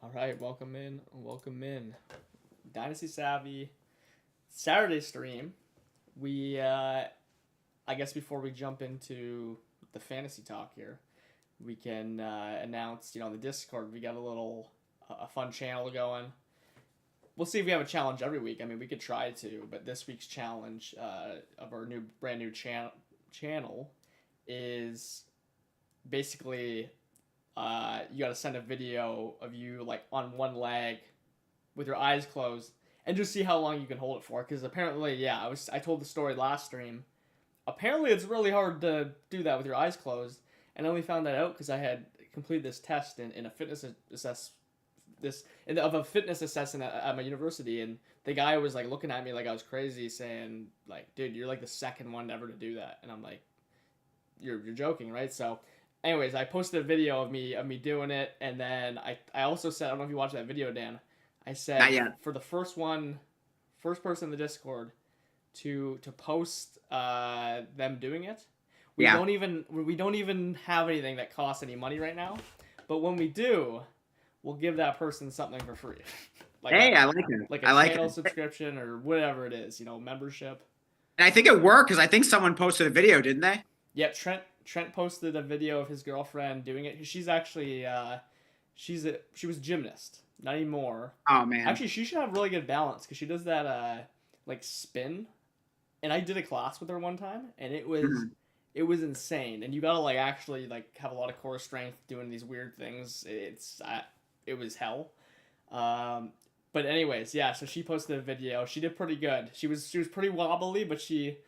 All right, welcome in, welcome in. Dynasty Savvy Saturday stream. I guess before we jump into the fantasy talk here, we can announce, on the Discord, we got a fun channel going. We'll see if we have a challenge every week. I mean, we could try to, but this week's challenge of our brand new channel is basically you got to send a video of you like on one leg with your eyes closed and just see how long you can hold it for. Because apparently, yeah, I told the story last stream. Apparently, it's really hard to do that with your eyes closed, and I only found that out because I had completed this test in a fitness of a fitness assessment at my university, and the guy was like looking at me like I was crazy, saying like, "Dude, you're like the second one ever to do that," and I'm like, "You're joking, right?" So. Anyways, I posted a video of me doing it, and then I also said, I don't know if you watched that video, Dan. I said for the first person in the Discord to post them doing it. We don't even have anything that costs any money right now, but when we do, we'll give that person something for free. I like it. Like a channel subscription or whatever it is, membership. And I think it worked because I think someone posted a video, didn't they? Yeah, Trent posted a video of his girlfriend doing it. She's actually she was a gymnast, not anymore. Oh man. Actually, she should have really good balance because she does that like spin. And I did a class with her one time, and it was insane. And you gotta like actually like have a lot of core strength doing these weird things. It was hell. But anyways, yeah. So she posted a video. She did pretty good. She was pretty wobbly, but she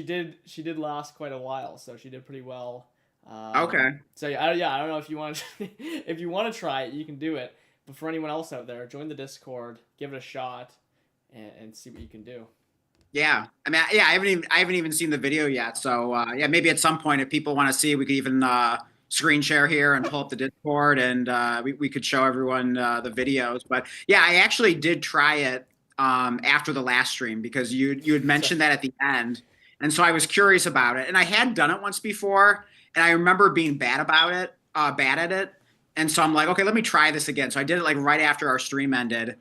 did last quite a while, so she did pretty well. Okay. So I don't know if you want if you want to try it, you can do it. But for anyone else out there, join the Discord, give it a shot, and see what you can do. Yeah, I mean, yeah, I haven't even seen the video yet. So yeah, maybe at some point, if people want to see, we could even screen share here and pull up the Discord, and we could show everyone the videos. But yeah, I actually did try it after the last stream because you had mentioned that at the end. And so I was curious about it, and I had done it once before, and I remember being bad at it. And so I'm like, okay, let me try this again. So I did it like right after our stream ended,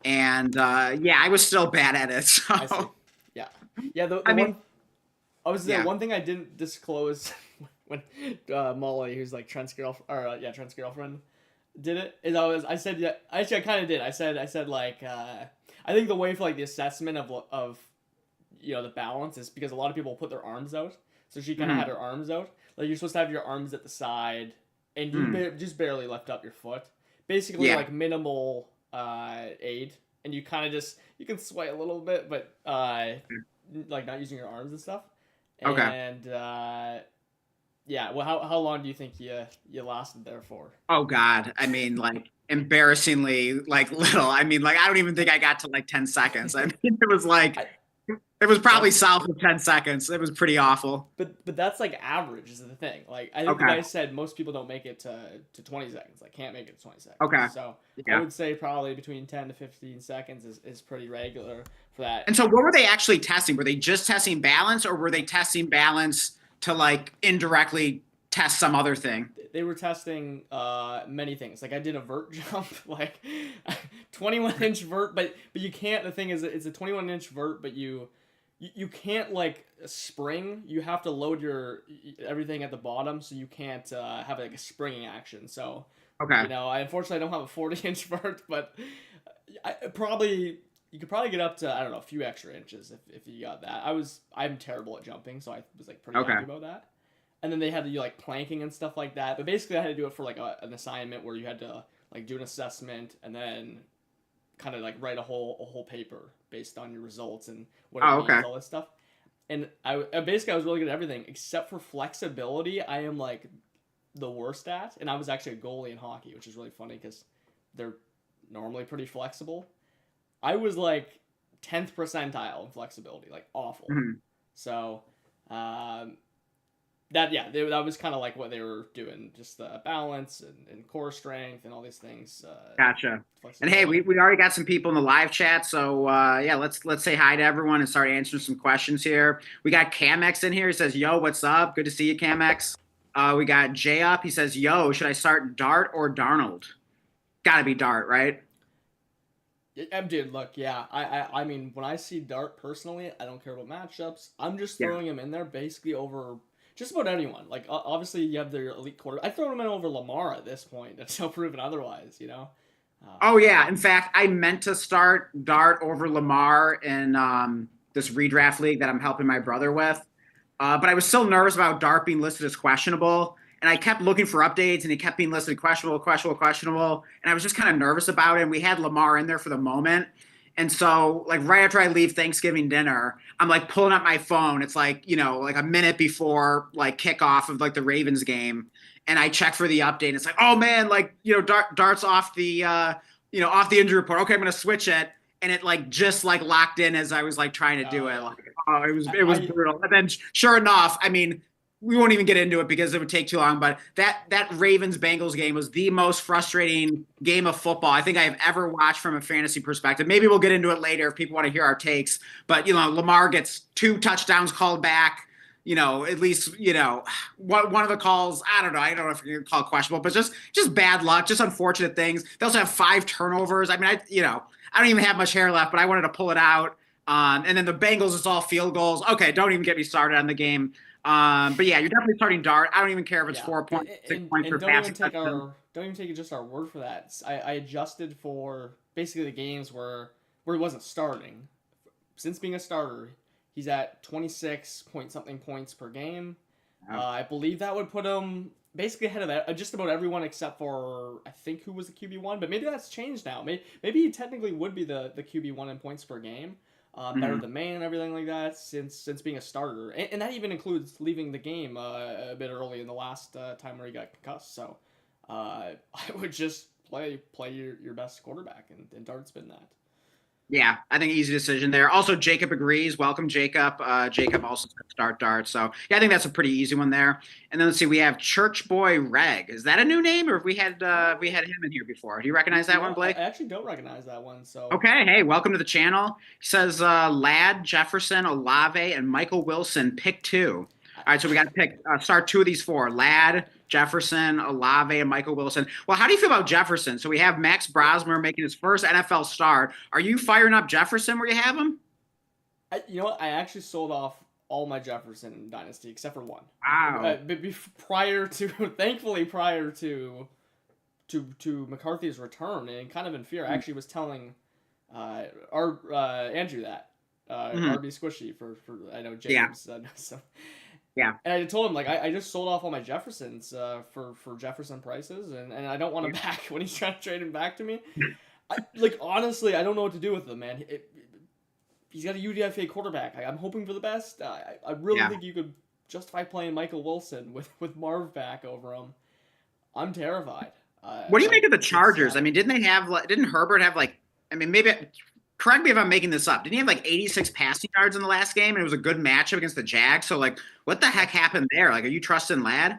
and yeah, I was still bad at it. So I see. Yeah. One thing I didn't disclose when Molly, who's like Trent's girlfriend, did it is I said yeah. Actually, I kind of did. I said like I think the way for like the assessment of the balance is because a lot of people put their arms out. So she kind of had her arms out. Like you're supposed to have your arms at the side, and you just barely lift up your foot. Basically, like minimal aid, and you kind of you can sway a little bit, but like not using your arms and stuff. And yeah, well, how long do you think you lasted there for? Oh God, I mean, like embarrassingly like little. I mean, like I don't even think I got to like 10 seconds. I mean, it was like. It was probably south of 10 seconds. It was pretty awful. But that's like average is the thing. Like I think the guy said most people don't make it to 20 seconds. Like can't make it to 20 seconds. Okay. So I would say probably between 10 to 15 seconds is pretty regular for that. And so what were they actually testing? Were they just testing balance, or were they testing balance to like indirectly test some other thing? They were testing many things. Like I did a vert jump, like 21-inch vert, but you can't. The thing is, it's a 21-inch vert, but you can't like spring. You have to load your everything at the bottom, so you can't have like a springing action. So I unfortunately don't have a 40-inch vert, but you could probably get up to, I don't know, a few extra inches if you got that. I'm terrible at jumping, so I was like pretty happy about that. And then they had to do like planking and stuff like that. But basically I had to do it for like an assignment where you had to like do an assessment and then kind of like write a whole paper based on your results and what it means, all this stuff. And I was really good at everything except for flexibility. I am like the worst at, and I was actually a goalie in hockey, which is really funny because they're normally pretty flexible. I was like 10th percentile in flexibility, like awful. So that was kind of like what they were doing, just the balance and core strength and all these things. Gotcha. And hey, we already got some people in the live chat, so yeah, let's say hi to everyone and start answering some questions here. We got Camex in here. He says, "Yo, what's up? Good to see you, Camex." We got Jay up. He says, "Yo, should I start Dart or Darnold?" got to be Dart, right? Dude, look, yeah. I mean, when I see Dart personally, I don't care about matchups. I'm just Yeah. throwing him in there basically over just about anyone. Like, obviously, you have their elite quarter. I throw him in over Lamar at this point until proven otherwise. You know. Oh yeah. In fact, I meant to start Dart over Lamar in this redraft league that I'm helping my brother with. But I was still nervous about Dart being listed as questionable. And I kept looking for updates and he kept being listed questionable, questionable, questionable. And I was just kind of nervous about it. And we had Lamar in there for the moment. And so, like, right after I leave Thanksgiving dinner, I'm like pulling up my phone. It's like, like a minute before like kickoff of like the Ravens game. And I check for the update. And it's like, oh man, like, Dart's off the, off the injury report. Okay, I'm going to switch it. And it like just like locked in as I was like trying to do it. Like, oh, it was brutal. And then sure enough, I mean, we won't even get into it because it would take too long. But that Ravens Bengals game was the most frustrating game of football I think I have ever watched from a fantasy perspective. Maybe we'll get into it later if people want to hear our takes. But Lamar gets 2 touchdowns called back. At least one of the calls. I don't know if you can call it questionable, but just bad luck, just unfortunate things. They also have 5 turnovers. I mean, I don't even have much hair left, but I wanted to pull it out. And then the Bengals, it's all field goals. Okay, don't even get me started on the game. But yeah, you're definitely starting Dart. I don't even care if it's 4 points, 6 points for passing. Don't even take just our word for that. I adjusted for basically the games where he wasn't starting. Since being a starter, he's at 26 point something points per game. I believe that would put him basically ahead of just about everyone except for I think who was the QB1, but maybe that's changed now. Maybe he technically would be the QB1 in points per game. Better than May and everything like that since being a starter, and that even includes leaving the game a bit early in the last time where he got concussed. So I would just play your best quarterback, and Dart's been that. Yeah, I think easy decision there. Also, Jacob agrees. Welcome, Jacob. Jacob also said start Dart. So yeah, I think that's a pretty easy one there. And then let's see, we have Church Boy Reg. Is that a new name, or have we had him in here before? Do you recognize that one, Blake? I actually don't recognize that one. So okay, hey, welcome to the channel. He says Ladd, Jefferson, Olave, and Michael Wilson. Pick 2. All right, so we got to pick start 2 of these 4. Ladd, Jefferson, Olave, and Michael Wilson. Well, how do you feel about Jefferson? So we have Max Brosmer making his first NFL start. Are you firing up Jefferson where you have him? You know what? I actually sold off all my Jefferson dynasty except for one. Wow. Thankfully, prior to McCarthy's return, and kind of in fear, I actually was telling Andrew that RB Squishy for I know James. Yeah. So. Yeah. And I told him, like, I just sold off all my Jeffersons for Jefferson prices, and I don't want him back when he's trying to trade him back to me. Honestly, I don't know what to do with him, man. He's got a UDFA quarterback. I'm hoping for the best. I really think you could justify playing Michael Wilson with Marv back over him. I'm terrified. What do you make of the Chargers? I mean, didn't Herbert have maybe correct me if I'm making this up. Didn't he have like 86 passing yards in the last game? And it was a good matchup against the Jags. So like, what the heck happened there? Like, are you trusting Ladd?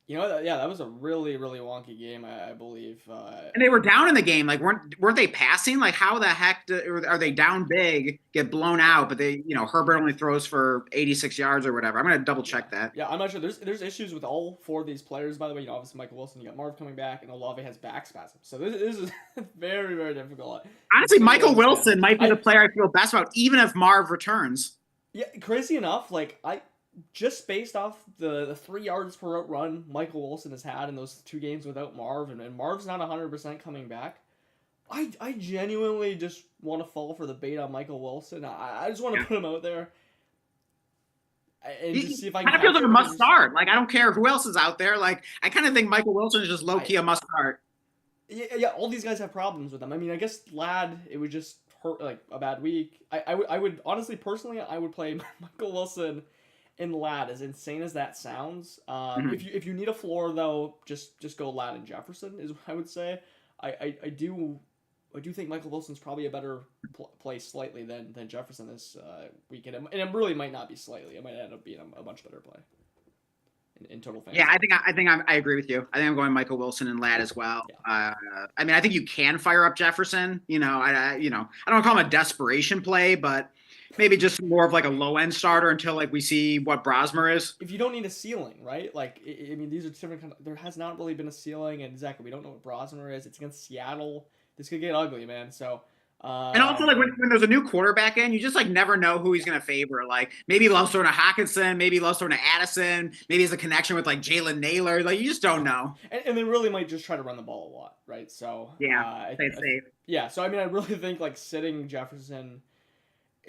That was a really, really wonky game, I believe. And they were down in the game. Like, weren't they passing? Like, how the heck are they down big, get blown out, but they, Herbert only throws for 86 yards or whatever. I'm gonna double check that. Yeah, I'm not sure. There's issues with all 4 of these players, by the way. Obviously Michael Wilson, you got Marv coming back, and Olave has back spasms. So this is very, very difficult. Honestly, Michael Wilson might be the player I feel best about, even if Marv returns. Yeah, crazy enough, just based off the 3 yards per route run Michael Wilson has had in those 2 games without Marv, and Marv's not 100% coming back, I genuinely just want to fall for the bait on Michael Wilson. I just want to put him out there and just see if I can. I feel like a must start. Like, I don't care who else is out there. Like, I kind of think Michael Wilson is just low key a must start. Yeah, all these guys have problems with them. I mean, I guess Ladd, it would just hurt like a bad week. I would honestly, personally, I would play Michael Wilson and Ladd, as insane as that sounds. If you need a floor though, just go Ladd and Jefferson is what I would say. I do think Michael Wilson's probably a better play slightly than Jefferson this weekend, and it really might not be slightly. It might end up being a much better play in total fantasy. Yeah, I agree with you. I think I'm going Michael Wilson and Ladd as well. Yeah. I mean, I think you can fire up Jefferson. I don't call him a desperation play, but maybe just more of like a low end starter until like we see what Brosmer is. If you don't need a ceiling, right? Like, I mean, these are different kind of, there has not really been a ceiling, and exactly, we don't know what Brosmer is. It's against Seattle. This could get ugly, man. So, And also, like when there's a new quarterback in, you just like never know who he's gonna favor. Like maybe he loves throwing to Hawkinson, maybe he loves throwing to Addison, maybe he has a connection with like Jalen Naylor. Like you just don't know. and they really might just try to run the ball a lot, right? So, Yeah, play it safe. yeah. So I mean, I really think like sitting Jefferson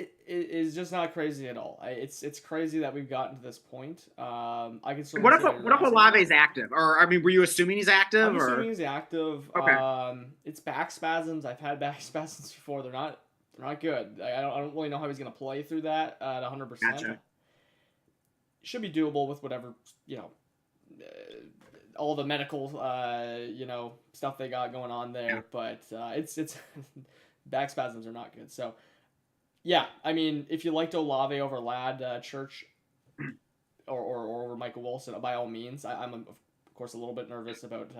it is just not crazy at all. It's crazy that we've gotten to this point. I can certainly see What if Olave's active? Or I mean, were you assuming he's active? I'm assuming he's active. Okay. It's back spasms. I've had back spasms before. They're not good. I don't really know how he's gonna play through that at 100%. Gotcha. Should be doable with whatever all the medical stuff they got going on there. Yeah. But it's back spasms are not good. So. Yeah, I mean, if you liked Olave over Ladd, Church, or over Michael Wilson, by all means. I'm of course a little bit nervous about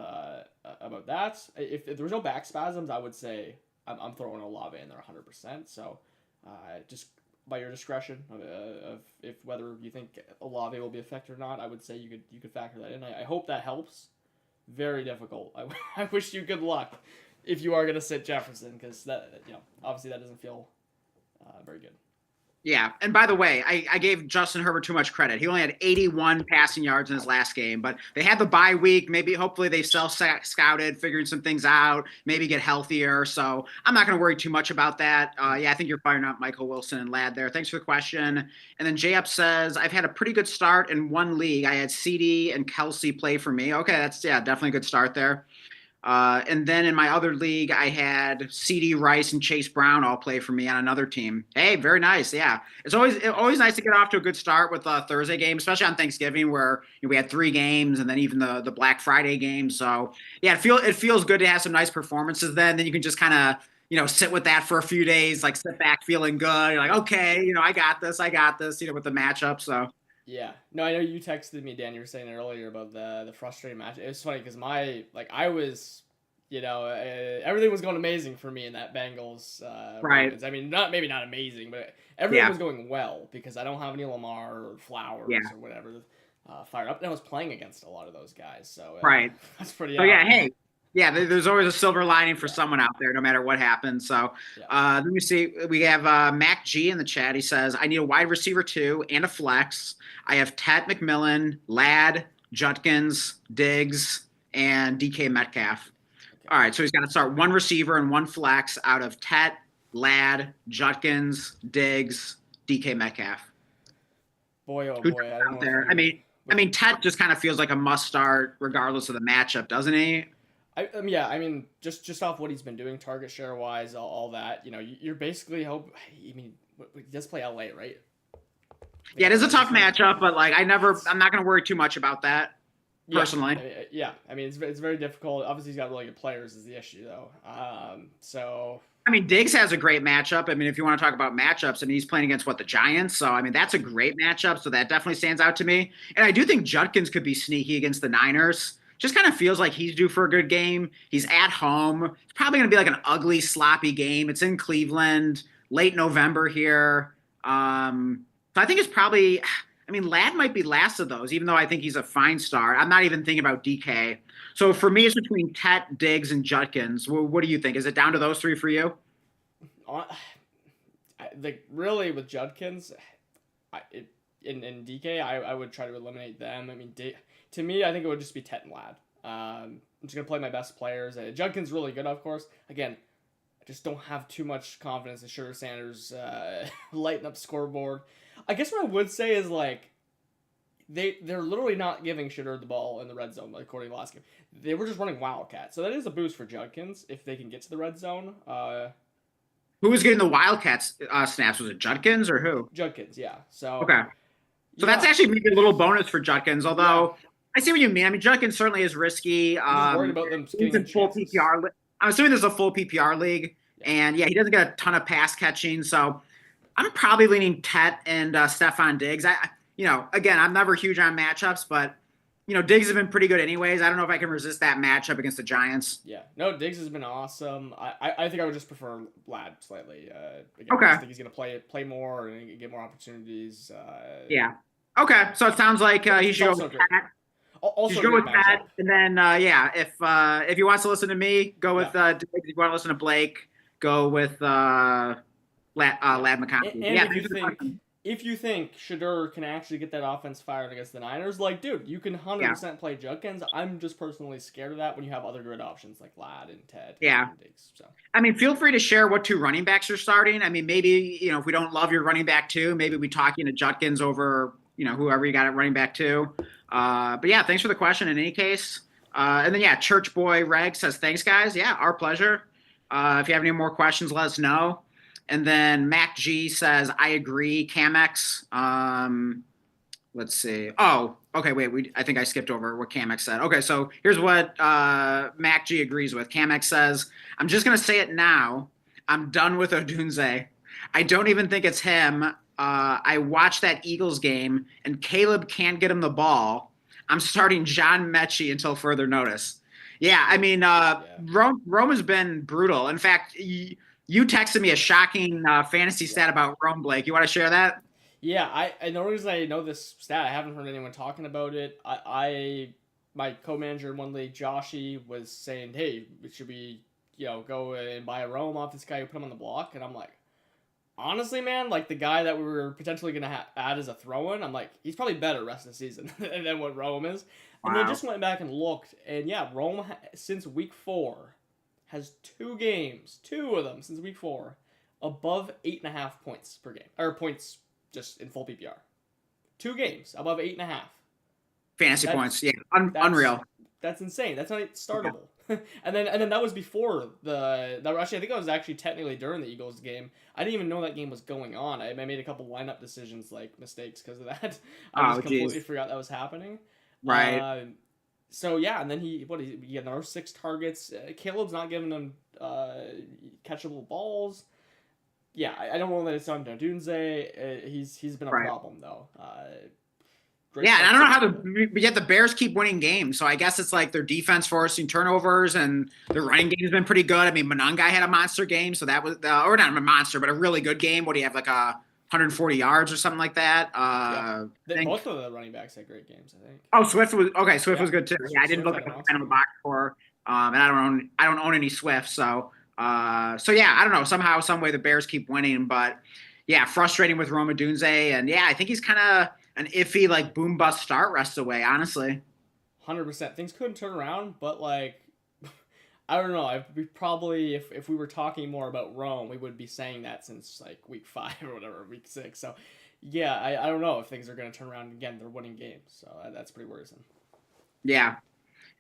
that. If there was no back spasms, I would say I'm throwing Olave in there 100%. So just by your discretion of if whether you think Olave will be affected or not, I would say you could factor that in. I hope that helps. Very difficult. I wish you good luck if you are going to sit Jefferson, because that obviously that doesn't feel very good. Yeah, and by the way, I gave Justin Herbert too much credit. He only had 81 passing yards in his last game, but they had the bye week. Maybe, hopefully, they self-scouted, figuring some things out, maybe get healthier. So I'm not going to worry too much about that. Yeah, I think you're firing up Michael Wilson and Ladd there. Thanks for the question. And then J-Up says, I've had a pretty good start in one league. I had CD and Kelsey play for me. Okay, that's, definitely a good start there. And then in my other league, I had CD Rice and Chase Brown all play for me on another team. Hey, very nice. Yeah. It's always nice to get off to a good start with a Thursday game, especially on Thanksgiving where we had 3 games and then even the Black Friday game. So yeah, it feels good to have some nice performances then you can just kind of, sit with that for a few days, like sit back feeling good. You're like, okay, I got this, with the matchup. So. Yeah. No, I know you texted me, Dan. You were saying earlier about the frustrating match. It was funny because I was, everything was going amazing for me in that Bengals. Right. Ravens. I mean, maybe not amazing, but everything was going well because I don't have any Lamar or Flowers or whatever fired up. And I was playing against a lot of those guys. So right. That's pretty. So yeah, hey. Yeah, there's always a silver lining for someone out there, no matter what happens. So let me see. We have Mac G in the chat. He says, I need a wide receiver 2 and a flex. I have Tet McMillan, Ladd, Judkins, Diggs, and DK Metcalf. Okay. All right, so he's got to start one receiver and one flex out of Tet, Ladd, Judkins, Diggs, DK Metcalf. Boy, oh boy. I don't know. I mean, Tet just kind of feels like a must start regardless of the matchup, doesn't he? I mean, just off what he's been doing, target share wise, all that, you're basically he does play LA, right? Yeah, it is a tough matchup, but I'm not going to worry too much about that personally. Yeah, I mean, it's very difficult. Obviously, he's got really good players is the issue though. So. I mean, Diggs has a great matchup. I mean, if you want to talk about matchups, I mean, he's playing against the Giants. So, I mean, that's a great matchup. So that definitely stands out to me. And I do think Judkins could be sneaky against the Niners. Just kind of feels like he's due for a good game. He's at home. It's probably going to be like an ugly, sloppy game. It's in Cleveland, late November here. So I think it's probably – I mean, Ladd might be last of those, even though I think he's a fine start. I'm not even thinking about DK. So for me, it's between Tet, Diggs, and Judkins. What do you think? Is it down to those 3 for you? Really, with Judkins in DK, I would try to eliminate them. I mean, to me, I think it would just be Tet and Ladd. I'm just going to play my best players. Judkins really good, of course. Again, I just don't have too much confidence in Sugar Sanders lighting up the scoreboard. I guess what I would say is, they're literally not giving Sugar the ball in the red zone, according to last game. They were just running Wildcat. So that is a boost for Judkins if they can get to the red zone. Who was getting the Wildcats snaps? Was it Judkins or who? Judkins, yeah. So okay. So that's actually maybe a little bonus for Judkins, although I see what you mean. I mean, Judkins certainly is risky. I'm worried about them getting in full PPR. I'm assuming this is a full PPR league, and he doesn't get a ton of pass catching. So I'm probably leaning Tet and Stephon Diggs. Again, I'm never huge on matchups, but Diggs has been pretty good anyways. I don't know if I can resist that matchup against the Giants. Yeah, no, Diggs has been awesome. I think I would just prefer Lad slightly. Again, I Okay. just think he's gonna play more and get more opportunities. Yeah. Okay. So it sounds like he He's should go also with great. Pat. You Also should a go great with Pat, matchup. and then yeah, if he wants to listen to me, go with Yeah, Diggs. If you want to listen to Blake, go with yeah. Lad McConkey. And Yeah. Thanks for the question. if you think Shador can actually get that offense fired against the Niners, like, dude, you can Yeah. 100% play Judkins. I'm just personally scared of that when you have other good options like Lad and Ted Yeah. and Diggs. So I mean, feel free to share what two running backs you're starting. I mean, maybe, if we don't love your running back two, maybe we talk into Judkins over, whoever you got at running back two. But yeah, thanks for the question in any case. And then, yeah, Church Boy Reg says, thanks, guys. Yeah, our pleasure. If you have any more questions, let us know. And then Mac G says, I agree, Camex. Let's see. Oh, okay. Wait, I think I skipped over what Camex said. Okay, so here's what Mac G agrees with. Camex says, I'm just going to say it now. I'm done with Odunze. I don't even think it's him. I watched that Eagles game, and Caleb can't get him the ball. I'm starting John Mechie until further notice. Yeah, I mean, Rome has been brutal. In fact, you texted me a shocking fantasy stat about Rome, Blake. You want to share that? yeah, I know the reason I know this stat. I haven't heard anyone talking about it. My co-manager in one league, Joshy, was saying, "Hey, should we, go and buy a Rome off this guy who put him on the block?" And I'm like, honestly, man, like the guy that we were potentially gonna add as a throw-in, I'm like, he's probably better rest of the season than what Rome is. And Wow. they just went back and looked, and yeah, Rome since week 4 has 2 games, 2 of them since week 4, above 8.5 points per game, or points just in full PPR. 2 games above 8.5. Fantasy That's points. Yeah, that's unreal. that's insane. That's not startable. And then that was before that. Actually, I think that was actually technically during the Eagles game. I didn't even know that game was going on. I made a couple lineup decisions like mistakes because of that. I just completely forgot that was happening. Right. So yeah, and then he had another 6 targets. Caleb's not giving him catchable balls. Yeah, I don't know that it's on Dunze. He's been a problem though. Yeah, and I don't know how yet the Bears keep winning games. So I guess it's like their defense forcing turnovers and their running game has been pretty good. I mean, Monangai had a monster game, so that was or not a monster, but a really good game. What do you have, like 140 yards or something like that? Both of the running backs had great games, I think. Oh, Swift was okay. Swift was good too. Yeah, I didn't look at the final box score, and I don't own any Swift, so yeah, I don't know. Somehow, some way, the Bears keep winning, but yeah, frustrating with Roma Dunze, and yeah, I think he's kind of an iffy, like, boom bust start rest away, honestly. 100%. Things couldn't turn around, but like, I don't know. We probably, if we were talking more about Rome, we would be saying that since like week 5 or whatever, week 6. So yeah, I don't know if things are going to turn around again. They're winning games, so that's pretty worrisome. Yeah.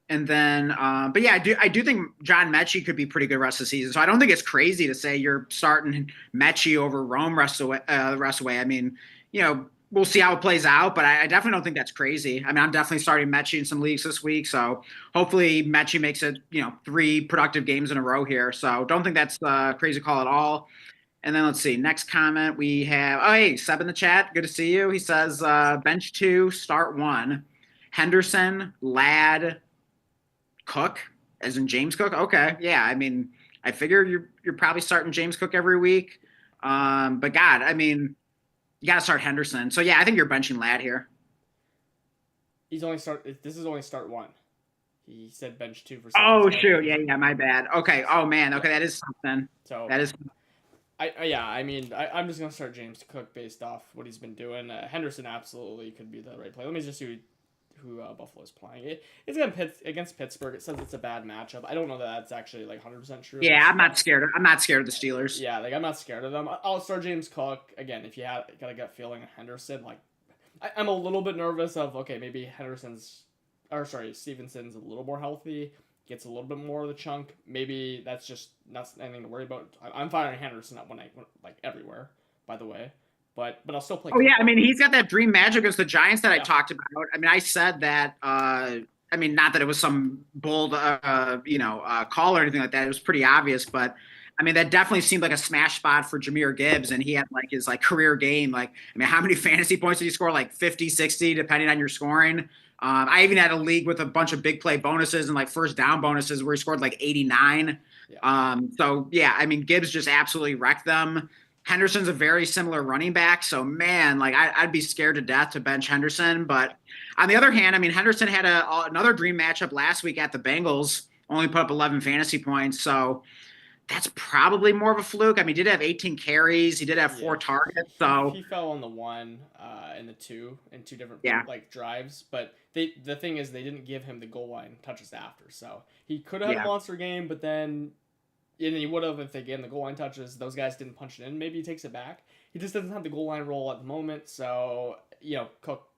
And then, but yeah, I do think John Mechie could be pretty good rest of the season. So I don't think it's crazy to say you're starting Mechie over Rome rest away. I mean, we'll see how it plays out, but I definitely don't think that's crazy. I mean, I'm definitely starting Mechie in some leagues this week, so hopefully Mechie makes it, 3 productive games in a row here. So don't think that's a crazy call at all. And then let's see, next comment we have, hey, Seb in the chat, good to see you. He says, bench 2, start 1, Henderson, Ladd, Cook, as in James Cook. Okay, yeah, I mean, I figure you're probably starting James Cook every week. But God, I mean, you got to start Henderson. So yeah, I think you're benching Ladd here. This is only start 1. He said bench 2 for. Oh shoot, yeah, my bad. Okay, oh man, okay, that is something. So that is. I mean, I'm just gonna start James Cook based off what he's been doing. Henderson absolutely could be the right play. Let me just see who Buffalo's playing. It's against Pittsburgh. It says it's a bad matchup. I don't know that that's actually like 100% true. Yeah, I'm not scared of the Steelers. Yeah, like I'm not scared of them. I'll start James Cook again. If you got a gut feeling of Henderson, like I'm a little bit nervous of maybe Stevenson's a little more healthy, gets a little bit more of the chunk. Maybe that's just not anything to worry about. I'm firing Henderson up when everywhere, by the way. But I'll still play. Oh yeah, I mean he's got that dream match against the Giants that I talked about. I mean I said that. I mean not that it was some bold call or anything like that. It was pretty obvious, but I mean that definitely seemed like a smash spot for Jahmyr Gibbs, and he had like his career game. Like I mean how many fantasy points did he score? Like 50, 60, depending on your scoring. I even had a league with a bunch of big play bonuses and like first down bonuses where he scored like 89. Yeah. So yeah, I mean, Gibbs just absolutely wrecked them. Henderson's a very similar running back. So man, like I'd be scared to death to bench Henderson. But on the other hand, I mean, Henderson had another dream matchup last week at the Bengals, only put up 11 fantasy points. So that's probably more of a fluke. I mean, he did have 18 carries. He did have 4 targets. So he fell on the one and the two in two different yeah, like drives, but the thing is they didn't give him the goal line touches after, so he could have had yeah, a monster game, but then and he would have if they gave him the goal line touches. Those guys didn't punch it in. Maybe he takes it back. He just doesn't have the goal line roll at the moment, so Cook.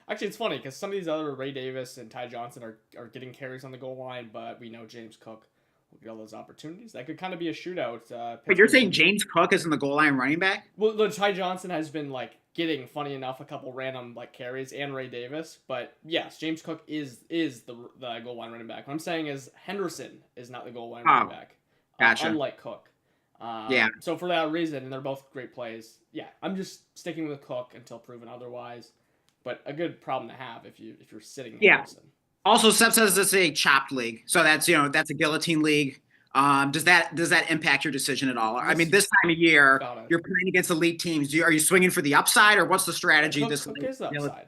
Actually, it's funny because some of these other Ray Davis and Ty Johnson are getting carries on the goal line, but we know James Cook will get all those opportunities. That could kind of be a shootout. but you're saying James Cook isn't the goal line running back? Well, look, Ty Johnson has been like getting, funny enough, a couple random like carries, and Ray Davis. But yes, James Cook is the goal line running back. What I'm saying is Henderson is not the goal line running back. Gotcha. Unlike Cook. Yeah. So for that reason, and they're both great plays. Yeah, I'm just sticking with Cook until proven otherwise. But a good problem to have if you're sitting. Henderson. Also, Seb says this is a chopped league, so that's that's a guillotine league. Does that impact your decision at all? I mean, this time of year, you're playing against elite teams. Are you swinging for the upside, or what's the strategy? Cook is the upside.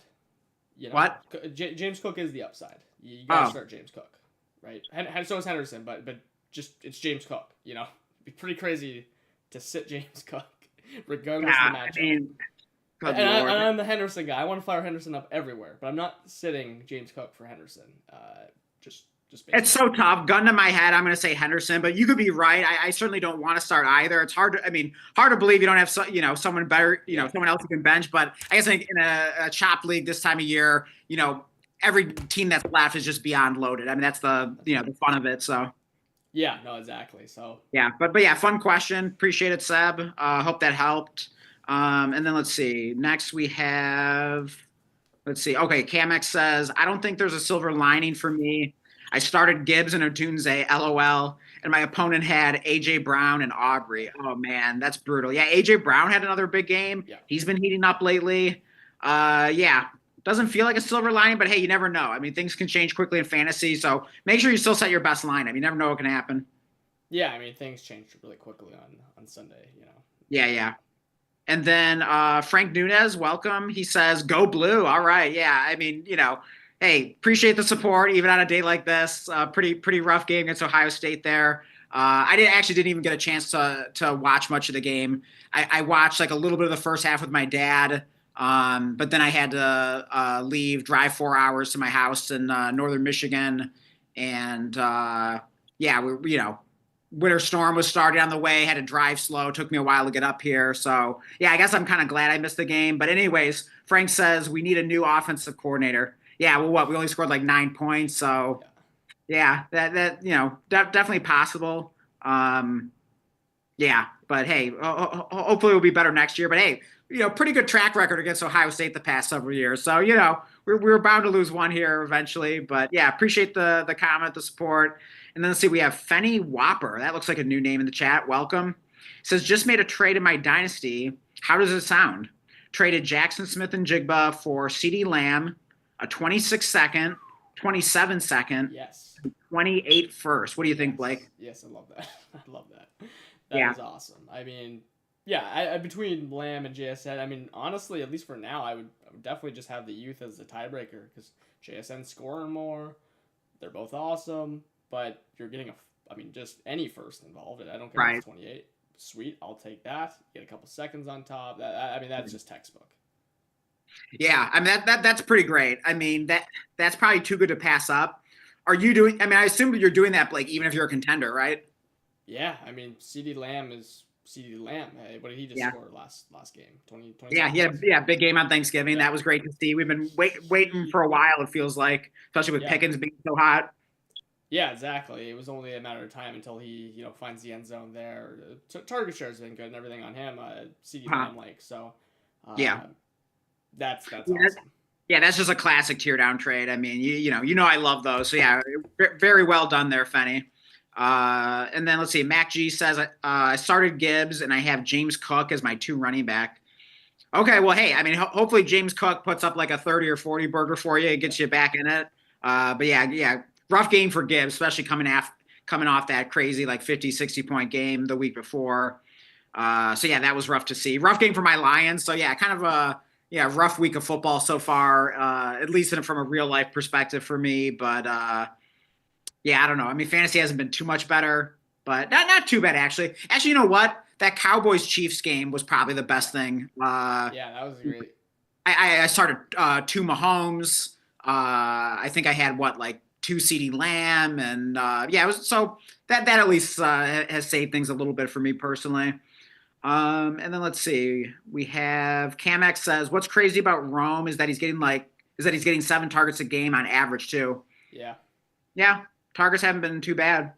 What? James Cook is the upside. You gotta start James Cook, right? And so is Henderson, but just it's James Cook. It'd be pretty crazy to sit James Cook, regardless of the matchup. I mean, I'm the Henderson guy. I want to fire Henderson up everywhere, but I'm not sitting James Cook for Henderson. Just it's so tough. Gun to my head, I'm going to say Henderson, but you could be right. I certainly don't want to start either. It's hard to believe you don't have someone better, someone else you can bench. But I guess in a chopped league this time of year, every team that's left is just beyond loaded. I mean, that's the fun of it. So. Yeah, no, exactly. So. Yeah, but yeah, fun question. Appreciate it, Seb. Hope that helped. And then let's see. Next we have, Okay, Camex says, I don't think there's a silver lining for me. I started Gibbs and Odunze, LOL, and my opponent had A.J. Brown and Aubrey. Oh, man, that's brutal. Yeah, A.J. Brown had another big game. Yeah. He's been heating up lately. Yeah, doesn't feel like a silver lining, but hey, you never know. I mean, things can change quickly in fantasy, so make sure you still set your best lineup. You never know what can happen. Yeah, I mean, things change really quickly on Sunday, Yeah. And then Frank Nunez, welcome. He says, go blue. All right. Yeah, I mean, hey, appreciate the support even on a day like this. Pretty rough game against Ohio State there. I didn't even get a chance to watch much of the game. I watched like a little bit of the first half with my dad, but then I had to drive 4 hours to my house in northern Michigan, and winter storm was starting on the way, had to drive slow, took me a while to get up here. So yeah, I guess I'm kind of glad I missed the game. But anyways, Frank says we need a new offensive coordinator. Yeah, well, we only scored like 9 points. So yeah, that definitely possible. Yeah, but hey, hopefully it'll be better next year. But hey, pretty good track record against Ohio State the past several years. So, we're bound to lose one here eventually. But yeah, appreciate the comment, the support. And then let's see, we have Fenny Whopper. That looks like a new name in the chat. Welcome. Says, just made a trade in my dynasty. How does it sound? Traded Jackson Smith and Jigba for CeeDee Lamb, a 26-second, 27-second, yes, 28 first. What do you think, Blake? Yes, I love that. I love that. That is awesome. I mean, yeah, between Lamb and JSN, I mean, honestly, at least for now, I would definitely just have the youth as the tiebreaker because JSN's scoring more. They're both awesome. But you're getting just any first involved. I don't care if it's 28. Sweet, I'll take that. Get a couple seconds on top. That's just textbook. Yeah, I mean that's pretty great. I mean that's probably too good to pass up. Are you doing? I mean, I assume you're doing that, Blake, even if you're a contender, right? Yeah, I mean, CeeDee Lamb is CeeDee Lamb. Hey, what did he just score last game? 20. Yeah, big game on Thanksgiving. Yeah. That was great to see. We've been waiting for a while. It feels like, especially with Pickens being so hot. Yeah, exactly. It was only a matter of time until he, finds the end zone there. Target share has been good and everything on him. CeeDee Lamb so. That's awesome. Yeah, that's just a classic tear down trade. I mean, I love those. So yeah, very well done there, Fenny. And then let's see. Mac G says I started Gibbs and I have James Cook as my 2 running back. Okay, well, hey, I mean, hopefully James Cook puts up like a 30 or 40 burger for you. It gets you back in it. But yeah, rough game for Gibbs, especially coming off that crazy like 50, 60 point game the week before. So yeah, that was rough to see. Rough game for my Lions. So yeah, kind of a rough week of football so far, at least from a real life perspective for me. But yeah, I don't know. I mean, fantasy hasn't been too much better, but not too bad actually. Actually, you know what? That Cowboys Chiefs game was probably the best thing. Yeah, that was great. I started two Mahomes. I think I had what like two CD Lamb, and yeah, it was so that at least has saved things a little bit for me personally. And then let's see, we have Camex says, "What's crazy about Rome is that he's getting 7 targets a game on average too." Yeah. Yeah, targets haven't been too bad.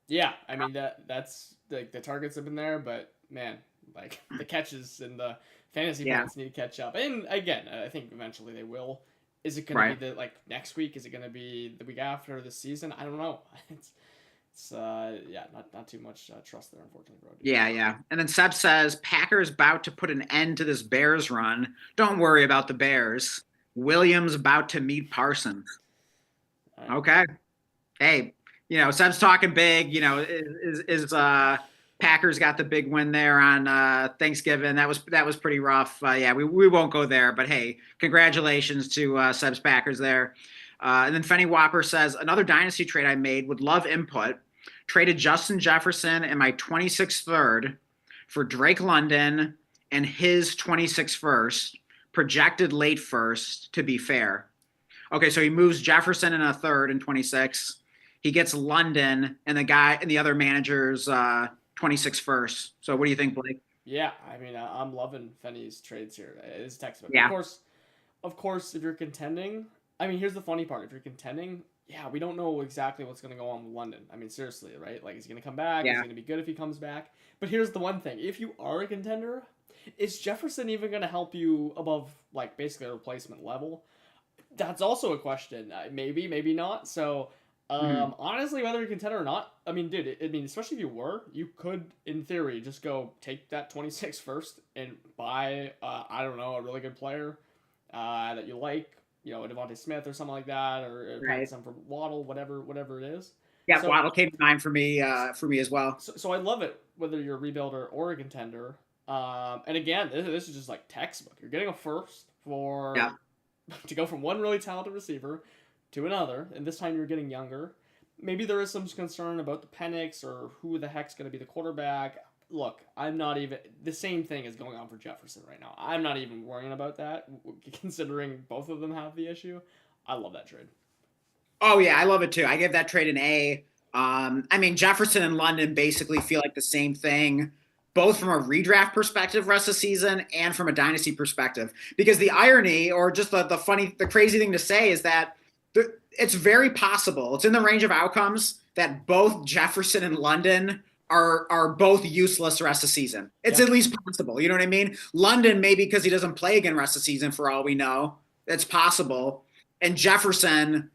Yeah, I mean that's like the targets have been there, but man, like the catches and the fantasy Yeah, points need to catch up. And again, I think eventually they will. Is it going to right. be the like next week? Is it going to be the week after the season? I don't know. It's yeah, not too much trust there, unfortunately, bro. Yeah. And then Seb says, Packers about to put an end to this Bears run. Don't worry about the Bears. Williams about to meet Parsons. All right. Okay. Hey, Seb's talking big. Is Packers got the big win there on Thanksgiving. That was pretty rough. Yeah, we won't go there, but hey, congratulations to Seb's Packers there. And then Fenny Whopper says another dynasty trade I made, would love input. Traded Justin Jefferson and my 26th third for Drake London and his 26th first, projected late first to be fair. Okay, so he moves Jefferson in a third in 26. He gets London and the other manager's 26 first. So what do you think, Blake? Yeah, I mean, I'm loving Fenny's trades here. It's textbook. Yeah, Of course, if you're contending, I mean, here's the funny part. If you're contending, yeah, we don't know exactly what's going to go on with London. I mean, seriously, right? Like, is he going to come back? Is he yeah. going to be good if he comes back? But here's the one thing. If you are a contender, is Jefferson even going to help you above, like, basically a replacement level? That's also a question. Maybe, maybe not. So, Mhm. honestly, whether you're a contender or not, I mean, dude, I mean, especially if you were, you could, in theory, just go take that 26 first and buy, I don't know, a really good player that you like, a Devontae Smith or something like that, or pack Right. some for Waddle, whatever it is. Yeah, So, Waddle came to mind for me as well. so I love it whether you're a rebuilder or a contender. And again, this is just like textbook. You're getting a first Yeah. for to go from one really talented receiver to another, and this time you're getting younger. Maybe there is some concern about the Penix or who the heck's going to be the quarterback. Look, I'm not even. The same thing is going on for Jefferson right now. I'm not even worrying about that, considering both of them have the issue. I love that trade. Oh yeah, I love it too. I give that trade an A. I mean, Jefferson and London basically feel like the same thing, both from a redraft perspective rest of the season and from a dynasty perspective. Because the irony, or just the crazy thing to say is that it's very possible, it's in the range of outcomes that both Jefferson and London are both useless the rest of the season. It's Yeah. at least possible. You know what I mean? London, maybe because he doesn't play again rest of the season for all we know. It's possible. And Jefferson,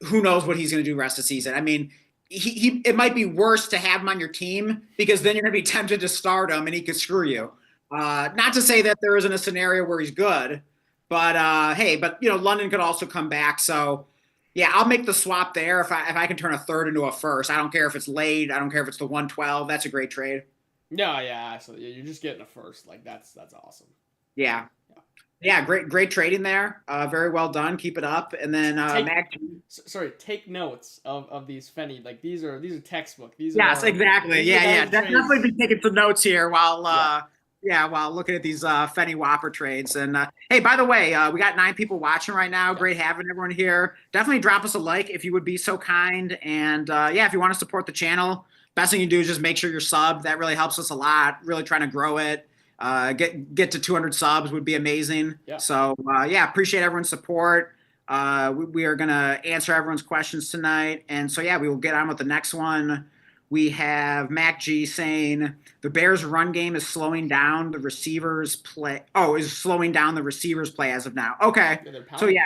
who knows what he's going to do rest of the season. I mean, it might be worse to have him on your team because then you're going to be tempted to start him and he could screw you. Not to say that there isn't a scenario where he's good, but hey, London could also come back. So yeah, I'll make the swap there if I can turn a third into a first. I don't care if it's late. I don't care if it's the 112. That's a great trade. No, yeah, absolutely. You're just getting a first. Like that's awesome. Yeah. Yeah. Yeah, great trading there. Very well done. Keep it up. And then Take Mac. sorry, take notes of these Fenny. Like these are textbook. Yes, exactly. These are the Yeah. guys trades. Definitely be taking some notes here while Yeah. while looking at these Fenny Whopper trades. And hey, by the way, we got 9 people watching right now. Yeah. Great having everyone here. Definitely drop us a like if you would be so kind. And yeah, if you want to support the channel, best thing you do is just make sure you're subbed. That really helps us a lot. Really trying to grow it. Get to 200 subs would be amazing. Yeah. So yeah, appreciate everyone's support. We are going to answer everyone's questions tonight. And so, yeah, we will get on with the next one. We have Mac G saying the Bears run game is slowing down the receivers play. Oh, is slowing down the receivers play as of now. Okay. Yeah, So, yeah.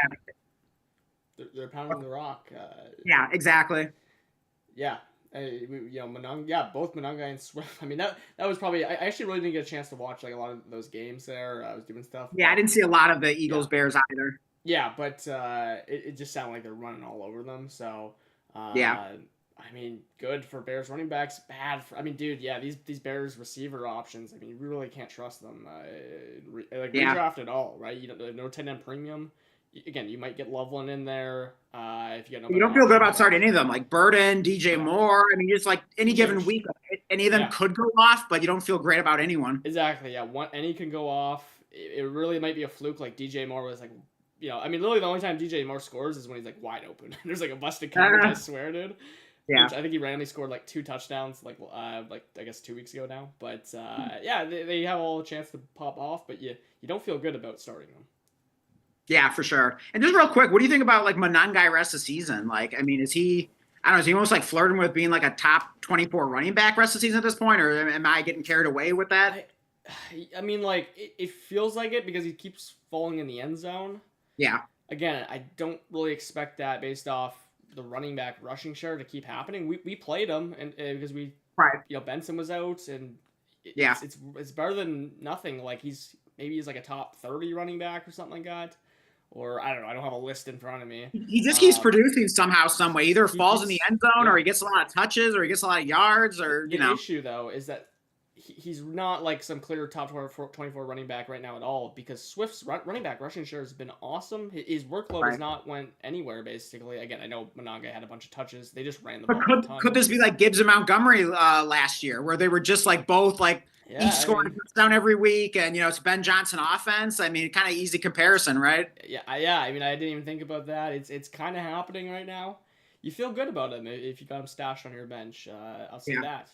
They're pounding the rock. Yeah, exactly. Yeah. Both Monanga and Swift. I mean, that was probably. I actually really didn't get a chance to watch like a lot of those games there. I was doing stuff. Yeah, I didn't see a lot of the Yeah, Eagles Bears either. yeah, but it just sounded like they're running all over them. So, Yeah. I mean, good for Bears running backs. Bad for. I mean, dude, yeah, these Bears receiver options. I mean, you really can't trust them. Yeah. Redraft at all, right? You don't no 10-10 premium. Again, you might get Loveland in there if you get no You better don't feel good option, about but starting any of them, like Burden, DJ yeah, Moore. I mean, just like any given huge. week, any of them Yeah, could go off, but you don't feel great about anyone. exactly. Yeah, any can go off. It really might be a fluke. Like DJ Moore was like, I mean, literally the only time DJ Moore scores is when he's like wide open. There's like a busted coverage. I swear, dude. Yeah. Which I think he randomly scored like 2 touchdowns, like I guess 2 weeks ago now. But yeah, they have all a chance to pop off, but you don't feel good about starting them. Yeah, for sure. And just real quick, what do you think about like Monangai rest of the season? Like, I mean, is he? I don't know. Is he almost like flirting with being like a top 24 running back rest of the season at this point, or am I getting carried away with that? I mean, like it feels like it because he keeps falling in the end zone. Yeah. Again, I don't really expect that based off the running back rushing share to keep happening. We played him and because Right. Benson was out and Yeah. it's better than nothing. Like he's like a top 30 running back or something like that. Or I don't know. I don't have a list in front of me. He just keeps producing somehow, some way. Either falls in the end zone, yeah. or he gets a lot of touches, or he gets a lot of yards, or The issue though is that he's not like some clear top 24 running back right now at all because Swift's running back rushing share has been awesome. His workload has not went anywhere basically. Again, I know Monanga had a bunch of touches. They just ran the ball. But could this be like Gibbs and Montgomery last year, where they were just like both like each scoring a touchdown every week, and it's Ben Johnson offense? I mean, kind of easy comparison, right? Yeah. I mean, I didn't even think about that. It's kind of happening right now. You feel good about him if you got him stashed on your bench. I'll say that.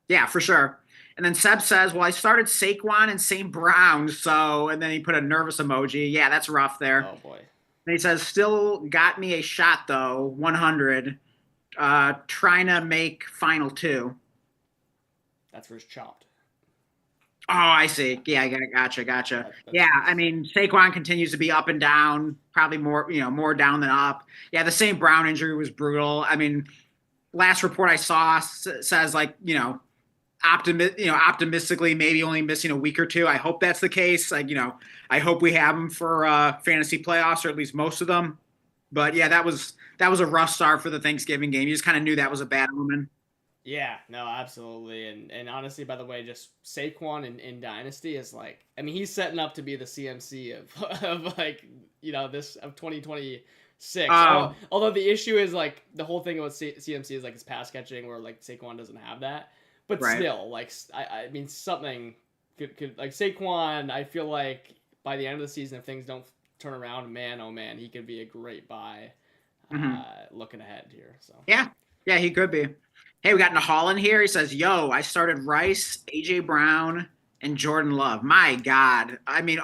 Yeah, for sure. And then Seb says, well, I started Saquon and St. Brown, and then he put a nervous emoji. Yeah, that's rough there. Oh, boy. And he says, still got me a shot, though, 100, trying to make final 2. That's for his chopped. Oh, I see. Yeah, I gotcha. Yeah, I mean, Saquon continues to be up and down, probably more down than up. Yeah, the St. Brown injury was brutal. I mean, last report I saw says like, optimistically maybe only missing a week or 2. I hope that's the case. Like, I hope we have him for fantasy playoffs, or at least most of them. But yeah, that was a rough start for the Thanksgiving game. You just kind of knew that was a bad omen. Yeah, no, absolutely. And honestly, by the way, just Saquon in Dynasty is like, I mean, he's setting up to be the CMC of like, this of 2026. Although the issue is like the whole thing with CMC is like his pass catching, where like Saquon doesn't have that. But still, like, I mean, something could like Saquon. I feel like by the end of the season, if things don't turn around, man, oh man, he could be a great buy. Looking ahead here, so yeah, he could be. Hey, we got Nahal in here. He says, "Yo, I started Rice, AJ Brown, and Jordan Love. My God, I mean,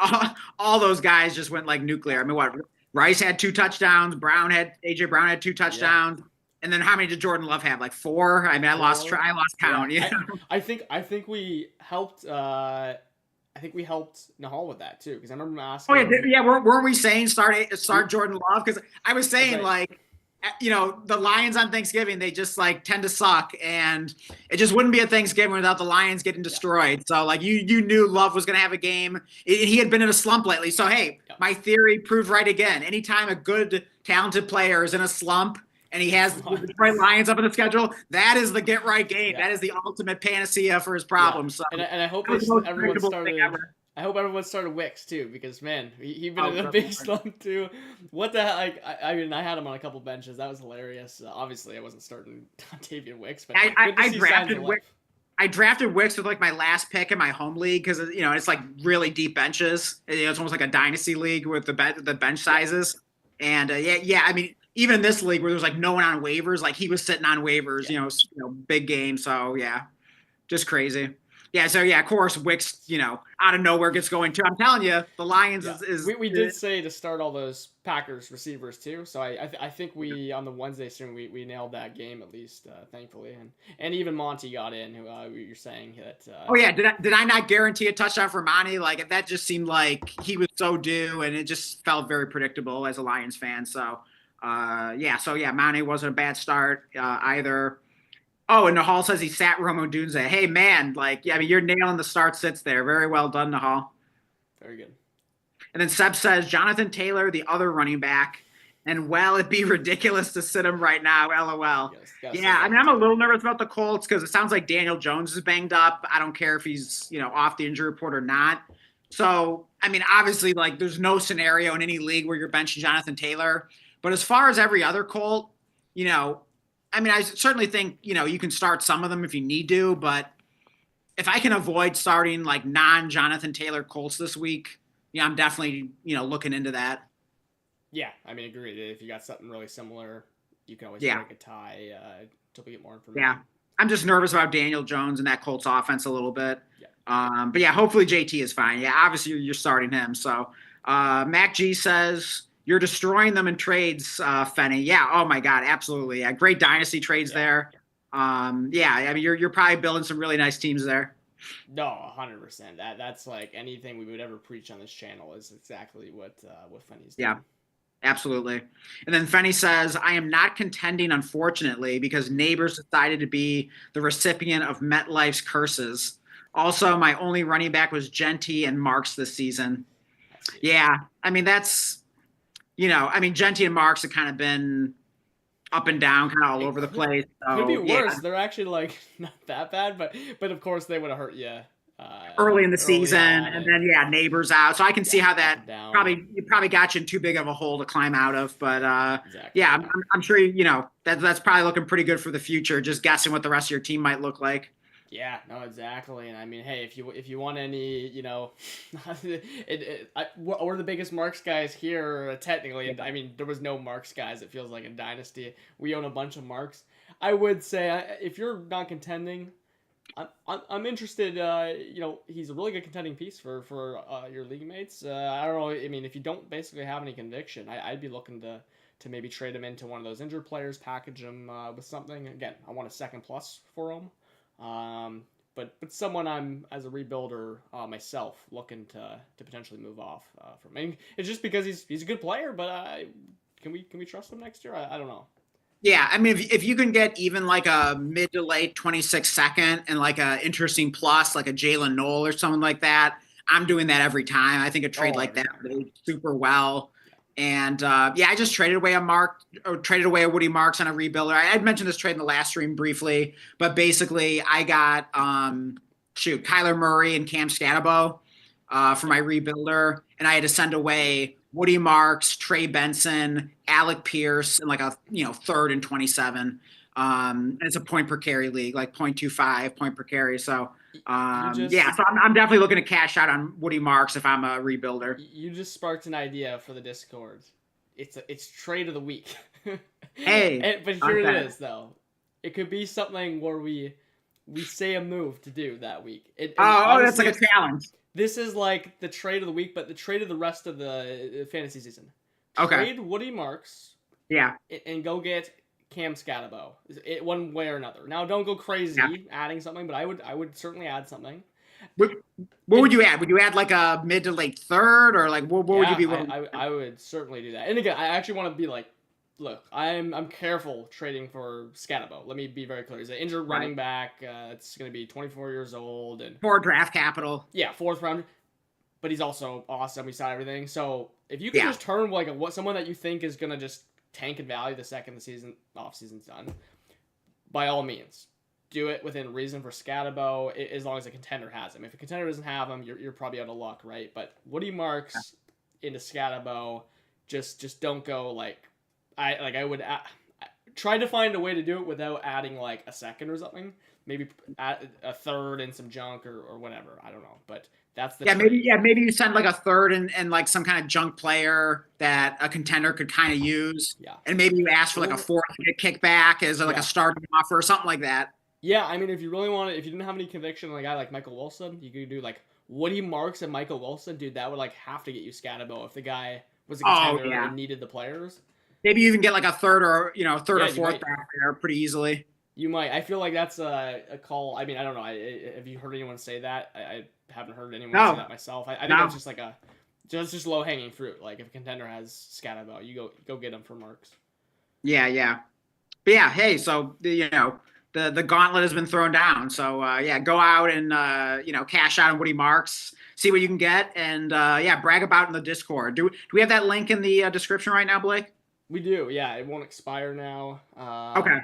all those guys just went like nuclear. I mean, what? Rice had 2 touchdowns. AJ Brown had 2 touchdowns." Yeah. And then how many did Jordan Love have? Like 4? I mean, I lost count. Yeah. I think we helped. I think we helped Nahal with that too, because I remember asking. Oh yeah, weren't we saying start Jordan Love? Because I was saying like, the Lions on Thanksgiving, they just like tend to suck, and it just wouldn't be a Thanksgiving without the Lions getting destroyed. Yeah. So like you knew Love was going to have a game. He had been in a slump lately. So hey, my theory proved right again. Anytime a good talented player is in a slump, and he has the Detroit Lions up in the schedule, that is the get right game. Yeah. That is the ultimate panacea for his problems. Yeah. So, and I hope everyone started. I hope everyone started Wicks too, because man, he'd been in a big slump too. What the hell? Like, I mean, I had him on a couple benches. That was hilarious. Obviously, I wasn't starting Tavian Wicks, but I drafted Wicks. I drafted Wicks with like my last pick in my home league because it's like really deep benches. It's almost like a dynasty league with the bench sizes. And I mean. Even in this league where there's like no one on waivers, like he was sitting on waivers, big game. So yeah, just crazy. Yeah. So yeah, of course, Wicks, out of nowhere gets going too. I'm telling you, the Lions is. We did say to start all those Packers receivers too. So I think we on the Wednesday stream we nailed that game at least, thankfully, and even Monty got in. Who you're saying that? Oh yeah, did I not guarantee a touchdown for Monty? Like that just seemed like he was so due, and it just felt very predictable as a Lions fan. So. Monty wasn't a bad start either. Oh, and Nahal says he sat Romo Dunze. Hey, man, like, yeah, I mean, you're nailing the start sits there. Very well done, Nahal. Very good. And then Seb says Jonathan Taylor, the other running back. And well, it'd be ridiculous to sit him right now. LOL. Yes, Yeah, I mean, I'm a little nervous about the Colts because it sounds like Daniel Jones is banged up. I don't care if he's, off the injury report or not. So, I mean, obviously, like, there's no scenario in any league where you're benching Jonathan Taylor. But as far as every other Colt, I mean, I certainly think, you can start some of them if you need to. But if I can avoid starting, like, non-Jonathan Taylor Colts this week, yeah, I'm definitely, looking into that. Yeah, I mean, agreed. If you got something really similar, you can always Yeah. break a tie until we get more information. Yeah. I'm just nervous about Daniel Jones and that Colts offense a little bit. Yeah. But yeah, hopefully JT is fine. Yeah, obviously you're starting him. So Mac G says you're destroying them in trades, Fenny. Yeah. Oh my God, absolutely. Yeah, great dynasty trades there. Yeah, I mean you're probably building some really nice teams there. No, 100%. That's like anything we would ever preach on this channel is exactly what Fenny's doing. Yeah. Absolutely. And then Fenny says, I am not contending, unfortunately, because neighbors decided to be the recipient of MetLife's curses. Also, my only running back was Genty and Marks this season. Yeah. I mean, that's, Genty and Marks have kind of been up and down, kind of all over the place. So, could be worse. Yeah. They're actually like not that bad, but of course they would have hurt you. Early in the season, and then neighbors out. So I can see how that probably got you in too big of a hole to climb out of. But exactly. Yeah, I'm sure that's probably looking pretty good for the future. Just guessing what the rest of your team might look like. Yeah, no, exactly. And I mean, hey, if you want any, we're the biggest Marks guys here technically. And I mean, there was no Marks guys. It feels like a dynasty. We own a bunch of Marks. I would say if you're not contending. I'm interested. He's a really good contending piece for your league mates. I don't know. I mean, if you don't basically have any conviction, I'd be looking to maybe trade him into one of those injured players, package him with something. Again, I want a second plus for him. But someone I'm as a rebuilder myself looking to potentially move off from. I mean, it's just because he's a good player, but can we trust him next year? I don't know. Yeah, I mean, if you can get even like a mid to late 26 second and like a interesting plus, like a Jalen Noel or something like that, I'm doing that every time. I think a trade like that would super well. And I just traded away a Woody Marks on a rebuilder. I'd mentioned this trade in the last stream briefly, but basically I got Kyler Murray and Cam Scatterbo for my rebuilder, and I had to send away Woody Marks, Trey Benson, Alec Pierce, and like a third and 27. And it's a point per carry league, like 0.25 point per carry. So so I'm definitely looking to cash out on Woody Marks if I'm a rebuilder. You just sparked an idea for the Discord. It's trade of the week. Hey, but here it is though. It could be something where we say a move to do that week. That's like a challenge. This is like the trade of the week, but the trade of the rest of the fantasy season. Okay. Trade Woody Marks. Yeah. And go get Cam Scatterbo. One way or another. Now, don't go crazy adding something, but I would certainly add something. What would you add? Would you add like a mid to late third, or like what would you be willing? I would certainly do that. And again, I actually want to be like, look, I'm careful trading for Scatterbo. Let me be very clear. He's an injured running back. It's going to be 24 years old and 4 draft capital. Yeah, 4th round. But he's also awesome. We saw everything. So if you can just turn like someone that you think is going to just tank in value the second the off season's done, by all means, do it within reason for Scatterbo, as long as a contender has him. If a contender doesn't have him, you're probably out of luck, right? But Woody Marks into Scatterbo, just don't go like. I would try to find a way to do it without adding like a second or something. Maybe add a third and some junk or whatever. I don't know, but that's the maybe you send like a third and like some kind of junk player that a contender could kind of use. Yeah, and maybe you ask for like a 4th kickback as like a starting offer or something like that. Yeah, I mean, if you really want it, if you didn't have any conviction on a guy like Michael Wilson, you could do like Woody Marks and Michael Wilson. Dude, that would like have to get you Scatterbo if the guy was a contender and needed the players. Maybe you even get like a third or third or 4th back there pretty easily. You might. I feel like that's a call. I mean, I don't know. Have you heard anyone say that? I haven't heard anyone say that myself. I think it's just like just low hanging fruit. Like if a contender has Scatterbo, you go get him for Marks. Yeah. But yeah, hey, so the gauntlet has been thrown down. So yeah, go out and cash out on Woody Marks, see what you can get, and yeah, brag about it in the Discord. Do we have that link in the description right now, Blake? We do. Yeah, it won't expire now. Okay. Yeah.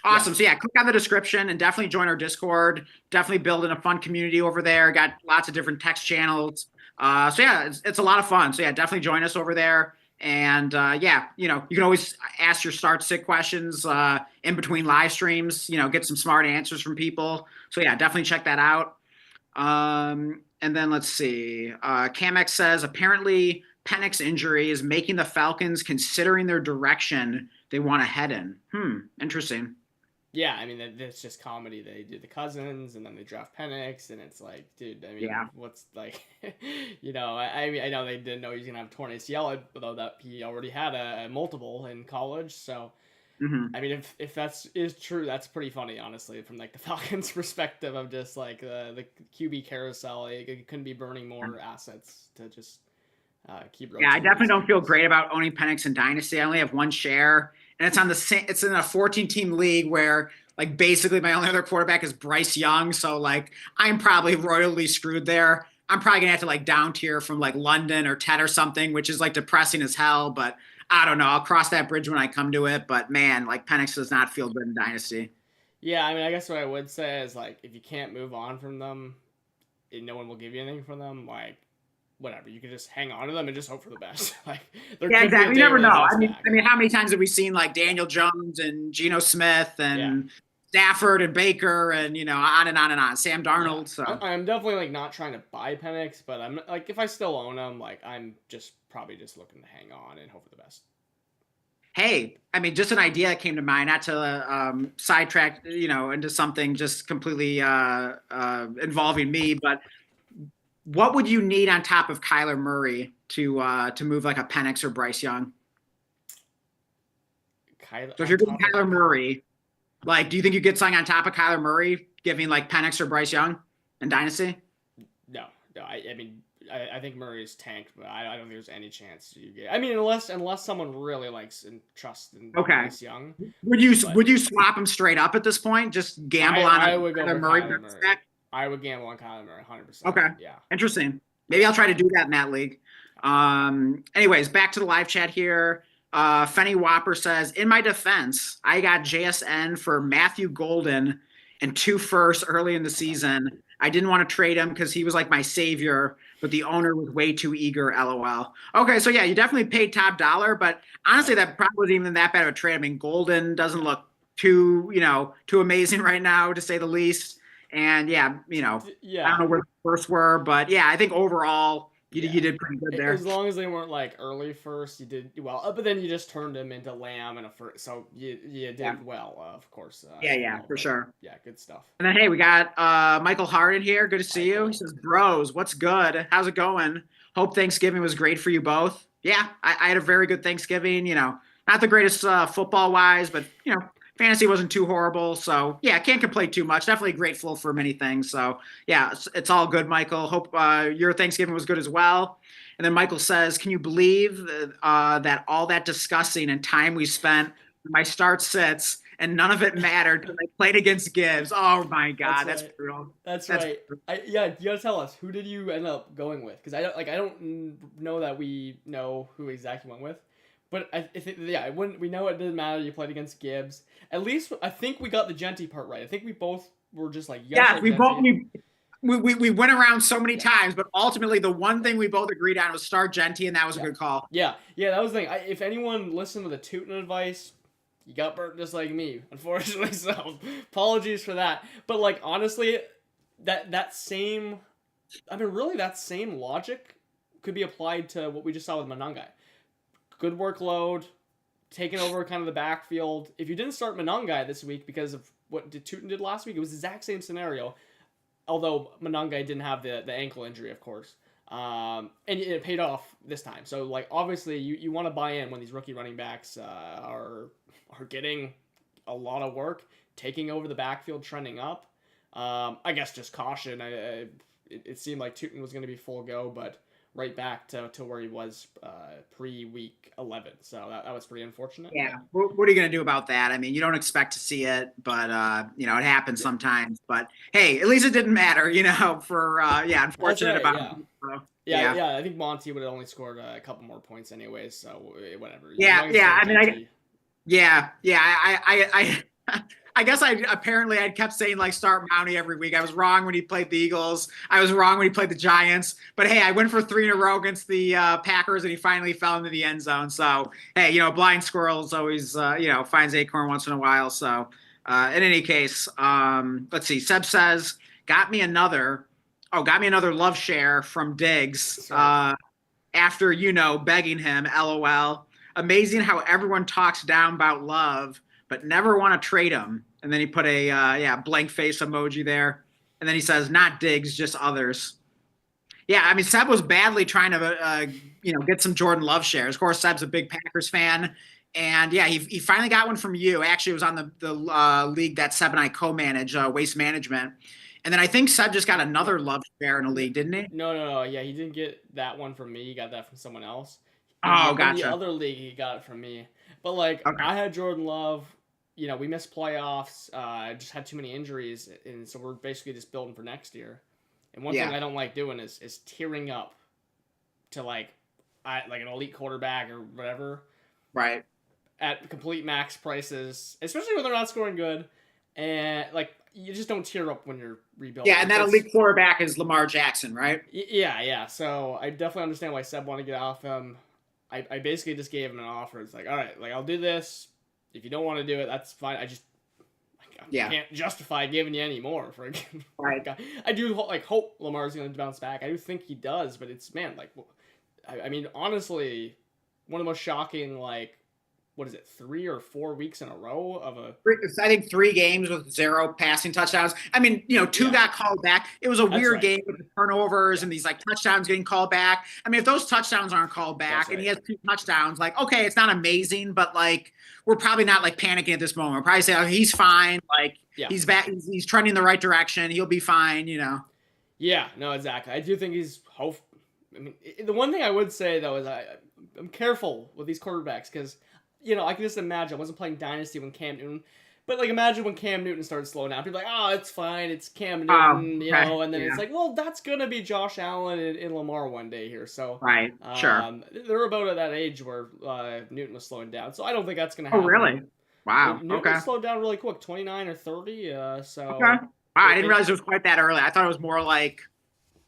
Awesome. So yeah, click on the description and definitely join our Discord. Definitely building a fun community over there. Got lots of different text channels. So yeah, it's a lot of fun. So yeah, definitely join us over there. And yeah, you can always ask your start sit questions in between live streams. Get some smart answers from people. So yeah, definitely check that out. And then let's see. Camex says apparently Penix's injury is making the Falcons considering their direction they want to head in. Interesting. Yeah, I mean, it's just comedy. They do the Cousins, and then they draft Penix, and it's like, dude, I mean, Yeah. what's like, I mean, I know they didn't know he was gonna have torn ACL, although that he already had a multiple in college. So, I mean, if that's is true, that's pretty funny, honestly, from like the Falcons' perspective of just like the QB carousel. It couldn't be burning more assets to just keep. Yeah, I definitely don't feel great about owning Penix in Dynasty. I only have one share, and it's on the same. It's in a 14-team league where, like, basically my only other quarterback is Bryce Young. So, like, I'm probably royally screwed there. I'm probably gonna have to like down tier from like London or Ted or something, which is like depressing as hell. But I don't know. I'll cross that bridge when I come to it. But man, like Penix does not feel good in Dynasty. Yeah, I mean, I guess what I would say is like if you can't move on from them, and no one will give you anything from them, like whatever, you can just hang on to them and just hope for the best. Like Yeah, exactly. You never know. I mean, how many times have we seen like Daniel Jones and Geno Smith and Stafford and Baker and on and on and on. Sam Darnold. Yeah. So I'm definitely like not trying to buy Penix, but I'm like if I still own them, like I'm just probably just looking to hang on and hope for the best. Hey, I mean, just an idea that came to mind, not to sidetrack, into something just completely involving me, but what would you need on top of Kyler Murray to move like a Penix or Bryce Young? So if you're doing Kyler Murray, like, do you think you get something on top of Kyler Murray, giving like Penix or Bryce Young in Dynasty? No. I mean, I think Murray's tanked, but I don't think there's any chance you get. I mean, unless someone really likes and trusts in Bryce Young. Would you swap him straight up at this point? Just gamble on I would go Kyler Murray. Murray. I would gamble on Kyler Murray, 100%. Okay. Yeah. Interesting. Maybe I'll try to do that in that league. Anyways, back to the live chat here. Fenny Whopper says, in my defense, I got JSN for Matthew Golden and 2 firsts early in the season. I didn't want to trade him because he was like my savior, but the owner was way too eager, LOL. Okay, so yeah, you definitely paid top dollar, but honestly, that probably wasn't even that bad of a trade. I mean, Golden doesn't look too amazing right now, to say the least. And yeah, I don't know where the first were, but yeah, I think overall you did pretty good there. As long as they weren't like early first, you did well. But then you just turned him into Lamb and a first, so you did well, of course. For sure. Yeah, good stuff. And then hey, we got Michael Harden here. Good to see you. He says, "Bros, what's good? How's it going? Hope Thanksgiving was great for you both." Yeah, I had a very good Thanksgiving. Not the greatest football wise, but fantasy wasn't too horrible. So yeah, can't complain too much. Definitely grateful for many things. So yeah, it's all good, Michael. Hope your Thanksgiving was good as well. And then Michael says, can you believe that all that discussing and time we spent my start sits and none of it mattered because I played against Gibbs. Oh my God, that's brutal. That's right. You gotta tell us, who did you end up going with? Because I don't know that we know who exactly went with. But I think, we know it didn't matter. You played against Gibbs. At least I think we got the Genty part right. I think we both were just like, yes, we went around so many times, but ultimately the one thing we both agreed on was start Genty, and that was a good call. Yeah, that was the thing. If anyone listened to the Tootin advice, you got burnt just like me, unfortunately. So apologies for that. But like honestly, that same logic could be applied to what we just saw with Monangai. Good workload, taking over kind of the backfield. If you didn't start Monangai this week because of what Tootin did last week, it was the exact same scenario. Although Monangai didn't have the ankle injury, of course. And it paid off this time. So, like, obviously, you want to buy in when these rookie running backs are getting a lot of work, taking over the backfield, trending up. I guess just caution. It seemed like Tootin was going to be full go, but right back to where he was pre-week 11. So that was pretty unfortunate. Yeah. What are you going to do about that? I mean, you don't expect to see it, but, it happens sometimes. But, hey, at least it didn't matter, That's unfortunate right, about yeah. it. So, Yeah. I think Monty would have only scored a couple more points anyways, so whatever. As Yeah, long as it's yeah. not I mean, guaranteed. yeah. I guess I kept saying like start Mountie every week. I was wrong when he played the Eagles. I was wrong when he played the Giants. But hey, I went for 3 in a row against the Packers, and he finally fell into the end zone. So hey, blind squirrels always finds acorn once in a while. So in any case, let's see. Seb says got me another love share from Diggs. After begging him, LOL. Amazing how everyone talks down about Love, but never want to trade him. And then he put a blank face emoji there. And then he says, not Diggs, just others. Yeah, I mean, Seb was badly trying to get some Jordan Love shares. Of course, Seb's a big Packers fan. And yeah, he finally got one from you. Actually, it was on the league that Seb and I co-manage, Waste Management. And then I think Seb just got another Love share in a league, didn't he? No. Yeah, he didn't get that one from me. He got that from someone else. Oh, In the gotcha. other league, he got it from me. But like, Okay. I had Jordan Love. We missed playoffs. I just had too many injuries, and so we're basically just building for next year. And one thing I don't like doing is tearing up to like an elite quarterback or whatever. Right. At complete max prices, especially when they're not scoring good, and like you just don't tear up when you're rebuilding. Yeah, and that elite quarterback is Lamar Jackson, right? Yeah. So I definitely understand why Seb wanted to get off him. I basically just gave him an offer. It's like, all right, like I'll do this. If you don't want to do it, that's fine. I can't justify giving you any more for a right. I do hope Lamar's going to bounce back. I do think he does, but it's I mean honestly, one of the most shocking what is it, 3 or 4 weeks in a row of I think 3 games with 0 passing touchdowns. I mean, 2 got called back. It was a weird game with the turnovers and these touchdowns getting called back. I mean, if those touchdowns aren't called back and he has 2 touchdowns, okay, it's not amazing, but we're probably not panicking at this moment. We're probably saying, oh, he's fine. He's back. He's trending the right direction. He'll be fine, Yeah, no, exactly. I do think he's I mean, the one thing I would say though is I'm careful with these quarterbacks because I can just imagine. I wasn't playing Dynasty when Cam Newton, but imagine when Cam Newton started slowing down. People are like, oh, it's fine, it's Cam Newton, and then it's like, well, that's gonna be Josh Allen and Lamar one day here. So right, sure. They're about at that age where Newton was slowing down. So I don't think that's gonna happen. Oh, really? Wow. Newton slowed down really quick, 29 or 30. So okay. Wow, I didn't realize it was quite that early. I thought it was more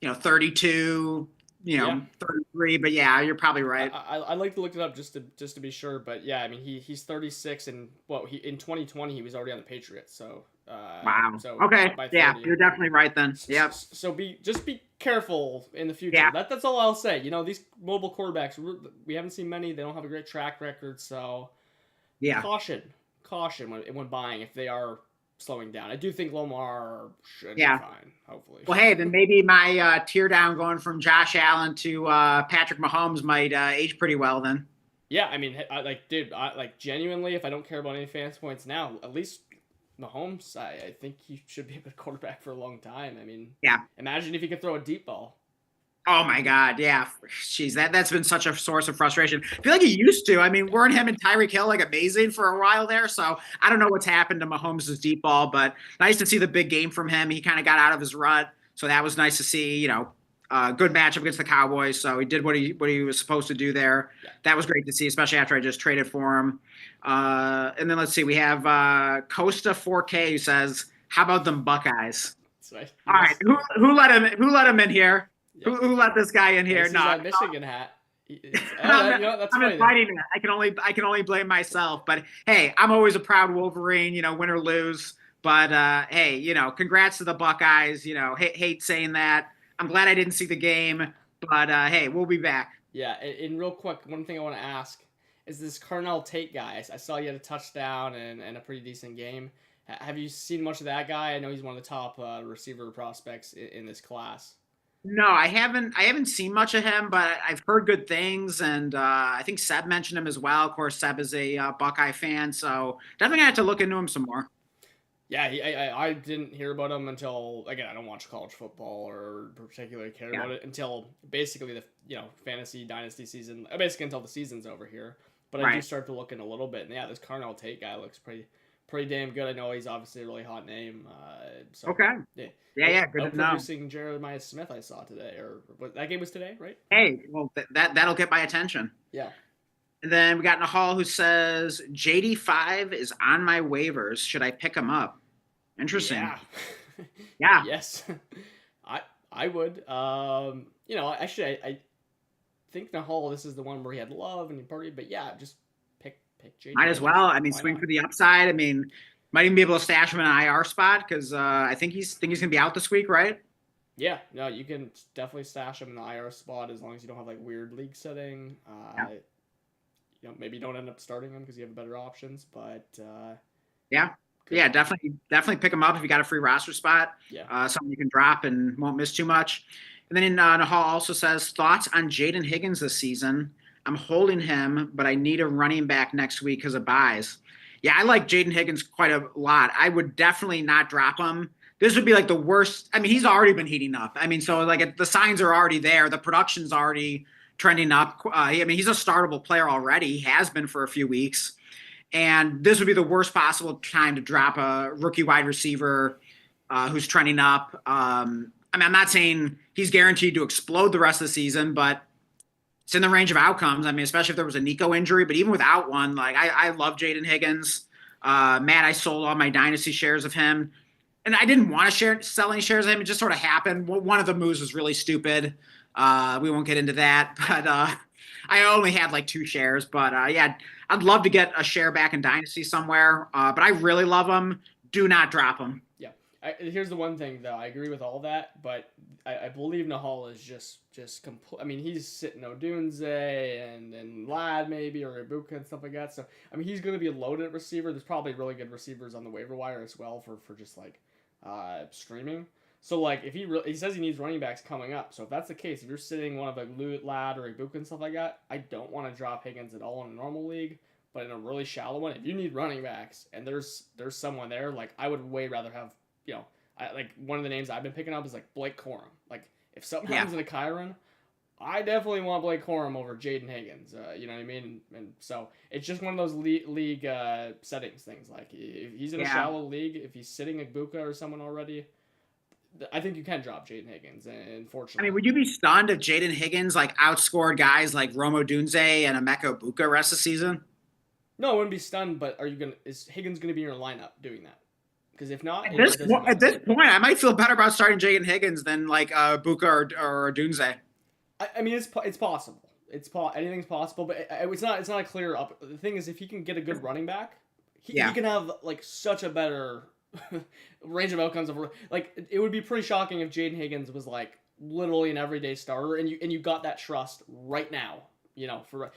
32. 33, but yeah, you're probably right. I'd like to look it up just to be sure, but yeah, I mean he's 36 and in 2020 he was already on the Patriots, so wow. So okay, yeah, you're definitely right then. Yep. So be careful in the future. Yeah. That's all I'll say. These mobile quarterbacks, we haven't seen many. They don't have a great track record, so yeah, caution when buying if they are slowing down. I do think Lamar should be fine, hopefully. Well, hey, then maybe my tear down going from Josh Allen to Patrick Mahomes might age pretty well then. Yeah, I mean, genuinely, if I don't care about any fantasy points now, at least Mahomes, I think he should be a good quarterback for a long time. I mean, imagine if he could throw a deep ball. Oh my God, yeah. Jeez, that's been such a source of frustration. I feel like he used to. I mean, weren't him and Tyreek Hill amazing for a while there? So I don't know what's happened to Mahomes' deep ball, but nice to see the big game from him. He kind of got out of his rut, so that was nice to see. Good matchup against the Cowboys. So he did what he was supposed to do there. Yeah. That was great to see, especially after I just traded for him. And then let's see, we have Costa 4K who says, "How about them Buckeyes?" Right. All right, who let him in here? Yep. Who let this guy in here? No, that Michigan hat. That's I'm fighting it. I can only blame myself. But hey, I'm always a proud Wolverine. Win or lose. But hey, congrats to the Buckeyes. Hate saying that. I'm glad I didn't see the game. But hey, we'll be back. Yeah, and real quick, one thing I want to ask is this Carnell Tate guy. I saw you had a touchdown and a pretty decent game. Have you seen much of that guy? I know he's one of the top receiver prospects in this class. No, I haven't seen much of him, but I've heard good things, and I think Seb mentioned him as well. Of course, Seb is a Buckeye fan, so definitely gonna have to look into him some more. Yeah, I didn't hear about him until, again, I don't watch college football or particularly care Yeah. about it until basically the fantasy dynasty season, basically until the season's over here. But I do Right. start to look in a little bit, and yeah, this Carnell Tate guy looks pretty damn good. I know he's obviously a really hot name. So Okay. yeah, Yeah, yeah, good to know. outproducing Jeremiah Smith I saw today, or what, that game was today, right? Hey, well, that'll get my attention. Yeah. And then we got Nahal who says JD5 is on my waivers. Should I pick him up? Interesting. Yeah. Yeah. Yes. I I would. Actually, I think Nahal, this is the one where he had love and he partied, but yeah, just pick Jaden Might as Higgins. well. I mean, Why swing not? for the upside. I mean, might even be able to stash him in an IR spot because I think he's gonna be out this week, right? Yeah, no, you can definitely stash him in the IR spot as long as you don't have like weird league setting. Yeah. Maybe you don't end up starting him because you have better options, but Yeah. good Yeah, luck. definitely pick him up if you got a free roster spot. Yeah. Something you can drop and won't miss too much. And then Nahal also says thoughts on Jaden Higgins this season. I'm holding him, but I need a running back next week because of buys. Yeah, I like Jaden Higgins quite a lot. I would definitely not drop him. This would be like the worst. I mean, he's already been heating up. I mean, so like the signs are already there. The production's already trending up. I mean, he's a startable player already. He has been for a few weeks. And this would be the worst possible time to drop a rookie wide receiver who's trending up. I mean, I'm not saying he's guaranteed to explode the rest of the season, but it's in the range of outcomes. I mean, especially if there was a Nico injury, but even without one, like I love Jaden Higgins. Matt, I sold all my dynasty shares of him. And I didn't want to sell any shares of him. It just sort of happened. One of the moves was really stupid. We won't get into that, but I only had like 2 shares. But yeah, I'd love to get a share back in Dynasty somewhere. But I really love him. Do not drop him. Yeah. Here's the one thing though. I agree with all that, but I believe Nahal is just complete. I mean, he's sitting Odunze and Lad maybe or Ibuka and stuff like that. So I mean, he's going to be a loaded receiver. There's probably really good receivers on the waiver wire as well for just like streaming. So like if he says he needs running backs coming up. So if that's the case, if you're sitting one of like Lad or Ibuka and stuff like that, I don't want to drop Higgins at all in a normal league. But in a really shallow one, if you need running backs and there's someone there, like I would way rather have like one of the names I've been picking up is like Blake Corum. Like if something happens in a Kyron, I definitely want Blake Corum over Jaden Higgins. You know what I mean? And so it's just one of those league settings things. Like if he's in a shallow league, if he's sitting at Buka or someone already, I think you can drop Jaden Higgins. Unfortunately, I mean, would you be stunned if Jaden Higgins like outscored guys like Romo Dunze and Emeka Buka rest of the season? No, I wouldn't be stunned. But is Higgins going to be in your lineup doing that? Because if not, At this point, I might feel better about starting Jaden Higgins than like Buka or Dunze. I mean, it's possible. Anything's possible, but it's not a clear up. The thing is, if he can get a good running back, he can have like such a better range of outcomes. Like it would be pretty shocking if Jaden Higgins was like literally an everyday starter, and you got that trust right now. For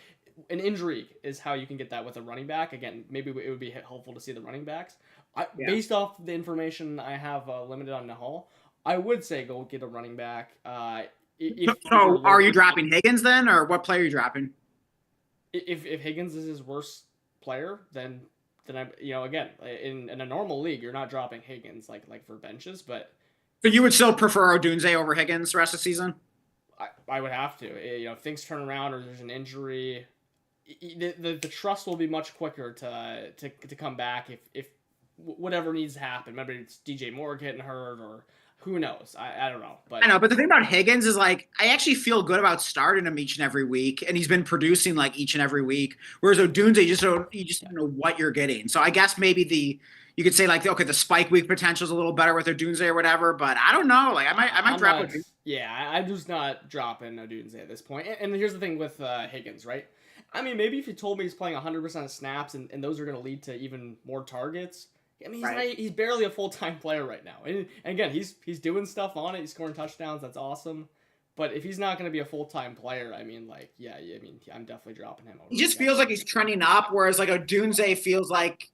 an injury is how you can get that with a running back. Again, maybe it would be helpful to see the running backs. Based off the information I have limited on Nahal, I would say go get a running back. So are you dropping Higgins then, or what player are you dropping? If Higgins is his worst player, then I again in a normal league you're not dropping Higgins like for benches, but so you would still prefer Odunze over Higgins the rest of the season? I would have to. If things turn around or there's an injury, the trust will be much quicker to come back if whatever needs to happen. Maybe it's DJ Moore getting hurt or who knows. I don't know. But I know, but the thing about Higgins is like I actually feel good about starting him each and every week, and he's been producing like each and every week. Whereas Odunze, you just don't know what you're getting. So I guess maybe you could say like okay, the spike week potential is a little better with Odunze or whatever, but I don't know. Like I might drop Odunze. Yeah, I'm just not dropping Odunze at this point. And here's the thing with Higgins, right? I mean, maybe if you told me he's playing 100% snaps and those are going to lead to even more targets. I mean, he's barely a full-time player right now. And again, he's doing stuff on it. He's scoring touchdowns. That's awesome. But if he's not going to be a full-time player, I mean, like, I'm definitely dropping him over. He just feels like he's trending up, whereas like Odunze feels like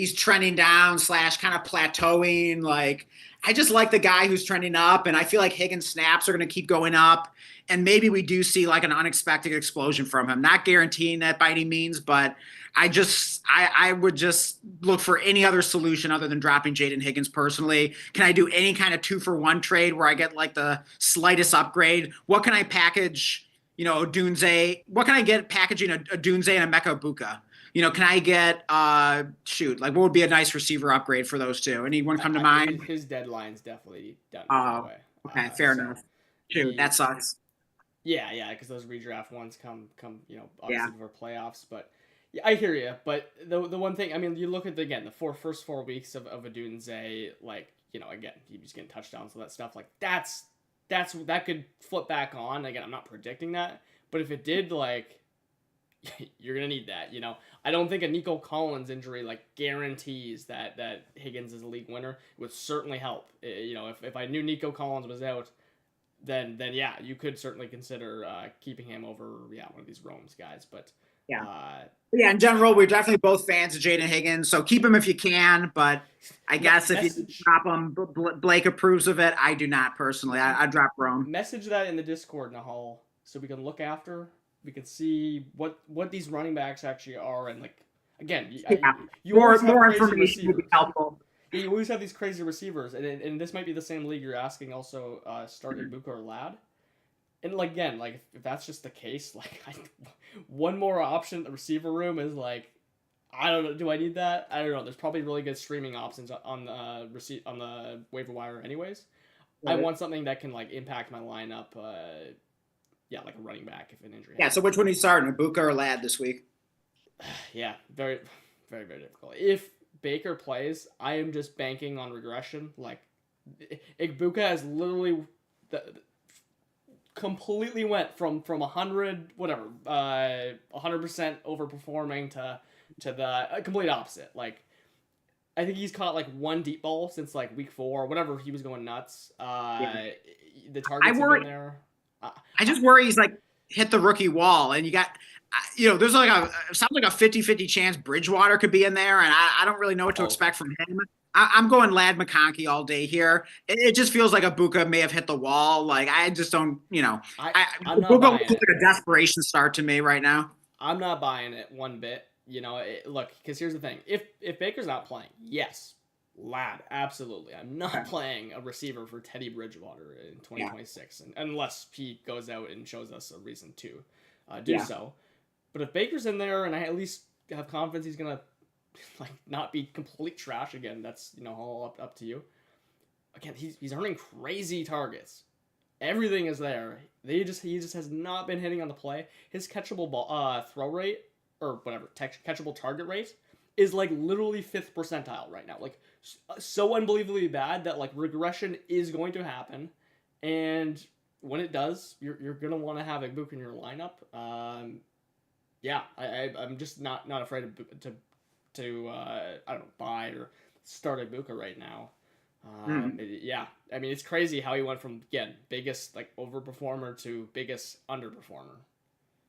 he's trending down slash kind of plateauing. Like, I just like the guy who's trending up, and I feel like Higgins snaps are going to keep going up, and maybe we do see like an unexpected explosion from him. Not guaranteeing that by any means, but I would just look for any other solution other than dropping Jaden Higgins personally. Can I do any kind of 2-for-1 trade where I get like the slightest upgrade? What can I package? Odunze. What can I get packaging a Odunze and a Mecca Buka? Can I get like what would be a nice receiver upgrade for those two? Anyone come to mind? His deadline's definitely done Oh, that way. okay, fair enough. Shoot, that sucks. Yeah, because those redraft ones come obviously before playoffs, but yeah, I hear you. But the one thing, I mean, you look at the first 4 weeks of Odunze, like, again, he was getting touchdowns, all that stuff, like that could flip back on. Again, I'm not predicting that, but if it did, like, you're gonna need that. I don't think a Nico Collins injury like guarantees that Higgins is a league winner. It would certainly help. If I knew Nico Collins was out, then yeah, you could certainly consider keeping him over one of these Rome's guys. But in general, we're definitely both fans of Jaden Higgins, so keep him if you can. But I guess if you drop him, Blake approves of it. I do not personally. I'd drop Rome. Message that in the Discord, Nahal, so we can look after. We can see what these running backs actually are, and like again, you more information would be helpful. Yeah, you always have these crazy receivers, and this might be the same league you're asking also starting Buka or Lad. And like again, like if that's just the case, like one more option in the receiver room is like, I don't know. Do I need that? I don't know. There's probably really good streaming options on the waiver wire, anyways. Right. I want something that can like impact my lineup. Like a running back if an injury. Yeah. So which one are you starting, Buka or Lad this week? Yeah, very, very, very difficult. If Baker plays, I am just banking on regression. Like, Buka has literally completely went from 100 whatever 100% overperforming to the complete opposite. Like, I think he's caught like one deep ball since like week 4 or whatever. He was going nuts. The targets have been there. I just worry he's like hit the rookie wall, and you got, there's like sounds like a 50-50 chance Bridgewater could be in there, and I don't really know what to expect from him. I'm going Lad McConkey all day here. It just feels like a Buka may have hit the wall. Like, I just don't, I'm not Buka buying looks like a desperation start to me right now. I'm not buying it one bit. Look, because here's the thing: if Baker's not playing, yes. Lad, absolutely. I'm not playing a receiver for Teddy Bridgewater in 2026, unless he goes out and shows us a reason to do so. But if Baker's in there, and I at least have confidence he's gonna like not be complete trash again, that's all up to you. Again, he's earning crazy targets. Everything is there. He just has not been hitting on the play. His catchable ball throw rate or whatever catchable target rate is like literally 5th percentile right now. Like, so unbelievably bad that like regression is going to happen, and when it does, you're gonna want to have a Buka in your lineup. I'm just not afraid to I don't know, buy or start a Buka right now. I mean, it's crazy how he went from biggest like overperformer to biggest underperformer.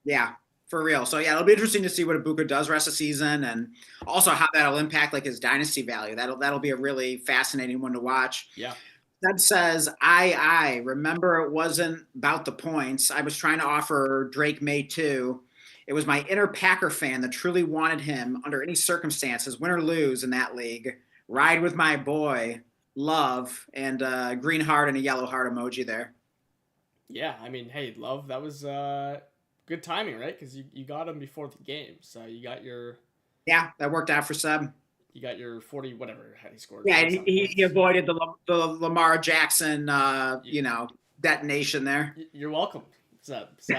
Yeah. For real. So, it'll be interesting to see what Buka does rest of the season, and also how that'll impact like his dynasty value. That'll be a really fascinating one to watch. Yeah. That says, I remember it wasn't about the points. I was trying to offer Drake May too. It was my inner Packer fan that truly wanted him under any circumstances, win or lose in that league. Ride with my boy, Love, and green heart and a yellow heart emoji there. Yeah, I mean, hey, Love, that was good timing, right? Because you got him before the game, so you got your... Yeah, that worked out for Seb. You got your 40, whatever he scored. Yeah, he avoided the Lamar Jackson, detonation there. You're welcome, Seb. So,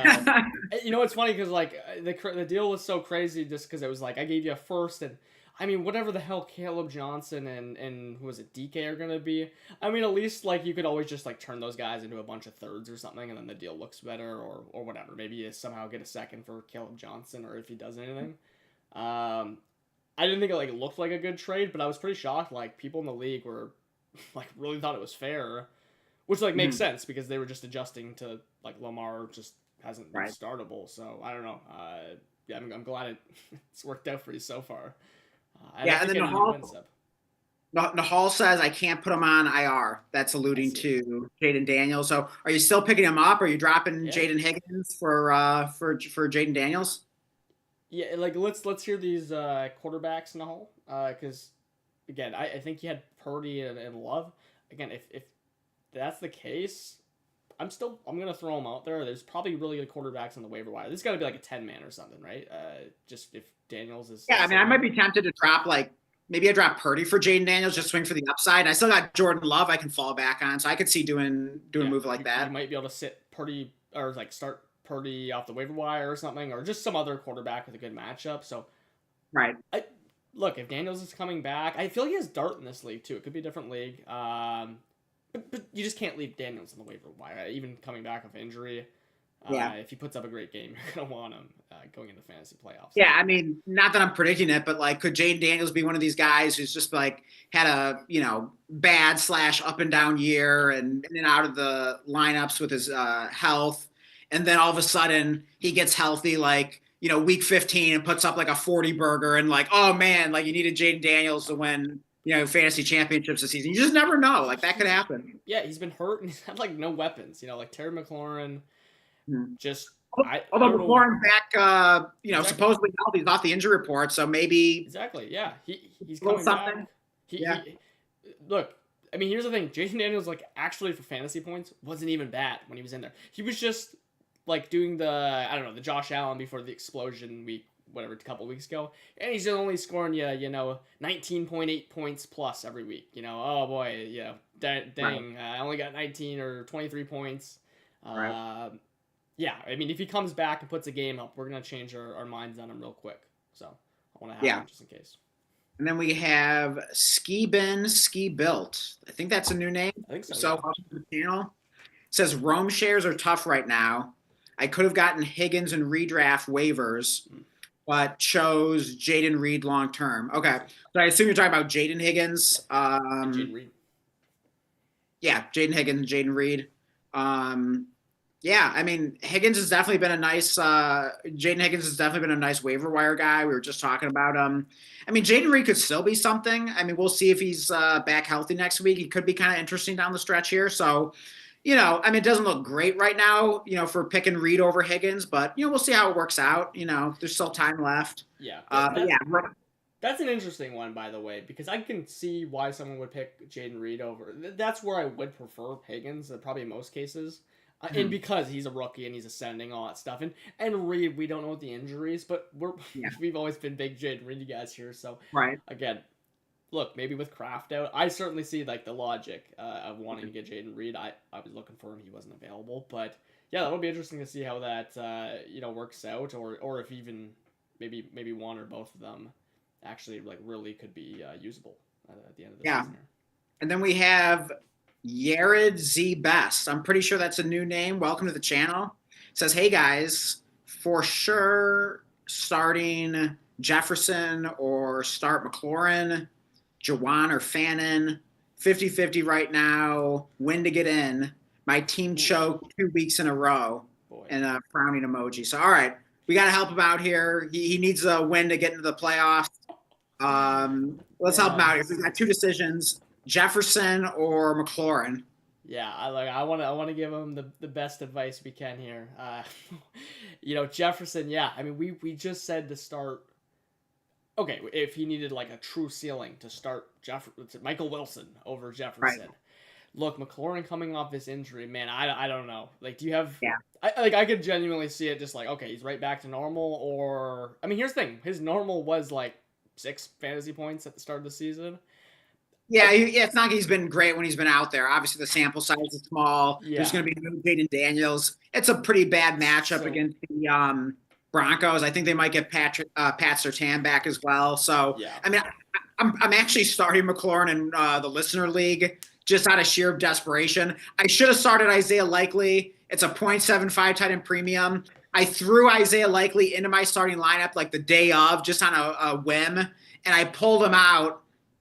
it's funny because like the deal was so crazy just because it was like I gave you a first, and I mean whatever the hell Caleb Johnson and who was it, DK are gonna be. I mean, at least like you could always just like turn those guys into a bunch of thirds or something, and then the deal looks better or whatever. Maybe you somehow get a second for Caleb Johnson, or if he does anything. I didn't think it like looked like a good trade, but I was pretty shocked. Like people in the league were like really thought it was fair, which like makes sense because they were just adjusting to like Lamar just hasn't been startable. So I don't know. I'm glad it's worked out for you so far. And I Yeah, and think then he wins up. Nahal says I can't put him on IR. That's I alluding see. to Jaden Daniels. So are you still picking him up? Are you dropping Yeah. Jaden Higgins for Jaden Daniels? Yeah, like let's hear these quarterbacks in the whole, because again, I think you had Purdy and Love. Again, if that's the case, I'm gonna throw him out there. There's probably really good quarterbacks on the waiver wire. This got to be like a 10 man or something, right? Just if Daniels Yeah, is I mean, I sitting might there. be tempted to drop maybe I drop Purdy for Jaden Daniels, just swing for the upside. And I still got Jordan Love I can fall back on, so I could see doing a Yeah, move like you that. might be able to sit Purdy or like start Purdy off the waiver wire or something, or just some other quarterback with a good matchup. So Right. I look if Daniels is coming back. I feel he has Dart in this league too. It could be a different league. But you just can't leave Daniels on the waiver wire, even coming back off injury. Yeah. If he puts up a great game, you're gonna want him going into fantasy playoffs. Yeah, I mean, not that I'm predicting it, but could Jaden Daniels be one of these guys who's just had a bad slash up and down year and in and out of the lineups with his health, and then all of a sudden he gets healthy week 15 and puts up like a 40 burger and oh man, you needed Jaden Daniels to win fantasy championships this season. You just never know, that could happen. Yeah, he's been hurt and he's had no weapons. Like Terry McLaurin, Hmm. just I Although don't know. McLaurin back, Exactly. supposedly healthy, he's off the injury report, so maybe Exactly. Yeah, he's a little coming something. back. Yeah. Look. I mean, here's the thing. Jason Daniels, actually for fantasy points, wasn't even bad when he was in there. He was just doing the Josh Allen before the explosion week, whatever, a couple weeks ago, and he's only scoring 19.8 points plus every week. Oh boy, dang, Right. I only got 19 or 23 points. Right. Yeah, I mean, if he comes back and puts a game up, we're gonna change our minds on him real quick. So I want to have him just in case. And then we have Ski Bin Ski Built. I think that's a new name. I think so. So Yeah. welcome to the channel. It says Rome shares are tough right now. I could have gotten Higgins and redraft waivers, but chose Jaden Reed long term. Okay, so I assume you're talking about Jaden Higgins. And Jaden Reed. Yeah, Jaden Higgins and Jaden Reed. Yeah, I mean, Higgins has definitely been a nice. Jaden Higgins has definitely been a nice waiver wire guy. We were just talking about him. I mean, Jaden Reed could still be something. I mean, we'll see if he's back healthy next week. He could be kind of interesting down the stretch here. So, I mean, it doesn't look great right now, for picking Reed over Higgins, but we'll see how it works out. There's still time left. Yeah. But yeah, That's an interesting one, by the way, because I can see why someone would pick Jaden Reed over. That's where I would prefer Higgins, probably in most cases. And because he's a rookie and he's ascending, all that stuff. And Reed, we don't know what the injury is, but we've always been big Jaden Reed guys here. So, right. Again, look, maybe with Kraft out, I certainly see the logic of wanting to get Jaden Reed. I was looking for him, he wasn't available. But yeah, that'll be interesting to see how that works out, or if even maybe one or both of them actually really could be usable at the end of the season. And then we have Yared Z Best. I'm pretty sure that's a new name. Welcome to the channel. It says, hey guys, for sure starting Jefferson or start McLaurin, Jawan or Fannin. 50-50 right now. When to get in. My team choked 2 weeks in a row. Boy. And a frowning emoji. So, all right. We got to help him out here. He needs a win to get into the playoffs. Let's help him out. We've got 2 decisions. Jefferson or McLaurin. Yeah, I want to give him the best advice we can here. Jefferson. Yeah, I mean we just said to start. Okay, if he needed a true ceiling to start Michael Wilson over Jefferson. Right. Look, McLaurin coming off this injury, man, I don't know. Do you have? Yeah. I could genuinely see it just okay, he's right back to normal, or I mean, here's the thing, his normal was 6 fantasy points at the start of the season. Yeah, it's not like he's been great when he's been out there. Obviously, the sample size is small. Yeah. There's going to be no Jaden Daniels. It's a pretty bad matchup against the Broncos. I think they might get Pat Surtain back as well. So, yeah. I mean, I'm actually starting McLaurin in the listener league just out of sheer desperation. I should have started Isaiah Likely. It's a 0.75 tight end premium. I threw Isaiah Likely into my starting lineup the day of, just on a whim, and I pulled him out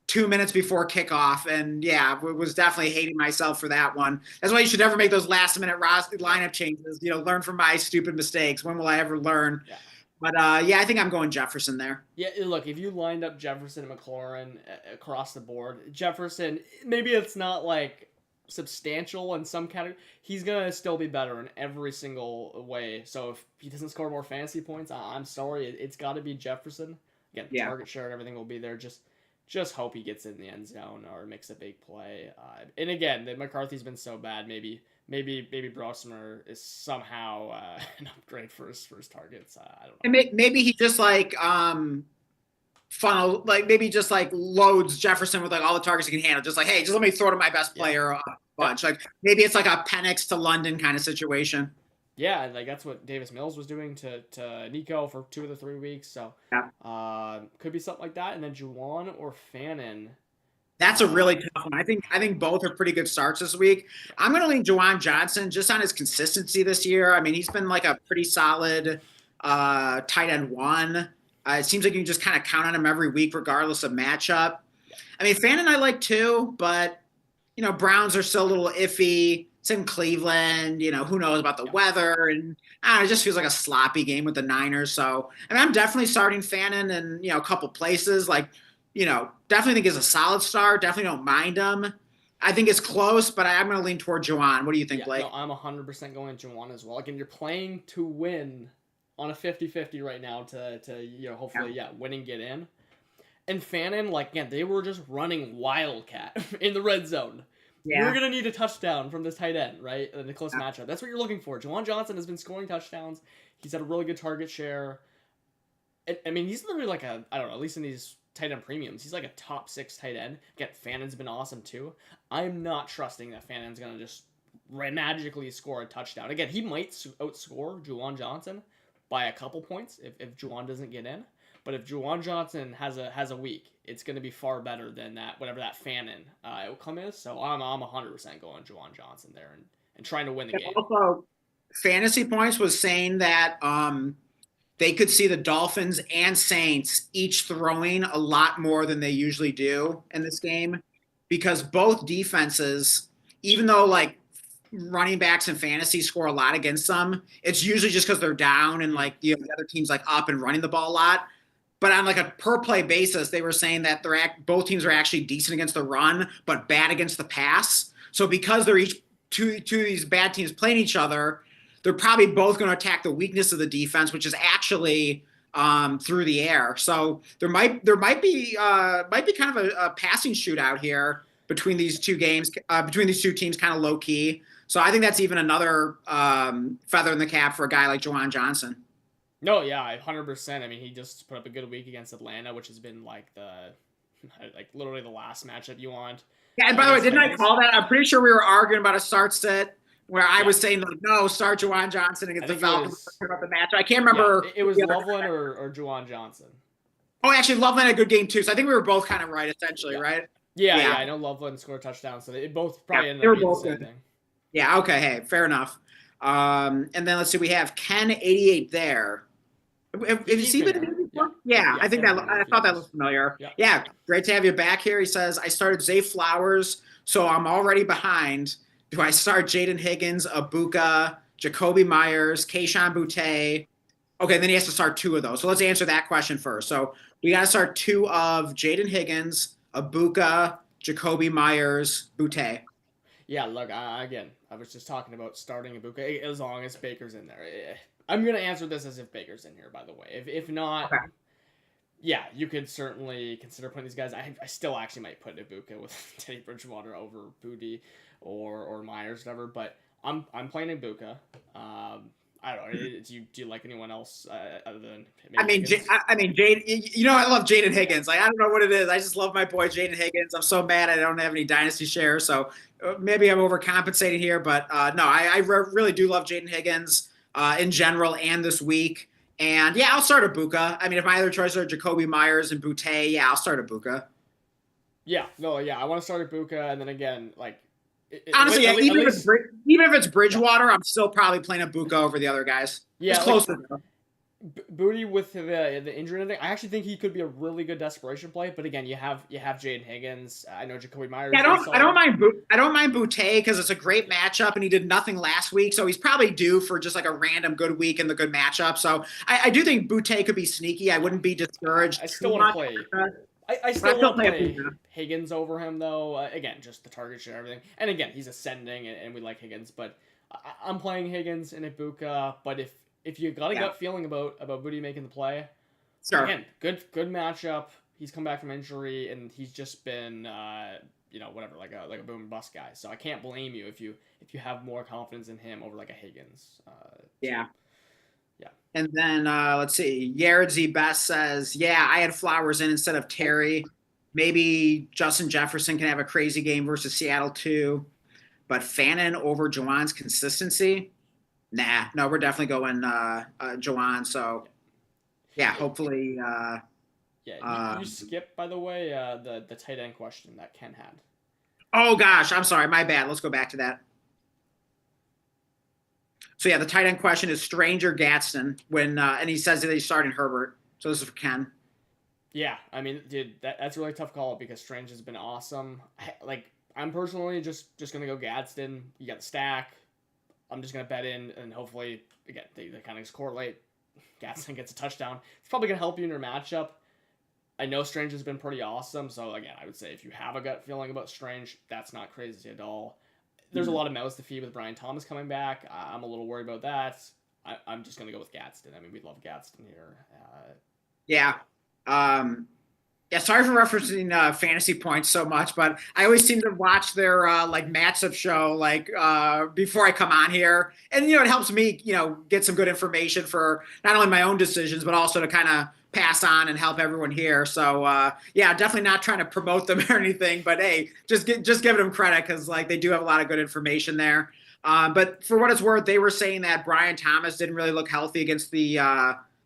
2 minutes before kickoff, and yeah, was definitely hating myself for that one. That's why you should never make those last-minute lineup changes. Learn from my stupid mistakes. When will I ever learn? Yeah. But yeah, I think I'm going Jefferson there. Yeah, look, if you lined up Jefferson and McLaurin across the board, Jefferson, maybe it's not like substantial in some category. He's gonna still be better in every single way. So if he doesn't score more fantasy points, I'm sorry, it's got to be Jefferson. Again, Yeah. target share and everything will be there. Just hope he gets in the end zone or makes a big play. And again, that McCarthy's been so bad. Maybe Brosmer is somehow an upgrade for his targets. I don't know. And maybe he just like funnel, like maybe just like loads Jefferson with like all the targets he can handle. Just like, hey, just let me throw to my best player a bunch. Like maybe it's like a Penix to London kind of situation. Yeah, like that's what Davis Mills was doing to Nico for 2 of the 3 weeks. So could be something like that. And then Juwan or Fannin. That's a really tough one. I think both are pretty good starts this week. I'm going to lean Juwan Johnson just on his consistency this year. I mean, he's been like a pretty solid tight end one. It seems like you can just kind of count on him every week, regardless of matchup. I mean, Fannin I like too, but Browns are still a little iffy. It's in Cleveland. Who knows about the weather, and it just feels like a sloppy game with the Niners. So, I mean, I'm definitely starting Fannin in a couple places. Like, definitely think he's a solid start. Definitely don't mind him. I think it's close, but I'm going to lean toward Juwan. What do you think, Blake? No, I'm 100% going Juwan as well. Again, you're playing to win on a 50-50 right now to hopefully win and get in. And Fannin, they were just running wildcat in the red zone. Yeah. You're going to need a touchdown from this tight end, right? In the close matchup. That's what you're looking for. Juwan Johnson has been scoring touchdowns. He's had a really good target share. I mean, he's literally like I don't know, at least in these tight end premiums, he's like a top 6 tight end. Again, Fannin's been awesome too. I'm not trusting that Fannin's going to just magically score a touchdown. Again, he might outscore Juwan Johnson by a couple points if Juwan doesn't get in. But if Juwan Johnson has a week, it's going to be far better than that, whatever that Fannin outcome is. So I'm 100% going Juwan Johnson there and trying to win the game. Also, Fantasy Points was saying that they could see the Dolphins and Saints each throwing a lot more than they usually do in this game, because both defenses, even though like running backs in fantasy score a lot against them, it's usually just because they're down and like the other team's like up and running the ball a lot. But on like a per play basis, they were saying that both teams are actually decent against the run, but bad against the pass. So because they're each two of these bad teams playing each other, they're probably both going to attack the weakness of the defense, which is actually through the air. So there might be kind of a passing shootout here between these two games, between these two teams, kind of low key. So I think that's even another feather in the cap for a guy like Juwan Johnson. No, yeah, 100%. I mean, he just put up a good week against Atlanta, which has been literally the last matchup you want. Yeah, and by the way, didn't I call that? I'm pretty sure we were arguing about a start sit where I was saying like, no, start Juwan Johnson against the Falcons about the match. I can't remember. Yeah, it was Loveland or Juwan Johnson. Oh, actually, Loveland had a good game too. So I think we were both kind of right, essentially, right? Yeah, I know Loveland scored a touchdown, so they both probably ended up being the same thing. Yeah, okay, hey, fair enough. And then let's see, we have Ken88 there. Have you seen the name before? Yeah, I think I thought that looked familiar. Yeah, great to have you back here. He says, I started Zay Flowers, so I'm already behind. Do I start Jaden Higgins, Abuka, Jacoby Myers, Kayshon Boutte? Okay, then he has to start 2 of those. So let's answer that question first. So we got to start 2 of Jaden Higgins, Abuka, Jacoby Myers, Boutte. Yeah, look, again, I was just talking about starting Abuka as long as Baker's in there. I'm going to answer this as if Baker's in here, by the way. If not, yeah, you could certainly consider putting these guys. I still actually might put Abuka with Teddy Bridgewater over Boutte or Myers, whatever, but I'm playing Abuka. I don't know. Do you like anyone else other than? I mean, Jade. I love Jaden Higgins. Like, I don't know what it is. I just love my boy Jaden Higgins. I'm so mad I don't have any dynasty shares, so maybe I'm overcompensating here. But no, I really do love Jaden Higgins in general and this week. And yeah, I'll start Abuka. I mean, if my other choices are Jacoby Myers and Boutte, yeah, I'll start Abuka. Yeah, no, yeah, I want to start Abuka, and then again, like. Honestly, even if it's Bridgewater, I'm still probably playing Abuka over the other guys. Yeah, it's closer. Booty with the injury and everything, I actually think he could be a really good desperation play. But again, you have Jaden Higgins. I know Jacoby Myers. Yeah, Is I don't solid. mind I don't mind Boutte because it's a great matchup and he did nothing last week, so he's probably due for just like a random good week in the good matchup. So I do think Boutte could be sneaky. I wouldn't be discouraged I too still want to much. play. I But I still still want to play play Apuka. Higgins over him though. Again, just the target share and everything. And again, he's ascending, and we like Higgins. But I'm playing Higgins and Ibuka. But if you got a gut feeling about Booty making the play, Sure. again, good matchup. He's come back from injury, and he's just been whatever, like a boom and bust guy. So I can't blame you if you have more confidence in him over like a Higgins. Yeah. Yeah. And then let's see. Yared Z Best says, "Yeah, I had Flowers in instead of Terry. Maybe Justin Jefferson can have a crazy game versus Seattle too, but Fannin over Jawan's consistency. Nah, no, we're definitely going Jawan. So yeah, hopefully. Yeah, you skipped, by the way, the tight end question that Ken had. Oh gosh, I'm sorry, my bad. Let's go back to that. So yeah, the tight end question is Stranger Gadsden when and he says that he's starting Herbert. So this is for Ken. Yeah, I mean, dude, that's a really tough call because Strange has been awesome. I'm personally just gonna go Gadsden. You got the stack. I'm just gonna bet in, and hopefully, again, they kind of just correlate. Gadsden gets a touchdown. It's probably gonna help you in your matchup. I know Strange has been pretty awesome, so again, I would say if you have a gut feeling about Strange, that's not crazy at all. There's a lot of mouths to feed with Brian Thomas coming back. I'm a little worried about that. I'm just going to go with Gadsden. I mean, we love Gadsden here. Yeah. Yeah, sorry for referencing fantasy points so much, but I always seem to watch their like matchup show like before I come on here, and it helps me get some good information for not only my own decisions but also to kind of pass on and help everyone here. So yeah, definitely not trying to promote them or anything, but hey, just giving them credit because like they do have a lot of good information there. But for what it's worth, they were saying that Brian Thomas didn't really look healthy against the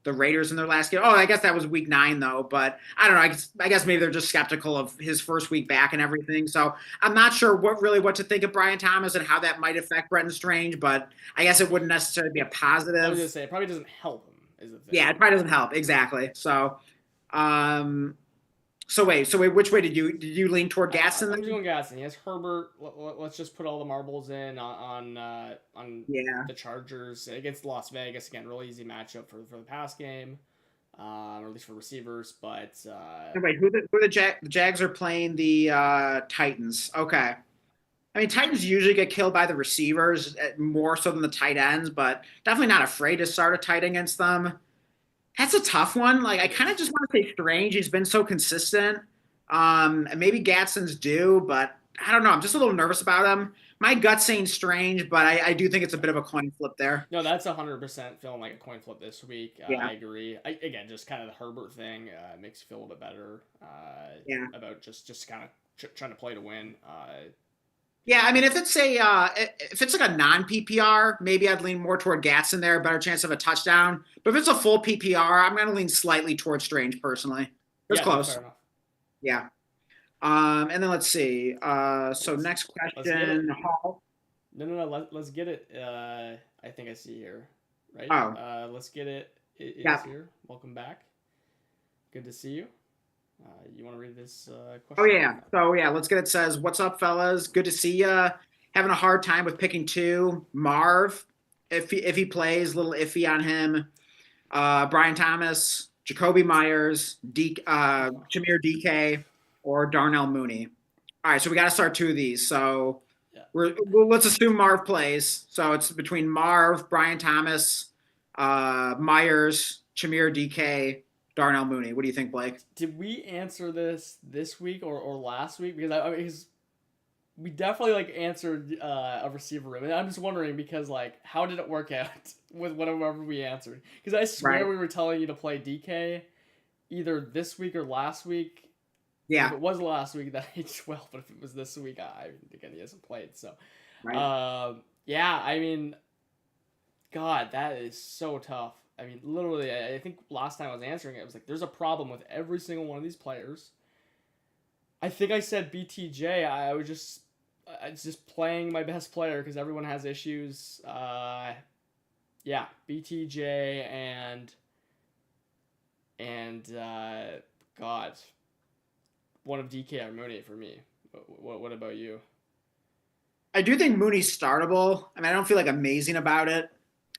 Raiders in their last game. Oh, I guess that was week 9 though, but I don't know. I guess maybe they're just skeptical of his first week back and everything. So I'm not sure what to think of Brian Thomas and how that might affect Brenton Strange, but I guess it wouldn't necessarily be a positive. I was gonna say it probably doesn't help him. Is the thing. Yeah, it probably doesn't help exactly. So, so wait, which way did you lean toward Gaston? I'm just going Gaston. He has Herbert. Let's just put all the marbles in on the Chargers against Las Vegas. Again, really easy matchup for the pass game, or at least for receivers. But wait, who the Jags are playing the Titans? Okay. I mean, Titans usually get killed by the receivers more so than the tight ends, but definitely not afraid to start a tight end against them. That's a tough one. Like, I kind of just want to say Strange. He's been so consistent. And maybe Gadsden's due, but I don't know. I'm just a little nervous about him. My gut's saying Strange, but I do think it's a bit of a coin flip there. No, that's 100% feeling like a coin flip this week. Yeah. I agree. Again, just kind of the Herbert thing makes you feel a little bit better about just kind of trying to play to win. Yeah, I mean, if it's like a non PPR, maybe I'd lean more toward Gadsden there, better chance of a touchdown. But if it's a full PPR, I'm going to lean slightly towards Strange personally. It's close. Fair enough. Yeah. And then let's see. So next question, Hall. No. Let's get it. I think I see here, right? Oh. Let's get it. It is here. Welcome back. Good to see you. You want to read this question? Oh yeah. So yeah, let's get it. Says, "What's up, fellas? Good to see ya. Having a hard time with picking 2. Marv, if he plays, a little iffy on him. Brian Thomas, Jacoby Myers, Jameer DK, or Darnell Mooney. All right, so we got to start 2 of these. So let's assume Marv plays. So it's between Marv, Brian Thomas, Myers, Jameer DK, Darnell Mooney. What do you think, Blake? Did we answer this week or last week? Because we definitely answered a receiver room, and I'm just wondering because how did it work out with whatever we answered? Because I swear we were telling you to play DK either this week or last week. Yeah. If it was last week, that aged well, but if it was this week, again, he hasn't played. So, yeah, I mean, God, that is so tough. I mean, literally, I think last time I was answering it, it was there's a problem with every single one of these players. I think I said BTJ. I was just playing my best player because everyone has issues. Yeah, BTJ and and God, one of DK or Mooney for me. What about you? I do think Mooney's startable. I mean, I don't feel like amazing about it.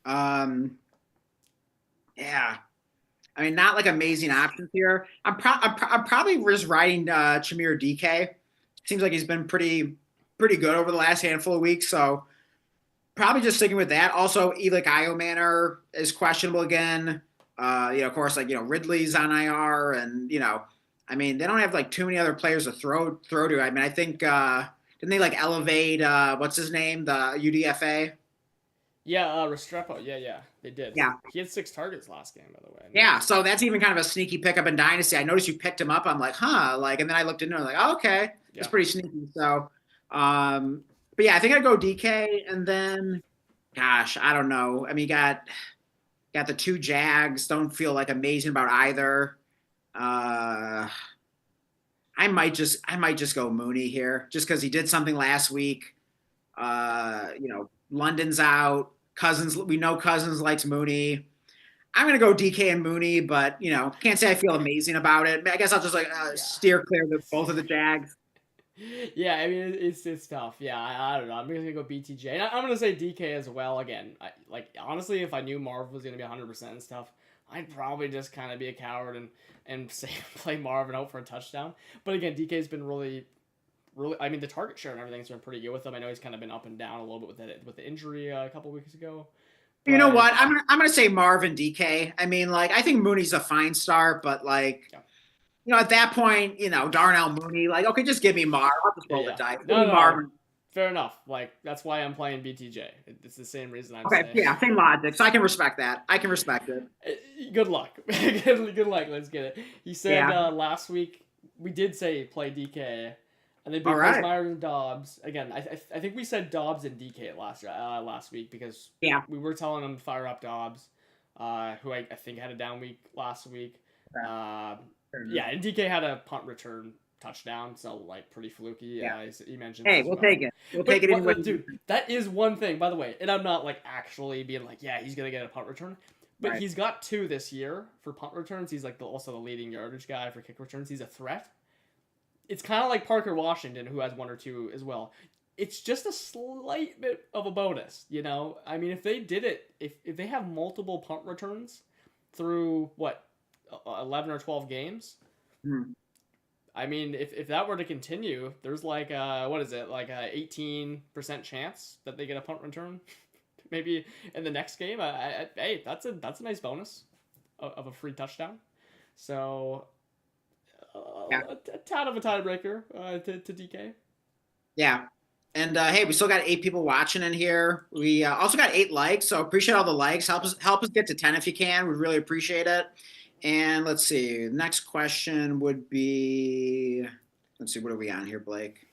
Um, yeah. I mean, not like amazing options here. I'm probably just riding Chimere DK. Seems like he's been pretty good over the last handful of weeks. So probably just sticking with that. Also, Elik Iomanor is questionable again. Of course, like Ridley's on IR, and I mean, they don't have like too many other players to throw to. I mean, I think didn't they like elevate what's his name, the UDFA? Yeah, Restrepo. Yeah, they did. Yeah, He had 6 targets last game, by the way. yeah. So that's even kind of a sneaky pickup in Dynasty. I noticed you picked him up. I'm like, huh, like, and then I looked into it, like, oh, okay, that's Yeah. pretty sneaky. So, but yeah, I think I'd go DK, and then, gosh, I don't know. I mean, you got the 2 Jags. Don't feel like amazing about either. Uh, I might just go Mooney here, just because he did something last week. London's out. Cousins, we know Cousins likes Mooney. I'm gonna go DK and Mooney, but can't say I feel amazing about it. I guess I'll just like steer clear of both of the Jags. Yeah, I mean it's tough. Yeah, I don't know. I'm gonna go BTJ. And I'm gonna say DK as well. Again, honestly, if I knew Marv was gonna be 100% and stuff, I'd probably just kind of be a coward and say play Marv and hope for a touchdown. But again, DK's been really. I mean, the target share and everything's been pretty good with him. I know he's kind of been up and down a little bit with the injury a couple weeks ago. You know But what? I'm gonna say Marvin DK. I mean, like I think Mooney's a fine start, but like yeah. at that point, Darnell Mooney, like okay, just give me Marv. I'll just roll Yeah. the dice. Give No, me Marvin. fair enough. Like that's why I'm playing BTJ. It's the same reason I'm Okay, saying. yeah, same logic. So I can respect that. I can respect it. Good luck. Good luck. Let's get it. He said Yeah. last week we did say play DK, and then All because right. Myers and Dobbs again. I think we said Dobbs and DK last week because Yeah. we were telling him to fire up Dobbs, who I think had a down week last week. Yeah, and DK had a punt return touchdown, so like pretty fluky. Yeah. He mentioned. Hey, we'll take it. We'll take it anyway. Dude, that is one thing, by the way, and I'm not like actually being like, yeah, he's gonna get a punt return, but Right. he's got 2 this year for punt returns. He's like also the leading yardage guy for kick returns. He's a threat. It's kind of like Parker Washington, who has 1 or 2 as well. It's just a slight bit of a bonus, I mean, if they did it, if they have multiple punt returns through 11 or 12 games. Hmm. I mean, if that were to continue, there's like what is it, like a 18% chance that they get a punt return, maybe in the next game. Hey, that's a nice bonus of a free touchdown. So a tad of a tiebreaker to DK. Yeah. And hey, we still got 8 people watching in here. We also got 8 likes, so appreciate all the likes. Help us get to 10 if you can. We really appreciate it. And let's see. Next question would be, let's see, what are we on here, Blake?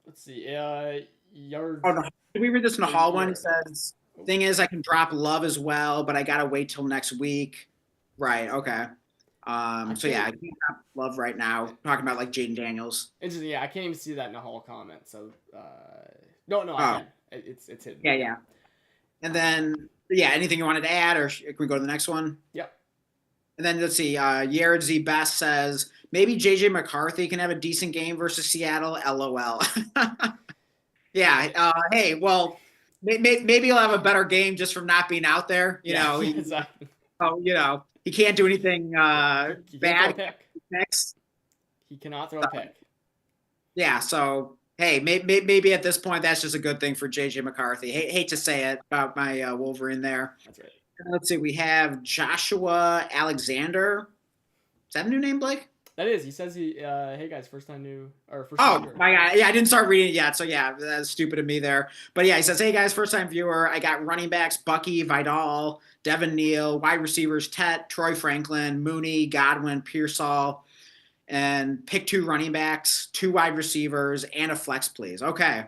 Let's see. Yard. Oh no, did we read this in the hall one? It says, thing is, I can drop Love as well, but I gotta wait till next week. Right. Okay. So yeah, I can't drop Love right now. Talking about like Jaden Daniels. Interesting. Yeah, I can't even see that in the hall comment. So no, I can. It's hidden. Yeah. And then yeah, anything you wanted to add, or can we go to the next one? Yep. And then let's see. Yared Z Best says maybe JJ McCarthy can have a decent game versus Seattle. LOL. Yeah. Hey, well, maybe he'll have a better game just from not being out there. Exactly. He can't do anything bad. Next. He cannot throw a pick. Yeah. So hey, maybe at this point that's just a good thing for JJ McCarthy. Hate to say it about my Wolverine there. That's right. Let's see. We have Joshua Alexander. Is that a new name, Blake? That is. He says hey guys, first time new or first Oh time viewer. my God. Yeah, I didn't start reading it yet. So yeah, that's stupid of me there. But yeah, he says, hey guys, first time viewer. I got running backs, Bucky, Vidal, Devin Neal, wide receivers, Tet, Troy Franklin, Mooney, Godwin, Pearsall, and pick 2 running backs, 2 wide receivers, and a flex, please. Okay.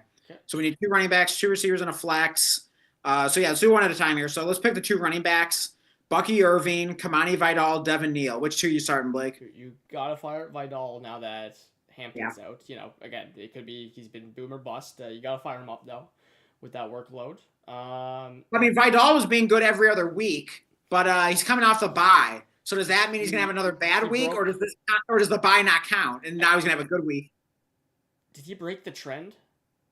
So we need 2 running backs, 2 receivers, and a flex. So yeah, let's do one at a time here. So let's pick the 2 running backs. Bucky Irving, Kamani Vidal, Devin Neal. Which 2 you starting, Blake? You gotta fire Vidal now that Hampton's out. Again, it could be he's been boom or bust. You gotta fire him up though, with that workload. I mean, Vidal was being good every other week, but he's coming off the bye. So does that mean he's gonna have another bad He week, or broke. does the bye not count? And now he's gonna have a good week. Did he break the trend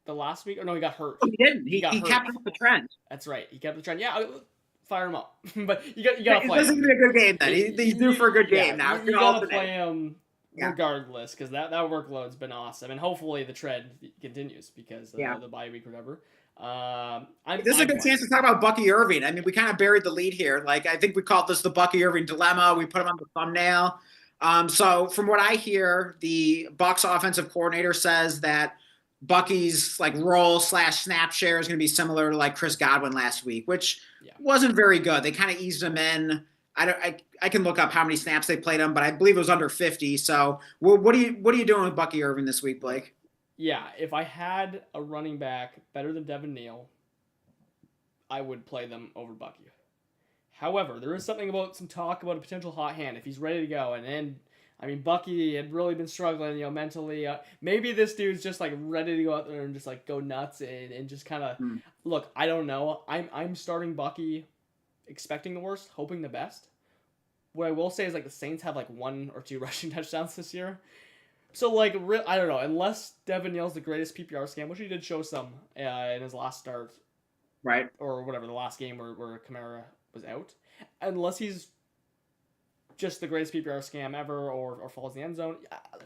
the last week? Or no, he got hurt. Oh, he didn't. He got He hurt. kept up the trend. That's right. He kept the trend. Yeah, fire him up. But you gotta play This is him. gonna be a good game then. He's due for a good game now. You gotta play him regardless, because that workload's been awesome, and hopefully the trend continues because of the bye week or whatever. This is a good chance to talk about Bucky Irving. I mean, we kind of buried the lead here. Like, I think we called this the Bucky Irving dilemma. We put him on the thumbnail. So from what I hear, the Bucks offensive coordinator says that Bucky's like role / snap share is going to be similar to like Chris Godwin last week, which wasn't very good. They kind of eased him in. I can look up how many snaps they played him, but I believe it was under 50. So what are you doing with Bucky Irving this week, Blake? Yeah, if I had a running back better than Devin Neal, I would play them over Bucky. However, there is something about some talk about a potential hot hand if he's ready to go. And I mean, Bucky had really been struggling, mentally. Maybe this dude's just like ready to go out there and just like go nuts and just kind of look. I don't know. I'm starting Bucky, expecting the worst, hoping the best. What I will say is like the Saints have like 1 or 2 rushing touchdowns this year. So, like, I don't know. Unless Devin Neal's the greatest PPR scam, which he did show some in his last start. Right. Or whatever, the last game where Kamara was out. Unless he's just the greatest PPR scam ever or falls in the end zone,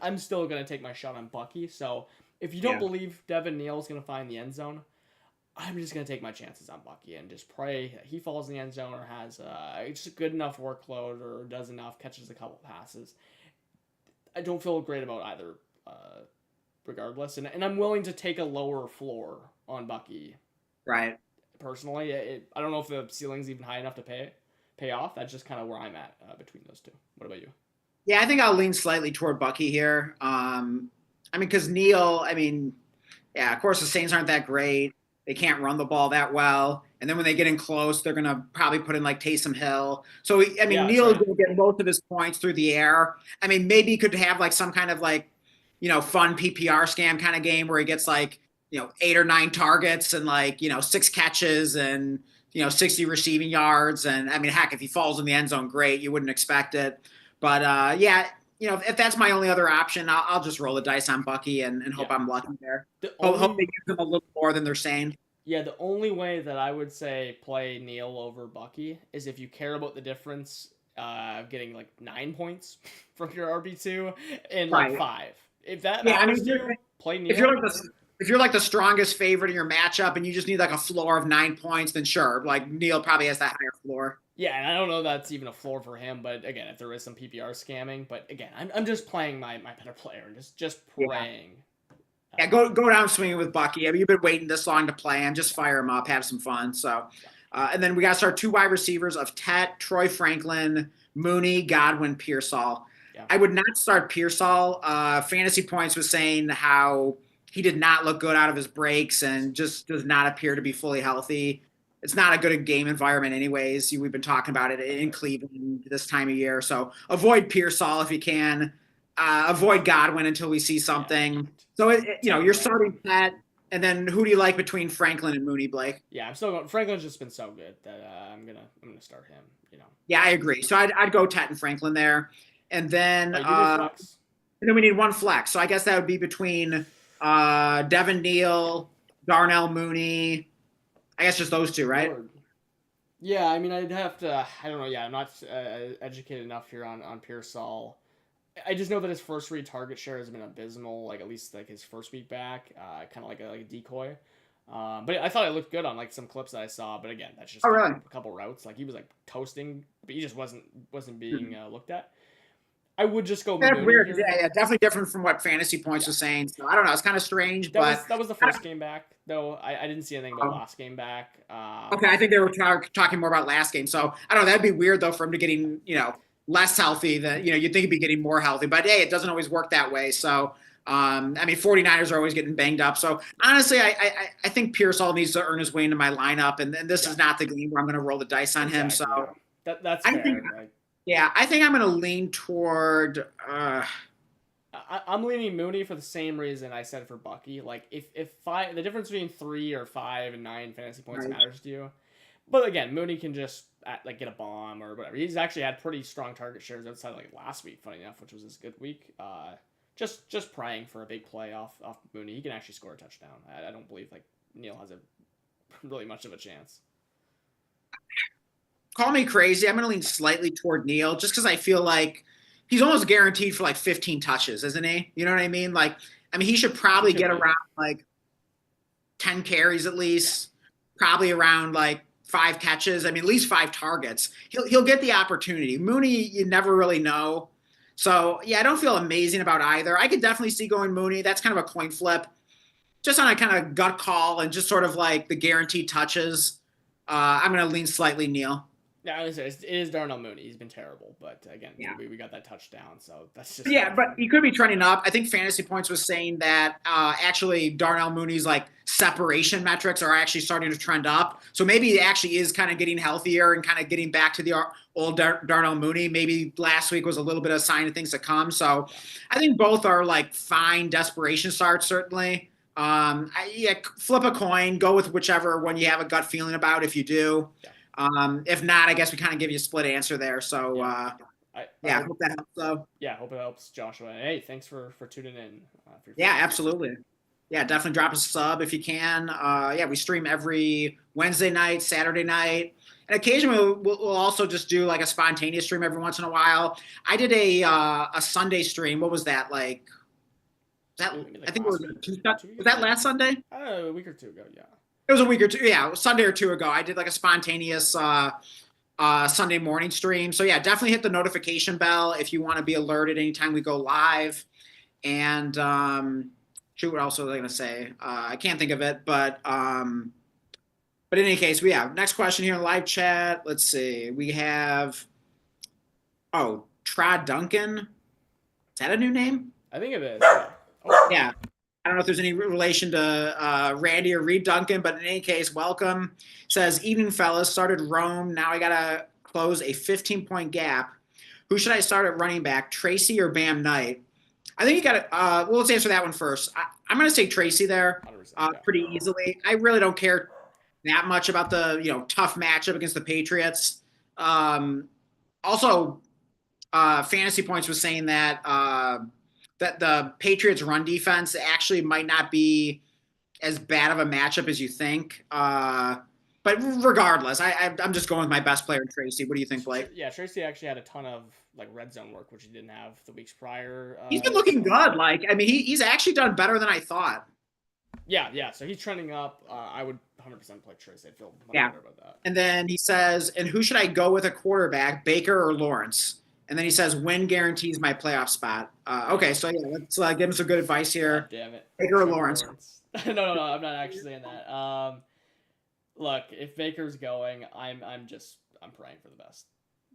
I'm still going to take my shot on Bucky. So, if you don't believe Devin Neal's going to find the end zone, I'm just going to take my chances on Bucky and just pray he falls in the end zone or has just a good enough workload or does enough, catches a couple passes. I don't feel great about either, regardless. And I'm willing to take a lower floor on Bucky. Right. Personally, I don't know if the ceiling's even high enough to pay off. That's just kind of where I'm at between those two. What about you? Yeah, I think I'll lean slightly toward Bucky here. Because Neal, of course the Saints aren't that great. They can't run the ball that well. And then when they get in close, they're going to probably put in like Taysom Hill. So, Neal is going to get most of his points through the air. Maybe he could have like some kind of like, fun PPR scam kind of game where he gets like, 8 or 9 targets and like, 6 catches and, 60 receiving yards. And heck, if he falls in the end zone, great. You wouldn't expect it. But if that's my only other option, I'll just roll the dice on Bucky and hope I'm lucky there. Hope they use him a little more than they're saying. Yeah, the only way that I would say play Neal over Bucky is if you care about the difference of getting like 9 points from your RB2 and like 5. If that matters to you, play Neal. If you're like the strongest favorite in your matchup and you just need like a floor of 9 points, then sure, like Neal probably has that higher floor. Yeah, and I don't know that's even a floor for him, but again, if there is some PPR scamming, but again, I'm just playing my better player and just praying. Yeah, go down swinging with Bucky. You've been waiting this long to play him. Just fire him up, have some fun. So, and then we got to start 2 wide receivers of Tet, Troy Franklin, Mooney, Godwin, Pearsall. Yeah. I would not start Pearsall. Fantasy Points was saying how he did not look good out of his breaks and just does not appear to be fully healthy. It's not a good game environment anyways. We've been talking about it in Cleveland this time of year. So avoid Pearsall if you can. Avoid Godwin until we see something. Yeah. So, you're starting Tet, and then who do you like between Franklin and Mooney, Blake? Yeah, I'm still going. Franklin's just been so good that I'm gonna start him. Yeah, I agree. So I'd go Tet and Franklin there, and then we need 1 flex. So I guess that would be between Devin Neal, Darnell Mooney. I guess just those 2, right? Lord. Yeah, I'd have to. I don't know. Yeah, I'm not educated enough here on Pearsall. I just know that his first read target share has been abysmal, like at least like his first week back, kind of like a decoy. But I thought it looked good on like some clips that I saw. But again, that's just really? a couple routes. Like he was like toasting, but he just wasn't being looked at. I would just go. That's weird. Yeah, definitely different from what Fantasy Points was saying. So I don't know. It's kind of strange. That was the first game back, though. I didn't see anything about last game back. Okay, I think they were talking more about last game. So I don't know. That'd be weird though for him to getting less healthy than you'd think he'd be getting more healthy. But hey, it doesn't always work that way. So 49ers are always getting banged up. So honestly, I think Pearsall needs to earn his way into my lineup, and this is not the game where I'm going to roll the dice on him. So that's fair. I think I'm going to lean toward. I'm leaning Mooney for the same reason I said for Bucky. Like if the difference between 3 or 5 and 9 fantasy points matters to you, But again, Mooney can just like get a bomb or whatever. He's actually had pretty strong target shares outside like last week, funny enough, which was his good week. Just praying for a big play off Mooney. He can actually score a touchdown. I don't believe like Neil has a really much of a chance. Call me crazy. I'm going to lean slightly toward Neil just because I feel like he's almost guaranteed for like 15 touches, isn't he? You know what I mean? Like, I mean, he should probably get around like 10 carries at least, probably around like 5 catches. I mean, at least 5 targets. He'll get the opportunity. Mooney, you never really know. So yeah, I don't feel amazing about either. I could definitely see going Mooney. That's kind of a coin flip, just on a kind of gut call and just sort of like the guaranteed touches. I'm going to lean slightly Neil. Yeah, it is Darnell Mooney. He's been terrible, but again, we got that touchdown, so that's just but he could be trending up. I think Fantasy Points was saying that actually Darnell Mooney's like separation metrics are actually starting to trend up. So maybe he actually is kind of getting healthier and kind of getting back to the old Darnell Mooney. Maybe last week was a little bit of a sign of things to come. So I think both are like fine desperation starts certainly. Flip a coin, go with whichever one you have a gut feeling about if you do. Yeah. If not, I guess we kind of give you a split answer there. So, I hope that helps. So, yeah, hope it helps, Joshua. Hey, thanks for tuning in. Absolutely. Yeah, definitely drop us a sub if you can. We stream every Wednesday night, Saturday night, and occasionally we'll also just do like a spontaneous stream every once in a while. I did a Sunday stream. What was that like? I think it was that last Sunday? A week or two ago, yeah. It was a week or two, Sunday or two ago. I did like a spontaneous Sunday morning stream. So yeah, definitely hit the notification bell if you want to be alerted anytime we go live. And what else was I going to say? I can't think of it, but in any case, next question here in live chat. Let's see. We have Trad Duncan. Is that a new name? I think it is. Yeah. I don't know if there's any relation to Randy or Reed Duncan, but in any case, welcome. Says, evening fellas, started Rome. Now I got to close a 15-point gap. Who should I start at running back, Tracy or Bam Knight? I think you got to let's answer that one first. I'm going to say Tracy there pretty easily. I really don't care that much about the tough matchup against the Patriots. Also, Fantasy Points was saying that that the Patriots run defense actually might not be as bad of a matchup as you think. But regardless, I'm just going with my best player, Tracy. What do you think, Blake? Yeah, Tracy actually had a ton of like red zone work, which he didn't have the weeks prior. He's been looking good. Like, I mean, he's actually done better than I thought. Yeah. So he's trending up. I would 100% play Tracy. I feel much better about that. And then he says, and who should I go with a quarterback, Baker or Lawrence? And then he says, win guarantees my playoff spot. Okay, so let's give him some good advice here. God damn it. Baker or Lawrence? No, I'm not actually saying that. Look, if Baker's going, I'm praying for the best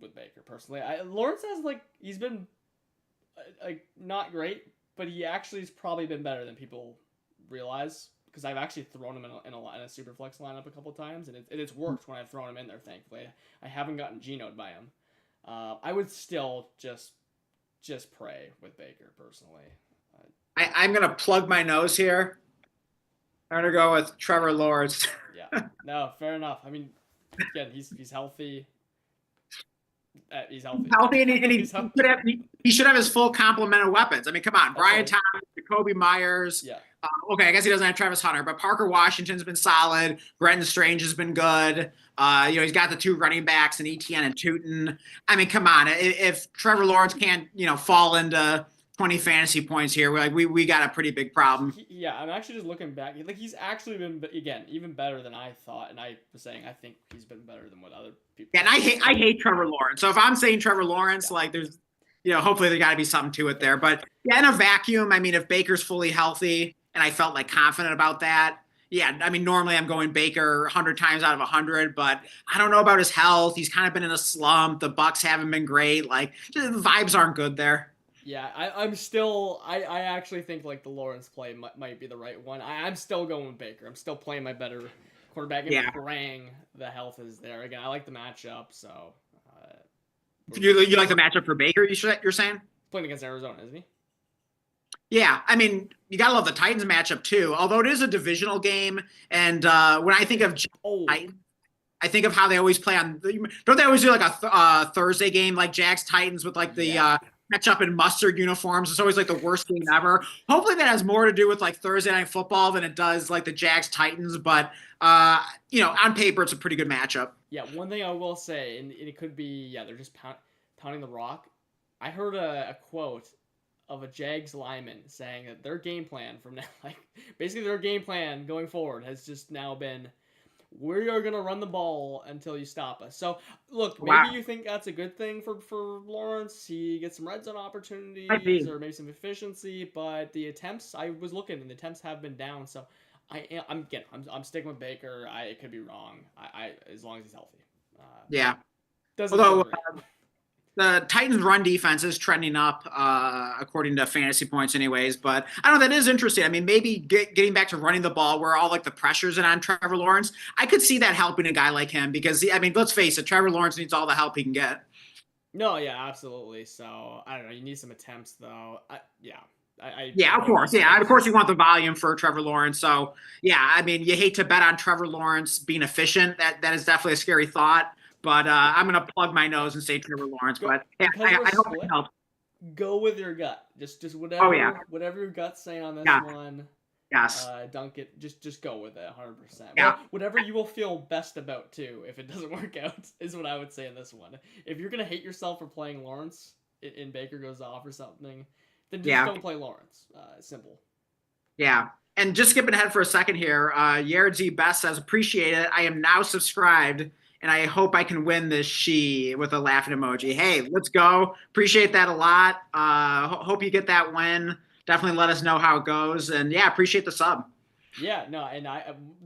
with Baker personally. Lawrence he's been not great, but he actually has probably been better than people realize because I've actually thrown him in a super flex lineup a couple times, and it's worked when I've thrown him in there. Thankfully, I haven't gotten Geno'd by him. I would still just pray with Baker personally. I'm gonna plug my nose here. I'm gonna go with Trevor Lawrence. Yeah, no, fair enough. I mean, again, he's healthy. He's healthy. He should have his full complement of weapons. I mean, come on, Brian Thomas, Jacoby Myers. Yeah. Okay, I guess he doesn't have Travis Hunter, but Parker Washington's been solid. Brenton Strange has been good. He's got the 2 running backs and Etienne and Tootin. I mean, come on, if Trevor Lawrence can't fall into 20 fantasy points here, we got a pretty big problem. I'm actually just looking back. He's actually been even better than I thought, and I was saying I think he's been better than what other people. Yeah, and I hate Trevor Lawrence. So if I'm saying Trevor Lawrence, there's hopefully there got to be something to it there. But in a vacuum, I mean, if Baker's fully healthy, and I felt confident about that. Yeah, I mean, normally I'm going Baker 100 times out of 100, but I don't know about his health. He's kind of been in a slump. The Bucks haven't been great. Just the vibes aren't good there. Yeah, I'm still. I actually think the Lawrence play might be the right one. I'm still going with Baker. I'm still playing my better quarterback and praying the health is there. Again, I like the matchup, so. You like the matchup for Baker? You're saying? Playing against Arizona, isn't he? Yeah, I mean, you gotta love the Titans matchup too. Although it is a divisional game, and when I think of Titans, I think of how they always play on. Don't they always do like a Thursday game like Jags Titans with like the Yeah. ketchup and mustard uniforms? It's always like the worst game ever. Hopefully that has more to do with like Thursday Night Football than it does like the Jags Titans. But on paper it's a pretty good matchup. Yeah, one thing I will say, and it could be, yeah, they're just pounding the rock. I heard a quote of a Jags lineman saying that their game plan from now, like basically their game plan going forward has just now been, we are gonna run the ball until you stop us. So look, maybe Wow, you think that's a good thing for Lawrence. He gets some red zone might opportunities be. or maybe some efficiency, but the attempts I was looking and the attempts have been down. So I'm sticking with Baker. It could be wrong. I as long as he's healthy. Yeah. Doesn't feel Although great. the Titans' run defense is trending up, according to fantasy points, anyways. But I don't know. That is interesting. I mean, maybe getting back to running the ball, where all like the pressure's in on Trevor Lawrence. I could see that helping a guy like him because, I mean, let's face it, Trevor Lawrence needs all the help he can get. No, yeah, absolutely. So I don't know. You need some attempts though. Yeah, I Yeah, of hope he course. Yeah, of course stays. you want the volume for Trevor Lawrence. So yeah, I mean, you hate to bet on Trevor Lawrence being efficient. That is definitely a scary thought. But Yeah, I'm gonna plug my nose and say Trevor Lawrence. go But yeah, because we're I hope it split. helps. Go with your gut. Just Oh yeah, whatever your gut's saying on this yeah, one. yes, Dunk it. Just go with it, 100%. yeah, Whatever you will feel best about too. If it doesn't work out, is what I would say in this one. If you're gonna hate yourself for playing Lawrence, and Baker goes off or something, then just yeah. don't play Lawrence. Simple. Yeah. And just skipping ahead for a second here, Yared Z Best says, appreciate it. I am now subscribed and I hope I can win this she with a laughing emoji. Hey, let's go. Appreciate that a lot. Hope you get that win. Definitely let us know how it goes. And yeah, appreciate the sub. Yeah, no, and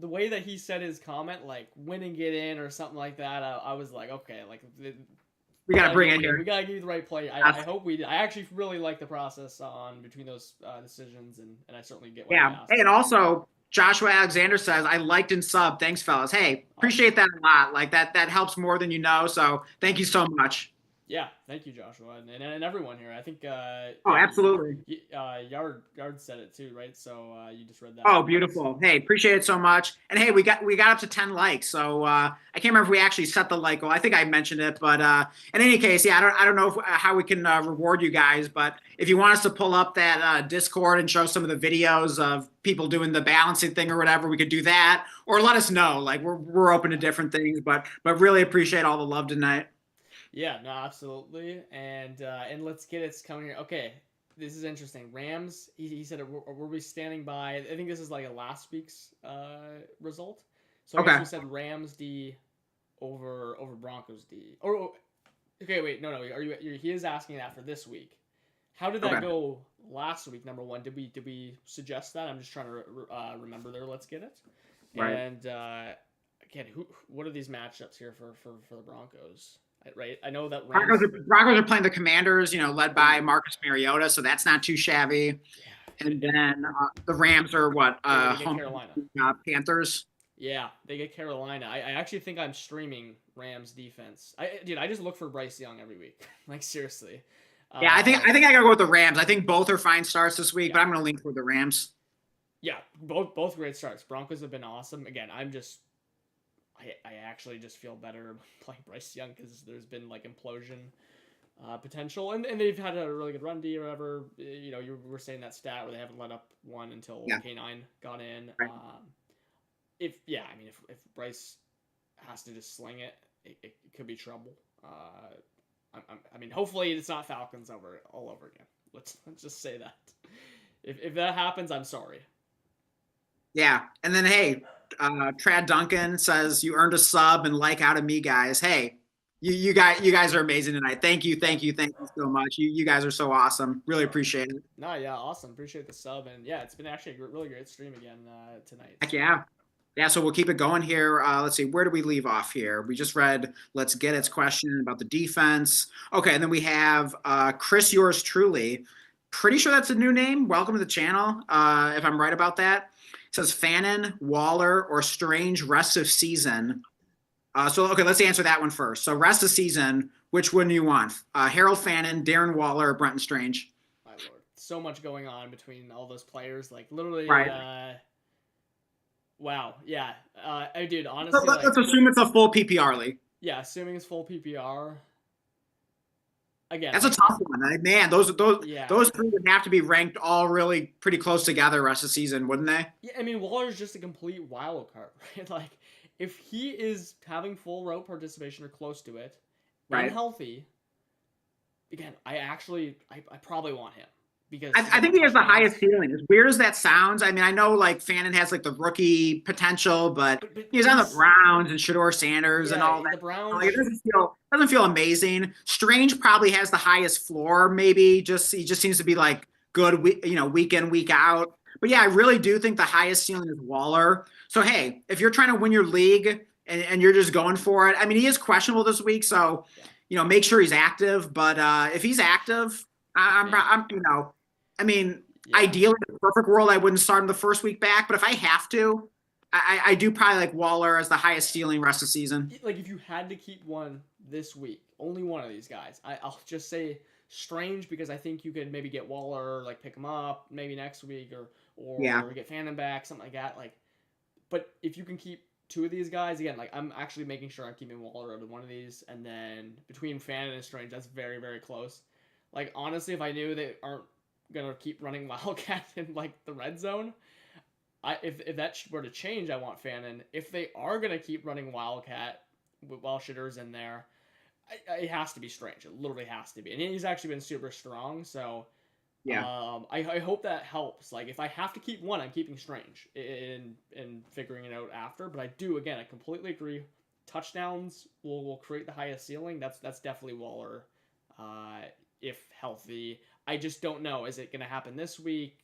the way that he said his comment, like win and get in or something like that, I was like, okay, like We got to bring it we here. gotta give you the right play. I hope we did. I actually really like the process on between those decisions, and I certainly get what he Yeah. asked. Hey, and also Joshua Alexander says, I liked and sub. Thanks, fellas. Hey, Awesome. appreciate that a lot. Like that helps more than you know. So thank you so much. Yeah, thank you, Joshua, and everyone here. I think, Oh, yeah, absolutely. Yard said it too, right? So you just read that Oh, one, right? beautiful. Hey, appreciate it so much. And hey, we got up to 10 likes. So I can't remember if we actually set the like goal. I think I mentioned it, but in any case, yeah, I don't know how we can reward you guys, but if you want us to pull up that Discord and show some of the videos of people doing the balancing thing or whatever, we could do that. Or let us know. Like we're open to different things, but really appreciate all the love tonight. Yeah, no, absolutely, and let's get it's coming here. Okay, this is interesting. Rams. He said, were we standing by? I think this is like a last week's result. So I guess Okay. we said Rams D over Broncos D. Or okay, wait, no, he is asking that for this week. How did that Okay. go last week? Number one, did we suggest that? I'm just trying to remember there. Let's get it. Right. And again, what are these matchups here for the Broncos? Right, I know that Rams. Broncos are playing the Commanders, led by Ooh, Marcus Mariota, so that's not too shabby. yeah, And then the Rams are what they get home Carolina. Panthers. Yeah, they get Carolina. I actually think I'm streaming Rams defense. I just look for Bryce Young every week. Like seriously. Yeah, I think I gotta go with the Rams. I think both are fine starts this week, Yeah, but I'm gonna lean toward the Rams. yeah, both great starts. Broncos have been awesome. Again, I actually just feel better playing Bryce Young because there's been like implosion potential, and they've had a really good run D or whatever. You were saying that stat where they haven't let up one until Yeah, K9 got in. right. I mean, if Bryce has to just sling it, it could be trouble. I mean, hopefully it's not Falcons all over again. Let's just say that. If that happens, I'm sorry. Yeah, and then hey, Trad Duncan says you earned a sub and like out of me, guys. Hey, you guys are amazing tonight. Yeah. Thank you so much. You guys are so awesome. Really appreciate it. No, yeah, awesome. Appreciate the sub, and yeah, it's been actually a really great stream again tonight. Heck So yeah. Yeah, so we'll keep it going here. Let's see, where do we leave off here? We just read Let's Get Its question about the defense. Okay, and then we have Chris Yours Truly. Pretty sure that's a new name. Welcome to the channel, if I'm right about that. It says Fannin, Waller, or Strange rest of season. Okay, let's answer that one first. So rest of season, which one do you want? Harold Fannin, Darren Waller, or Brenton Strange? my lord, so much going on between all those players. Like literally, Right. Wow. Yeah. I dude, honestly, Let's like, assume it's a full PPR league. yeah, assuming it's full PPR. Again, That's a like, tough one. Man, yeah. those three would have to be ranked all really pretty close together the rest of the season, wouldn't they? Yeah, I mean, Waller's just a complete wild card, right? Like, if he is having full route participation or close to it, and Right. healthy, again, I probably want him because I again, the think he has the touchdowns. highest ceiling. As weird as that sounds, I mean, I know like Fannin has like the rookie potential, but But he's on the he's Browns and Shador Sanders and yeah, all that. the Like, it Browns. doesn't feel amazing. Strange probably has the highest floor, maybe. Just he just seems to be like good, week in, week out. But yeah, I really do think the highest ceiling is Waller. So hey, if you're trying to win your league and you're just going for it, I mean, he is questionable this week, so Yeah, make sure he's active. But if he's active, man. I mean, Yeah. ideally, in the perfect world, I wouldn't start him the first week back. But if I have to, I do probably like Waller as the highest ceiling rest of the season. Like if you had to keep one this week, only one of these guys, I'll just say Strange because I think you could maybe get Waller, like pick him up maybe next week Yeah, or get Fannin back, something like that. Like, but if you can keep two of these guys again, like I'm actually making sure I'm keeping Waller out of one of these, and then between Fannin and Strange, that's very very close. Like honestly, if I knew they aren't gonna keep running Wildcat in like the red zone, if that were to change, I want Fannin. If they are gonna keep running Wildcat while Shitter's in there, it has to be Strange. It literally has to be, and he's actually been super strong. So, yeah. I hope that helps. Like if I have to keep one, I'm keeping Strange in figuring it out after. But I do again, I completely agree. Touchdowns will create the highest ceiling. That's definitely Waller, if healthy. I just don't know. Is it gonna happen this week?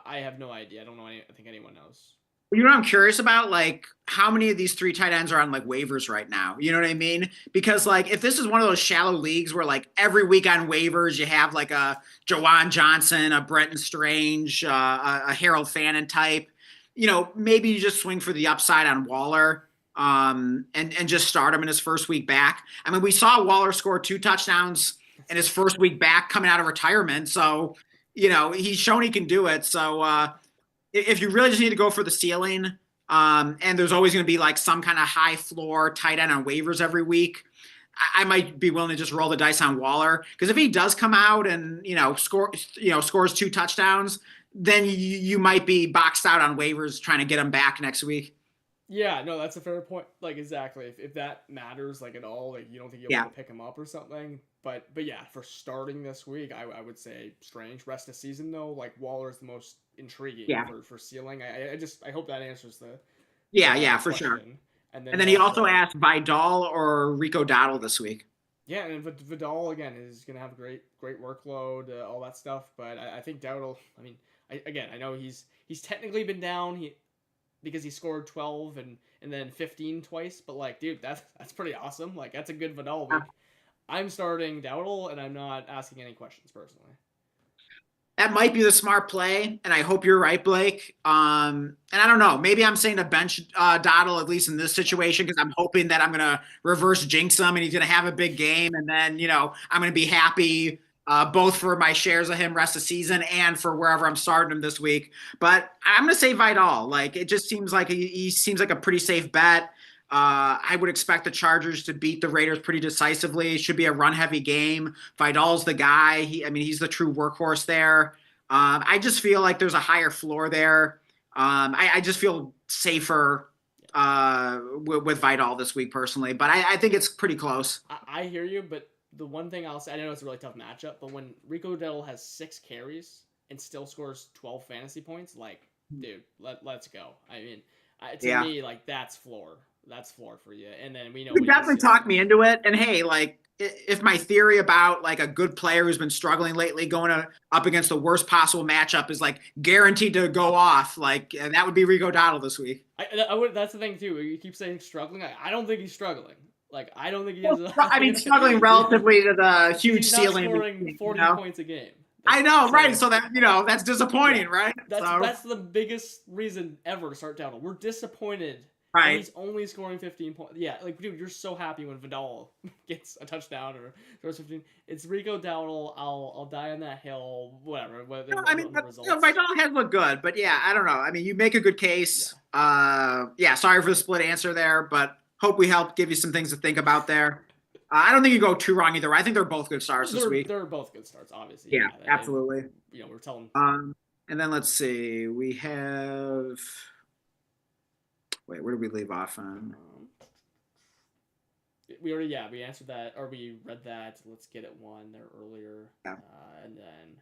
I have no idea. I don't know. I think anyone knows. You know what I'm curious about? Like, how many of these three tight ends are on like waivers right now? You know what I mean? Because like, if this is one of those shallow leagues where like every week on waivers you have like a Jawan Johnson, a Brenton Strange, a Harold Fannin type, maybe you just swing for the upside on Waller, and just start him in his first week back. I mean, we saw Waller score 2 touchdowns in his first week back coming out of retirement, so he's shown he can do it. So if you really just need to go for the ceiling, and there's always going to be like some kind of high floor tight end on waivers every week, I might be willing to just roll the dice on Waller, because if he does come out and scores 2 touchdowns, then you might be boxed out on waivers trying to get him back next week. Yeah, no, that's a fair point. Like exactly, if that matters like at all, like you don't think you'll be Yeah, able to pick him up or something. But yeah, for starting this week, I would say Strange. Rest of season though, like Waller is the most intriguing yeah, for ceiling. I hope that answers yeah, the for sure. question. And then And he then he also also asked Vidal or Rico Dowdle this week. yeah, and Vidal again is gonna have a great workload, all that stuff. But I think Dowdle. I mean, I know he's technically been down. Because he scored 12 and then 15 twice. But like, dude, that's pretty awesome. Like that's a good Vidal week. I'm starting Dowdle and I'm not asking any questions personally. That might be the smart play, and I hope you're right, Blake. And I don't know, maybe I'm saying to bench Dottle at least in this situation, because I'm hoping that I'm gonna reverse jinx him and he's gonna have a big game, and then I'm gonna be happy both for my shares of him rest of season and for wherever I'm starting him this week. But I'm gonna say Vidal. Like it just seems like he seems like a pretty safe bet. I would expect the Chargers to beat the Raiders pretty decisively. It should be a run-heavy game. Vidal's the guy. He's the true workhorse there. I just feel like there's a higher floor there. I just feel safer with Vidal this week personally, but I think it's pretty close. I hear you, but the one thing I'll say, I know it's a really tough matchup, but when Rico Dell has 6 carries and still scores 12 fantasy points, like, dude, let's go. I mean, to Yeah. me, like that's floor. That's floor for you. And then we know You what you definitely see. talked me into it. And hey, like if my theory about like a good player who's been struggling lately going up against the worst possible matchup is like guaranteed to go off, like that would be Rico Dottle this week. I would. That's the thing too. You keep saying struggling. I don't think he's struggling. Like I don't think he is. I mean, struggling relatively to the huge he's ceiling. not scoring 40 points a game. I know, right? So that that's disappointing, yeah, right? That's the biggest reason ever to start Dowdle. We're disappointed and Right. he's only scoring 15 points. Yeah, like dude, you're so happy when Vidal gets a touchdown or scores 15. It's Rico Dowdle. I'll die on that hill. Whatever. No, I mean, On the Vidal results. has looked good, but yeah, I don't know. I mean, you make a good Yeah. case. Yeah, sorry for the split answer there, but hope we helped give you some things to think about there. I don't think you go too wrong either way. I think they're both good starts this week. They're both good starts, obviously. Yeah, Yeah, absolutely. we're telling. Um, and then let's see. We have. Wait, where did we leave off on? We already we answered that or we read that. Let's get it one there earlier, Yeah. and then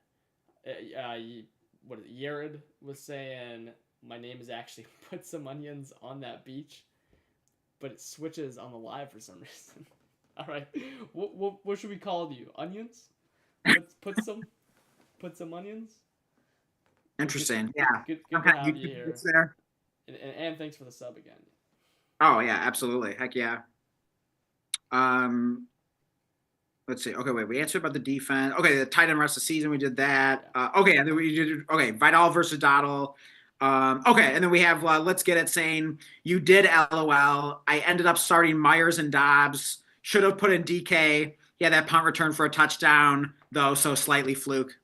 what is it? Yared was saying my name is actually put some onions on that beach, but it switches on the live for some reason. All right, what should we call you? Onions? Put some onions. Interesting. Good, Yeah. good Some to kind of have you YouTube here, bits there. and thanks for the sub again. Oh yeah, absolutely. Heck yeah. Um, let's see. Okay, wait. We answered about the defense. Okay, the tight end rest of the season. We did that. Okay, and then we did. Okay, Vidal versus Dottle. Okay, and then we have let's get it saying you did LOL. I ended up starting Myers and Dobbs. Should have put in DK. Yeah, that punt return for a touchdown though, so slightly fluke.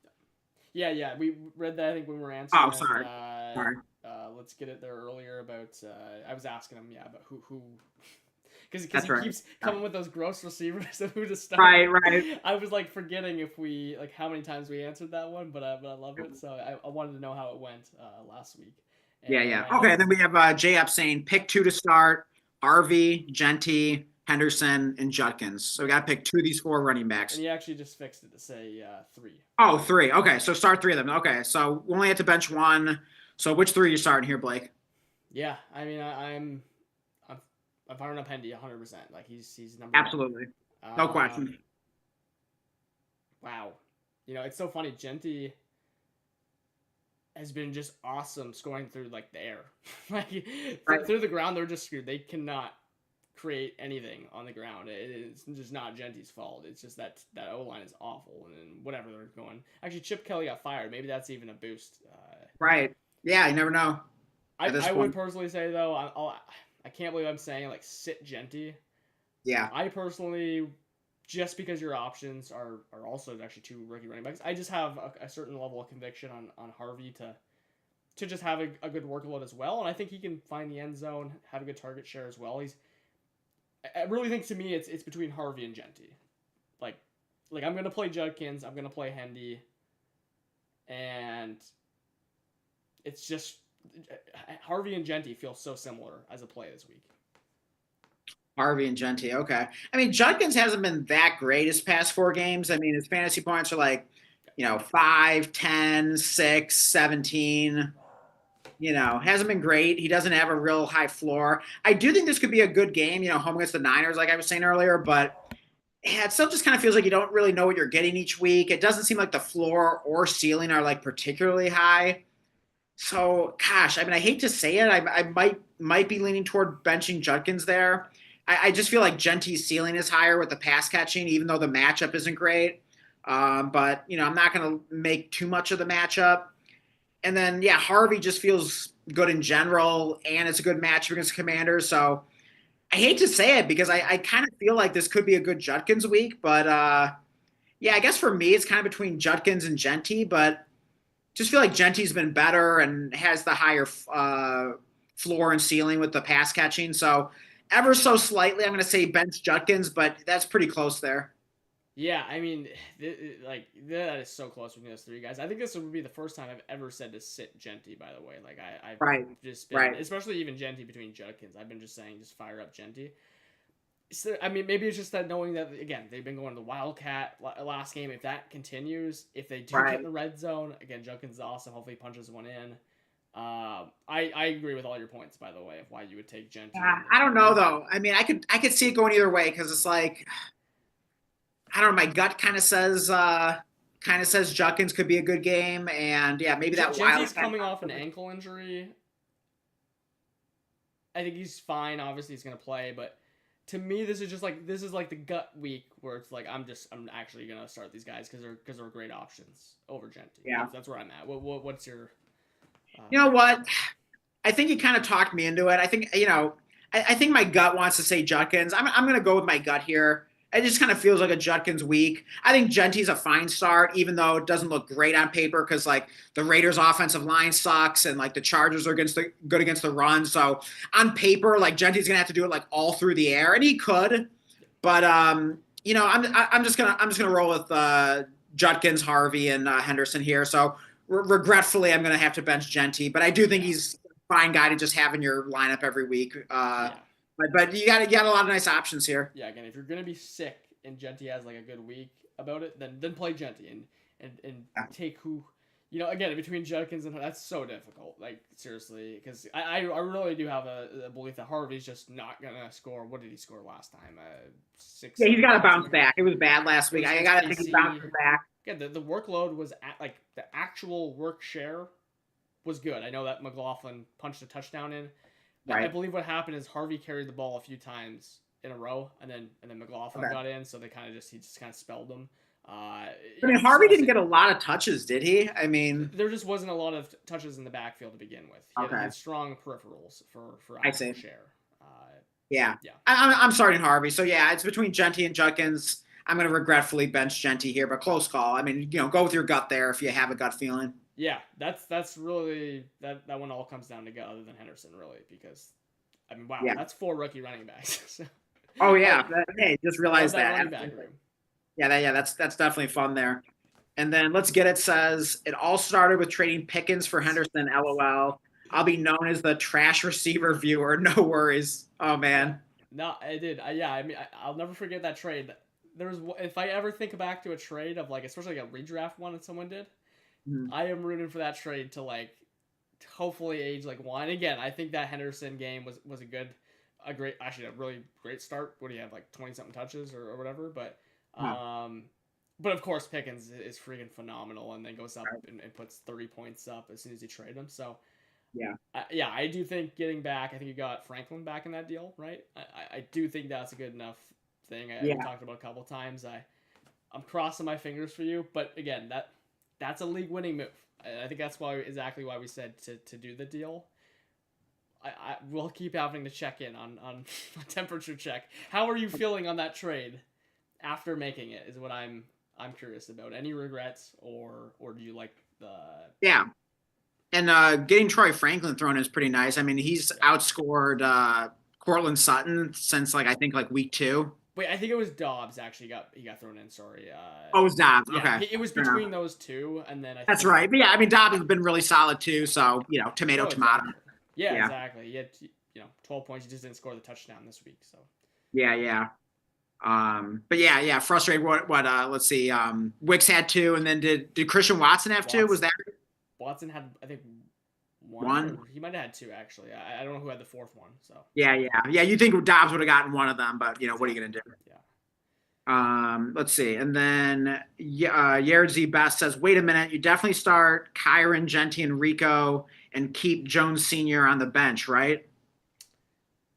Yeah. We read that I think when we were Oh, answering sorry. Sorry. let's get it there earlier about. I was asking him about who because That's he right. keeps coming with those gross receivers of who to start. Right. I was like forgetting if we like how many times we answered that one, but I love it. So I wanted to know how it went last week. Yeah. Okay, then we have J up saying pick two to start: RV, Genty, Henderson, and Judkins. So we got to pick two of these four running backs. And he actually just fixed it to say three. Oh, three. Okay, so start three of them. Okay, so we only have to bench one. So which three are you starting here, Blake? Yeah, I mean I'm firing up Hendy 100%. Like he's number Absolutely, no question. Wow, it's so funny. Genty has been just awesome scoring through like the air, like Right. through the ground. They're just screwed. They cannot create anything on the ground. It's just not Genty's fault. It's just that O line is awful, and whatever they're going. Actually, Chip Kelly got fired. Maybe that's even a boost. Right. Yeah, you never know. I would personally say though, I can't believe I'm saying like sit Genty. Yeah. I personally, just because your options are also actually two rookie running backs, I just have a certain level of conviction on Harvey to just have a good workload as well, and I think he can find the end zone, have a good target share as well. I really think to me it's between Harvey and Genty. Like I'm gonna play Judkins, I'm gonna play Hendy, and it's just Harvey and Genty feel so similar as a play this week. Harvey and Genty. Okay. I mean, Judkins hasn't been that great his past four games. I mean, his fantasy points are like, 5, 10, 6, 17. Hasn't been great. He doesn't have a real high floor. I do think this could be a good game, home against the Niners, like I was saying earlier, but it still just kind of feels like you don't really know what you're getting each week. It doesn't seem like the floor or ceiling are like particularly high. So, gosh, I mean, I hate to say it. I might be leaning toward benching Judkins there. I just feel like Genty's ceiling is higher with the pass catching, even though the matchup isn't great. But, I'm not going to make too much of the matchup. And then, yeah, Harvey just feels good in general, and it's a good matchup against the Commanders. So I hate to say it because I kind of feel like this could be a good Judkins week. But, yeah, I guess for me it's kind of between Judkins and Genty, but just feel like Genty's been better and has the higher floor and ceiling with the pass catching. So ever so slightly, I'm going to say bench Judkins, but that's pretty close there. Yeah, I mean, that is so close between those three guys. I think this would be the first time I've ever said to sit Genty. By the way, like I've Right. just been, Right. especially even Genty between Judkins. I've been just saying just fire up Genty. So, I mean, maybe it's just that knowing that again they've been going to the Wildcat last game. If that continues, if they do get in the red zone again, Judkins is awesome. Hopefully, he punches one in. I agree with all your points, by the way, of why you would take Genty. I don't know though. I mean, I could see it going either way because it's like I don't know. My gut kind of says Judkins could be a good game, and yeah, maybe that Genty's coming off an ankle injury. I think he's fine. Obviously, he's gonna play, but to me, this is like the gut week where it's like I'm actually gonna start these guys because they're great options over Genty. Yeah, that's where I'm at. What's your? You know what? I think you kind of talked me into it. I think I think my gut wants to say Judkins. I'm going to go with my gut here. It just kind of feels like a Judkins week. I think Genty's a fine start, even though it doesn't look great on paper because like the Raiders' offensive line sucks and like the Chargers are good against the run. So on paper, like Genty's gonna have to do it like all through the air, and he could. But I'm just gonna roll with Judkins, Harvey, and Henderson here. So regretfully, I'm gonna have to bench Genty, but I do think he's a fine guy to just have in your lineup every week. Yeah. But you got a lot of nice options here. Yeah, again, if you're gonna be sick and Genty has like a good week about it, then play Genty and take who, again between Judkins and that's so difficult. Like seriously, because I really do have a belief that Harvey's just not gonna score. What did he score last time? 6. Yeah, he's got to bounce back. It was bad last week. I got to think he bounces back. Yeah, the workload was like the actual work share was good. I know that McLaughlin punched a touchdown in. Right. I believe what happened is Harvey carried the ball a few times in a row, and then McLaughlin got in, so he just kind of spelled them. Harvey didn't get a lot of touches, did he? I mean, there just wasn't a lot of touches in the backfield to begin with. He had strong peripherals for actual share. Yeah. I'm starting Harvey, so yeah, it's between Genty and Judkins. I'm going to regretfully bench Genty here, but close call. I mean, go with your gut there if you have a gut feeling. Yeah, that's really that one all comes down to gut, other than Henderson, really, because I mean, wow, that's 4 rookie running backs. Oh yeah, hey, just realized that. That's definitely fun there. And then Let's Get It says it all started with trading Pickens for Henderson. LOL. I'll be known as the trash receiver viewer. No worries. Oh man. No, I did. I'll never forget that trade. If I ever think back to a trade of like, especially like a redraft one that someone did. I am rooting for that trade to like hopefully age like one. Again, I think that Henderson game was a really great start. What do you have, like 20 something touches or whatever? But but of course Pickens is freaking phenomenal and then goes up and puts 30 points up as soon as you trade him. So I do think getting back. I think you got Franklin back in that deal, right? I do think that's a good enough thing. We talked about a couple times. I'm crossing my fingers for you, but again that's a league-winning move. I think that's exactly why we said to do the deal. I will keep having to check in on a temperature check. How are you feeling on that trade after making it? Is what I'm curious about. Any regrets, or do you like the? Yeah, and getting Troy Franklin thrown is pretty nice. I mean, he's outscored Cortland Sutton since I think week 2. Wait, I think it was Dobbs actually he got thrown in. Sorry. It was Dobbs. Yeah, okay. It was between those two, and then that's right. But yeah, I mean Dobbs has been really solid too. So tomato. Yeah, exactly. He had 12 points. He just didn't score the touchdown this week. So. Yeah. But yeah. Frustrated. What? Let's see. Wicks had 2, and then did Christian Watson have 2? Was that? Watson had, I think, one. He might have had 2 actually. I don't know who had the 4th one. So. Yeah. You think Dobbs would have gotten one of them, but what are you gonna do? Yeah. Let's see. And then Yared Z Best says, wait a minute, you definitely start Kyron, Genty, and Rico and keep Jones Sr. on the bench, right?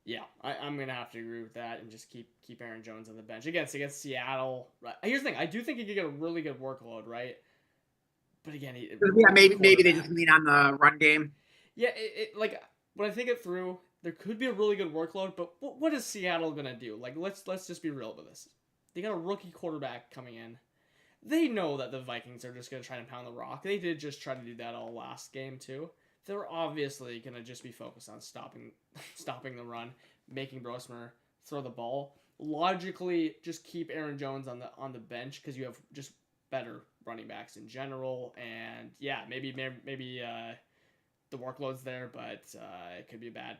Yeah, I'm going to have to agree with that and just keep Aaron Jones on the bench. Against Seattle, right? Here's the thing. I do think he could get a really good workload, right? But again, maybe they just lean on the run game. Yeah, like when I think it through, there could be a really good workload, but what is Seattle going to do? Like, let's just be real with this. They got a rookie quarterback coming in. They know that the Vikings are just going to try to pound the rock. They did just try to do that all last game, too. They're obviously going to just be focused on stopping the run, making Brosmer throw the ball. Logically, just keep Aaron Jones on the bench because you have just better running backs in general. And, yeah, maybe the workload's there, but it could be a bad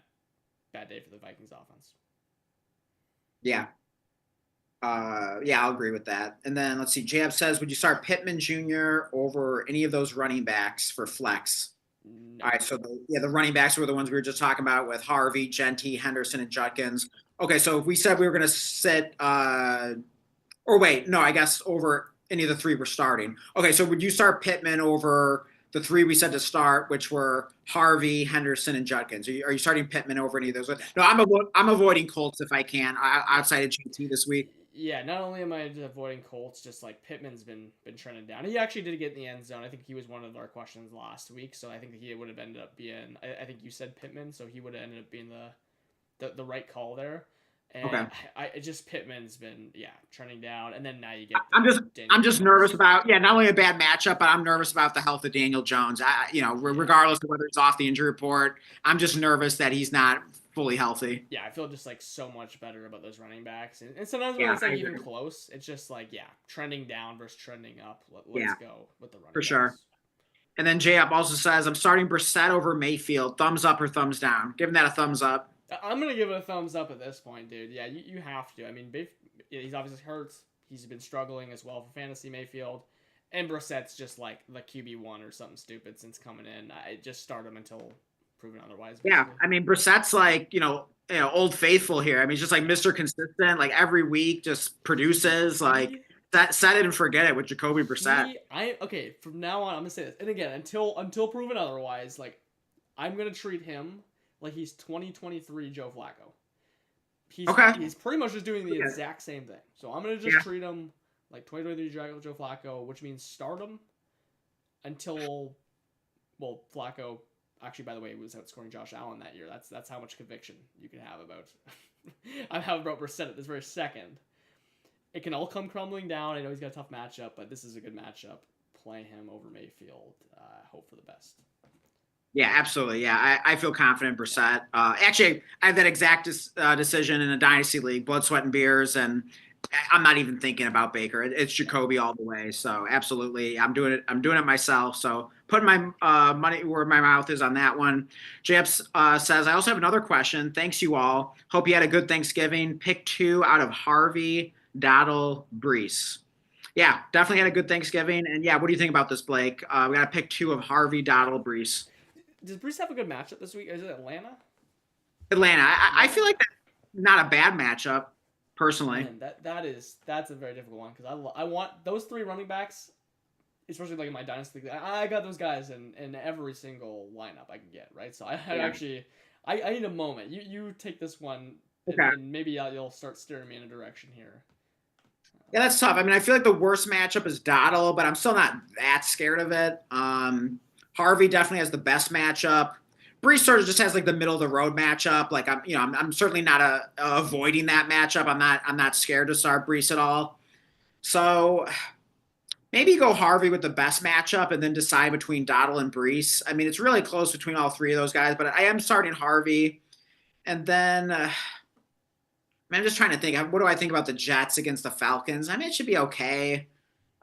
day for the Vikings offense. Yeah. I'll agree with that. And then let's see. Jab says, would you start Pittman Jr. over any of those running backs for flex? No. All right. So the running backs were the ones we were just talking about with Harvey, Genty, Henderson, and Judkins. Okay. So if we said we were going to sit, I guess over any of the 3 we're starting. Okay. So would you start Pittman over the 3 we said to start, which were Harvey, Henderson, and Judkins? Are you starting Pittman over any of those? No, I'm avoiding Colts if I can outside of GT this week. Yeah, not only am I avoiding Colts, just like Pittman's been trending down. He actually did get in the end zone. I think he was one of our questions last week, so I think he would have ended up being. I think you said Pittman, so he would have ended up being the right call there. Okay. And just Pittman's been trending down, and then now you get I'm just the Daniel I'm just nervous Jones. about not only a bad matchup, but I'm nervous about the health of Daniel Jones. Yeah, Regardless of whether he's off the injury report, I'm just nervous that he's not fully healthy. yeah, I feel just like so much better about those running backs, and sometimes when Yeah, it's I like even agree. close, it's just like trending down versus trending up. Let's Yeah, go with the for running sure. backs. And then J Up also says, I'm starting Brissett over Mayfield. Thumbs up or thumbs down? Give him that a thumbs up. I'm gonna give it a thumbs up at this point, dude. Yeah, you have to. I mean, he's obviously hurt. He's been struggling as well for fantasy Mayfield, and Brissett's just like the QB1 or something stupid since coming in. I just start him until proven otherwise. Yeah, Basically. I mean Brissett's like old faithful here. I mean, he's just like Mr. Consistent. Like every week, just produces. Like He that, set it and forget it with Jacoby Brissett. I okay. From now on, I'm gonna say this, and again, until proven otherwise, like I'm gonna treat him like he's 2023 Joe Flacco. Okay. He's pretty much just doing the Okay. exact same thing. So I'm gonna just Yeah. treat him like 2023 Joe Flacco, which means start him until Flacco. Actually, by the way, was outscoring Josh Allen that year. That's how much conviction you can have about. I have about Brissett at this very second. It can all come crumbling down. I know he's got a tough matchup, but this is a good matchup. Play him over Mayfield. Hope for the best. Yeah, absolutely. Yeah, I feel confident in Brissett. Actually, I have that exact decision in a dynasty league, blood, sweat, and beers, and I'm not even thinking about Baker. It's Jacoby all the way. So absolutely, I'm doing it. I'm doing it myself. So putting my money where my mouth is on that one. Japs says, I also have another question. Thanks you all. Hope you had a good Thanksgiving. Pick 2 out of Harvey, Dottle, Brees. Yeah, definitely had a good Thanksgiving. And yeah, what do you think about this, Blake? We got to pick 2 of Harvey, Dottle, Brees. Does Brees have a good matchup this week? Is it Atlanta? Atlanta. I Yeah. feel like that's not a bad matchup, personally. Man, that's a very difficult one because I want those three running backs, especially like in my dynasty league. I got those guys in every single lineup I can get, right? So I Yeah. actually I need a moment. You take this one Okay. and maybe you'll start steering me in a direction here. Yeah, that's tough. I mean, I feel like the worst matchup is Dottle, but I'm still not that scared of it. Harvey definitely has the best matchup. Brees sort of just has like the middle of the road matchup. Like I'm certainly not avoiding that matchup. I'm not scared to start Brees at all. So maybe go Harvey with the best matchup and then decide between Dottle and Brees. I mean, it's really close between all three of those guys, but I am starting Harvey. And then I'm just trying to think. What do I think about the Jets against the Falcons? I mean, it should be okay.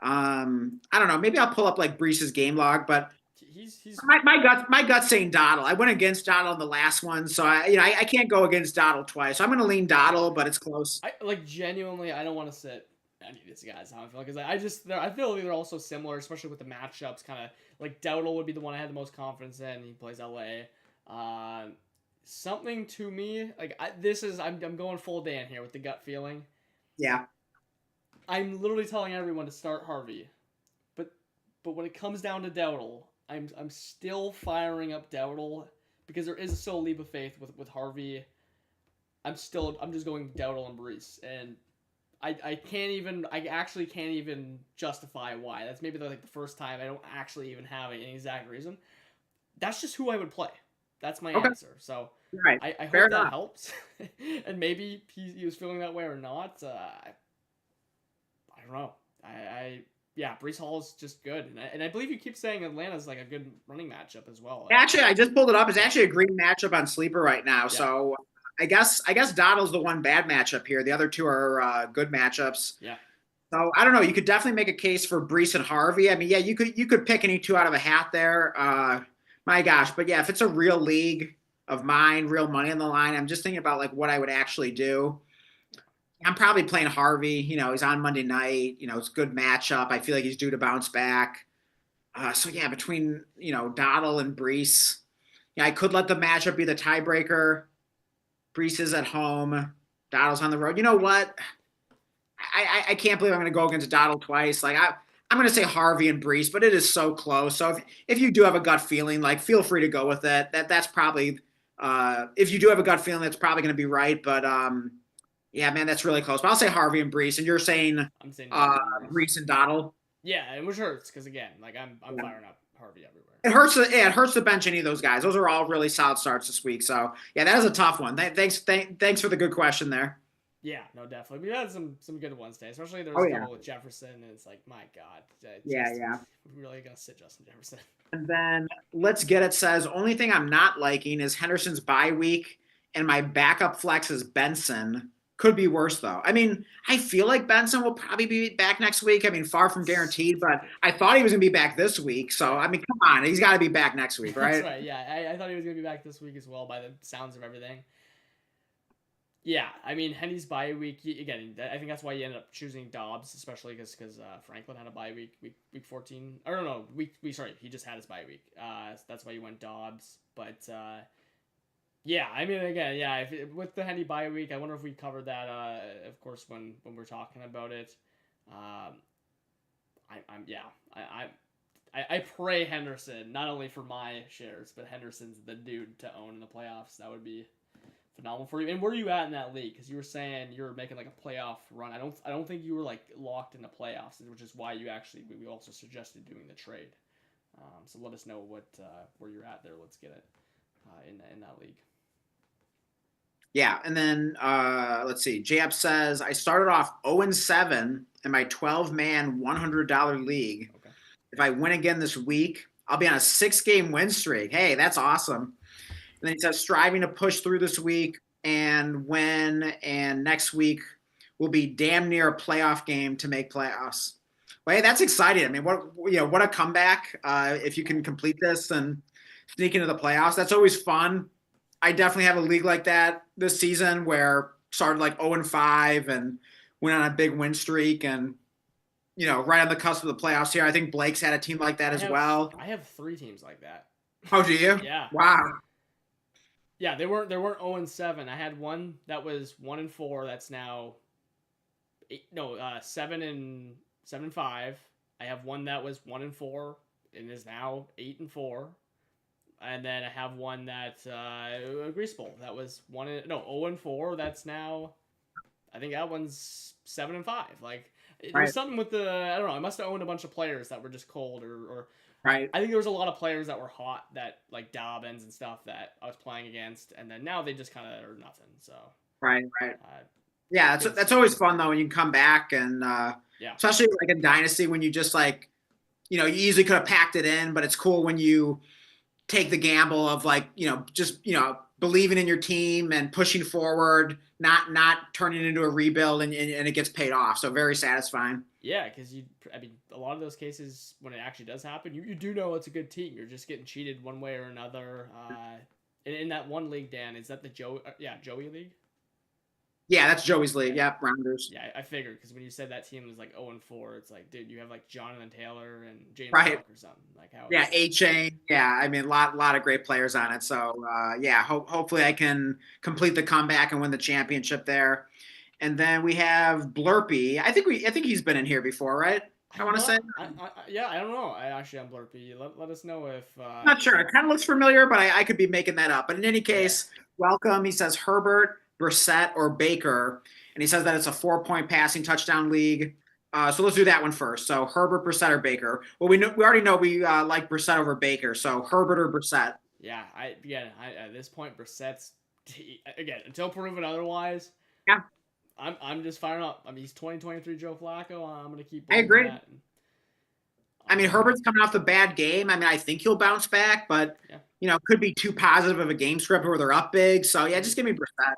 I don't know. Maybe I'll pull up like Brees's game log, but He's my gut's saying Dottle. I went against Dottle in the last one, so I can't go against Dottle twice. So I'm going to lean Dottle, but it's close. I like genuinely I don't want to sit any of these guys how I feel because I feel like they're all so similar, especially with the matchups. Kind of like Dowdle would be the one I had the most confidence in. He plays LA. Something to me like I'm going full Dan here with the gut feeling. Yeah. I'm literally telling everyone to start Harvey, but when it comes down to Dowdle, I'm still firing up Dowdle because there is still a leap of faith with Harvey. I'm just going Dowdle and Brees, and I actually can't even justify why. That's maybe like the first time I don't actually even have an exact reason. That's just who I would play. That's my Okay. answer. So Right. I Fair hope that enough. helps, and maybe he was feeling that way or not. I don't know. Yeah, Brees Hall is just good, and I believe you keep saying Atlanta's like a good running matchup as well. Actually, I just pulled it up. It's actually a green matchup on Sleeper right now. Yeah. So I guess Dottle's the one bad matchup here. The other two are good matchups. Yeah. So I don't know. You could definitely make a case for Brees and Harvey. I mean, yeah, you could pick any 2 out of a hat there. My gosh, but yeah, if it's a real league of mine, real money on the line, I'm just thinking about like what I would actually do. I'm probably playing Harvey. He's on Monday night. It's a good matchup. I feel like he's due to bounce back. So yeah, between Dottle and Brees, yeah, I could let the matchup be the tiebreaker. Brees is at home. Dottle's on the road. You know what? I can't believe I'm going to go against Dottle twice. Like I'm going to say Harvey and Brees, but it is so close. So if you do have a gut feeling, like feel free to go with it. That's probably if you do have a gut feeling, that's probably going to be right. But yeah, man, that's really close. But I'll say Harvey and Brees, and you're saying I'm saying Dowdle and Brees. Brees and Dottle. Yeah, and which hurts because again, like I'm firing up Harvey everywhere. It hurts to bench any of those guys. Those are all really solid starts this week. So yeah, that is a tough one. Thanks for the good question there. Yeah, no, definitely. We had some good ones today, especially there Oh was a yeah, couple with Jefferson, and it's like, my God, yeah, yeah. we're really gonna sit Justin Jefferson. And then Let's Get It says, only thing I'm not liking is Henderson's bye week, and my backup flex is Benson. Could be worse though. I mean, I feel like Benson will probably be back next week. I mean, far from guaranteed, but I thought he was gonna be back this week. So I mean, come on, he's got to be back next week, right? That's right. Yeah, I thought he was gonna be back this week as well by the sounds of everything. Yeah, I mean, Hendy's bye week again. I think that's why you ended up choosing Dobbs, especially because Franklin had a bye week 14. Or no, sorry, he just had his bye week. That's why you went Dobbs. But yeah, I mean, again, yeah, with the Hendy bye week, I wonder if we covered that. Of course, when we're talking about it, I pray Henderson, not only for my shares, but Henderson's the dude to own in the playoffs. That would be phenomenal for you. And where are you at in that league? Because you were saying you were making like a playoff run. I don't think you were like locked in the playoffs, which is why we also suggested doing the trade. So let us know where you're at there. Let's get it in that league. Yeah, and then let's see. JF says I started off 0-7 in my 12-man $100 league. Okay. If I win again this week, I'll be on a 6-game win streak. Hey, that's awesome. And then he says, striving to push through this week and win, and next week will be damn near a playoff game to make playoffs. Well, hey, that's exciting. I mean, what a comeback if you can complete this and sneak into the playoffs. That's always fun. I definitely have a league like that this season where started like 0-5 and went on a big win streak and, right on the cusp of the playoffs here. I think Blake's had a team like that as well. I have 3 teams like that. Oh, do you? Yeah. Wow. Yeah, they weren't 0-7. I had one that was 1-4. That's now 7-5. I have one that was 1-4 and is now 8-4. And then I have one that Grease Bowl that was 0-4. That's now, I think that one's 7-5. Like there was something with the, I don't know. I must have owned a bunch of players that were just cold or right. I think there was a lot of players that were hot that like Dobbins and stuff that I was playing against, and then now they just kind of are nothing. So right. Yeah, that's always fun though when you can come back and especially like in Dynasty when you just like, you easily could have packed it in, but it's cool when you take the gamble of like, just, believing in your team and pushing forward, not turning into a rebuild and it gets paid off. So very satisfying. Yeah, because a lot of those cases when it actually does happen, you do know it's a good team. You're just getting cheated one way or another. In that one league, Dan, is that the Joey league? Yeah, that's Joey's league. Yeah, Rounders. Yeah, I figured because when you said that team was like 0-4, it's like, dude, you have like Jonathan Taylor and James Cook or something. Like how? Yeah, A-Chain. Yeah, I mean, a lot of great players on it. So hopefully I can complete the comeback and win the championship there. And then we have Blurpy. I think he's been in here before, right? I want to say. I don't know. I'm Blurpy. Let us know if. Not sure. It kind of looks familiar, but I could be making that up. But in any case, welcome. He says Herbert, Brissett, or Baker, and he says that it's a 4-point passing touchdown league. So let's do that one first. So Herbert, Brissett, or Baker. Well, we already know we like Brissett over Baker. So Herbert or Brissett. Yeah, at this point, Brissett's again until proven otherwise. Yeah. I'm just firing up. I mean, he's 2023 Joe Flacco. I'm gonna keep. I agree. I mean, Herbert's coming off the bad game. I mean, I think he'll bounce back, but could be too positive of a game script where they're up big. So yeah, just give me Brissett.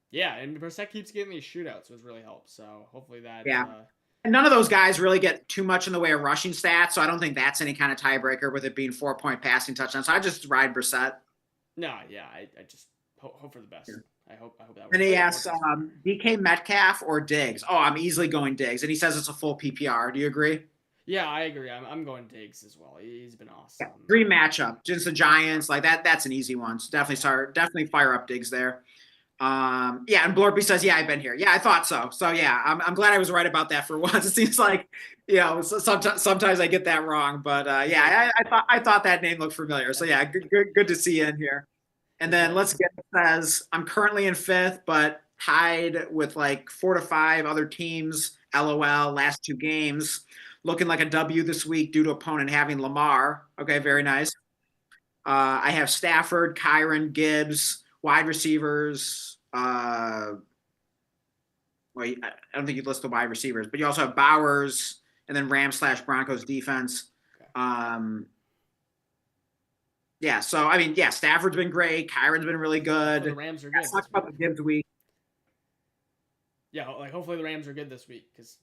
Yeah, and Brissett keeps getting these shootouts, which really helps. So hopefully that. Yeah. And none of those guys really get too much in the way of rushing stats, so I don't think that's any kind of tiebreaker with it being 4-point passing touchdown. So I just ride Brissett. No, yeah, I just hope for the best. Yeah. I hope that works. And he asks DK Metcalf or Diggs. Oh, I'm easily going Diggs, and he says it's a full PPR. Do you agree? Yeah, I agree. I'm going Diggs as well. He's been awesome. Yeah, dream matchup, just the Giants like that. That's an easy one. So definitely fire up Diggs there. And Blorpy says, yeah, I've been here. Yeah, I thought so. So yeah, I'm glad I was right about that for once. It seems like, sometimes I get that wrong, but I thought that name looked familiar. So yeah, good to see you in here. And then Let's Get It says, I'm currently in 5th, but tied with like 4 to 5 other teams. LOL, last 2 games. looking like a W this week due to opponent having Lamar. Okay, very nice. I have Stafford, Kyron, Gibbs, wide receivers. Well, I don't think you list the wide receivers, but you also have Bowers and then Rams/Broncos defense. Okay. Yeah, so I mean, yeah, Stafford's been great. Kyron's been really good. The Rams are good. Let's talk about the Gibbs week. Yeah, like hopefully the Rams are good this week because,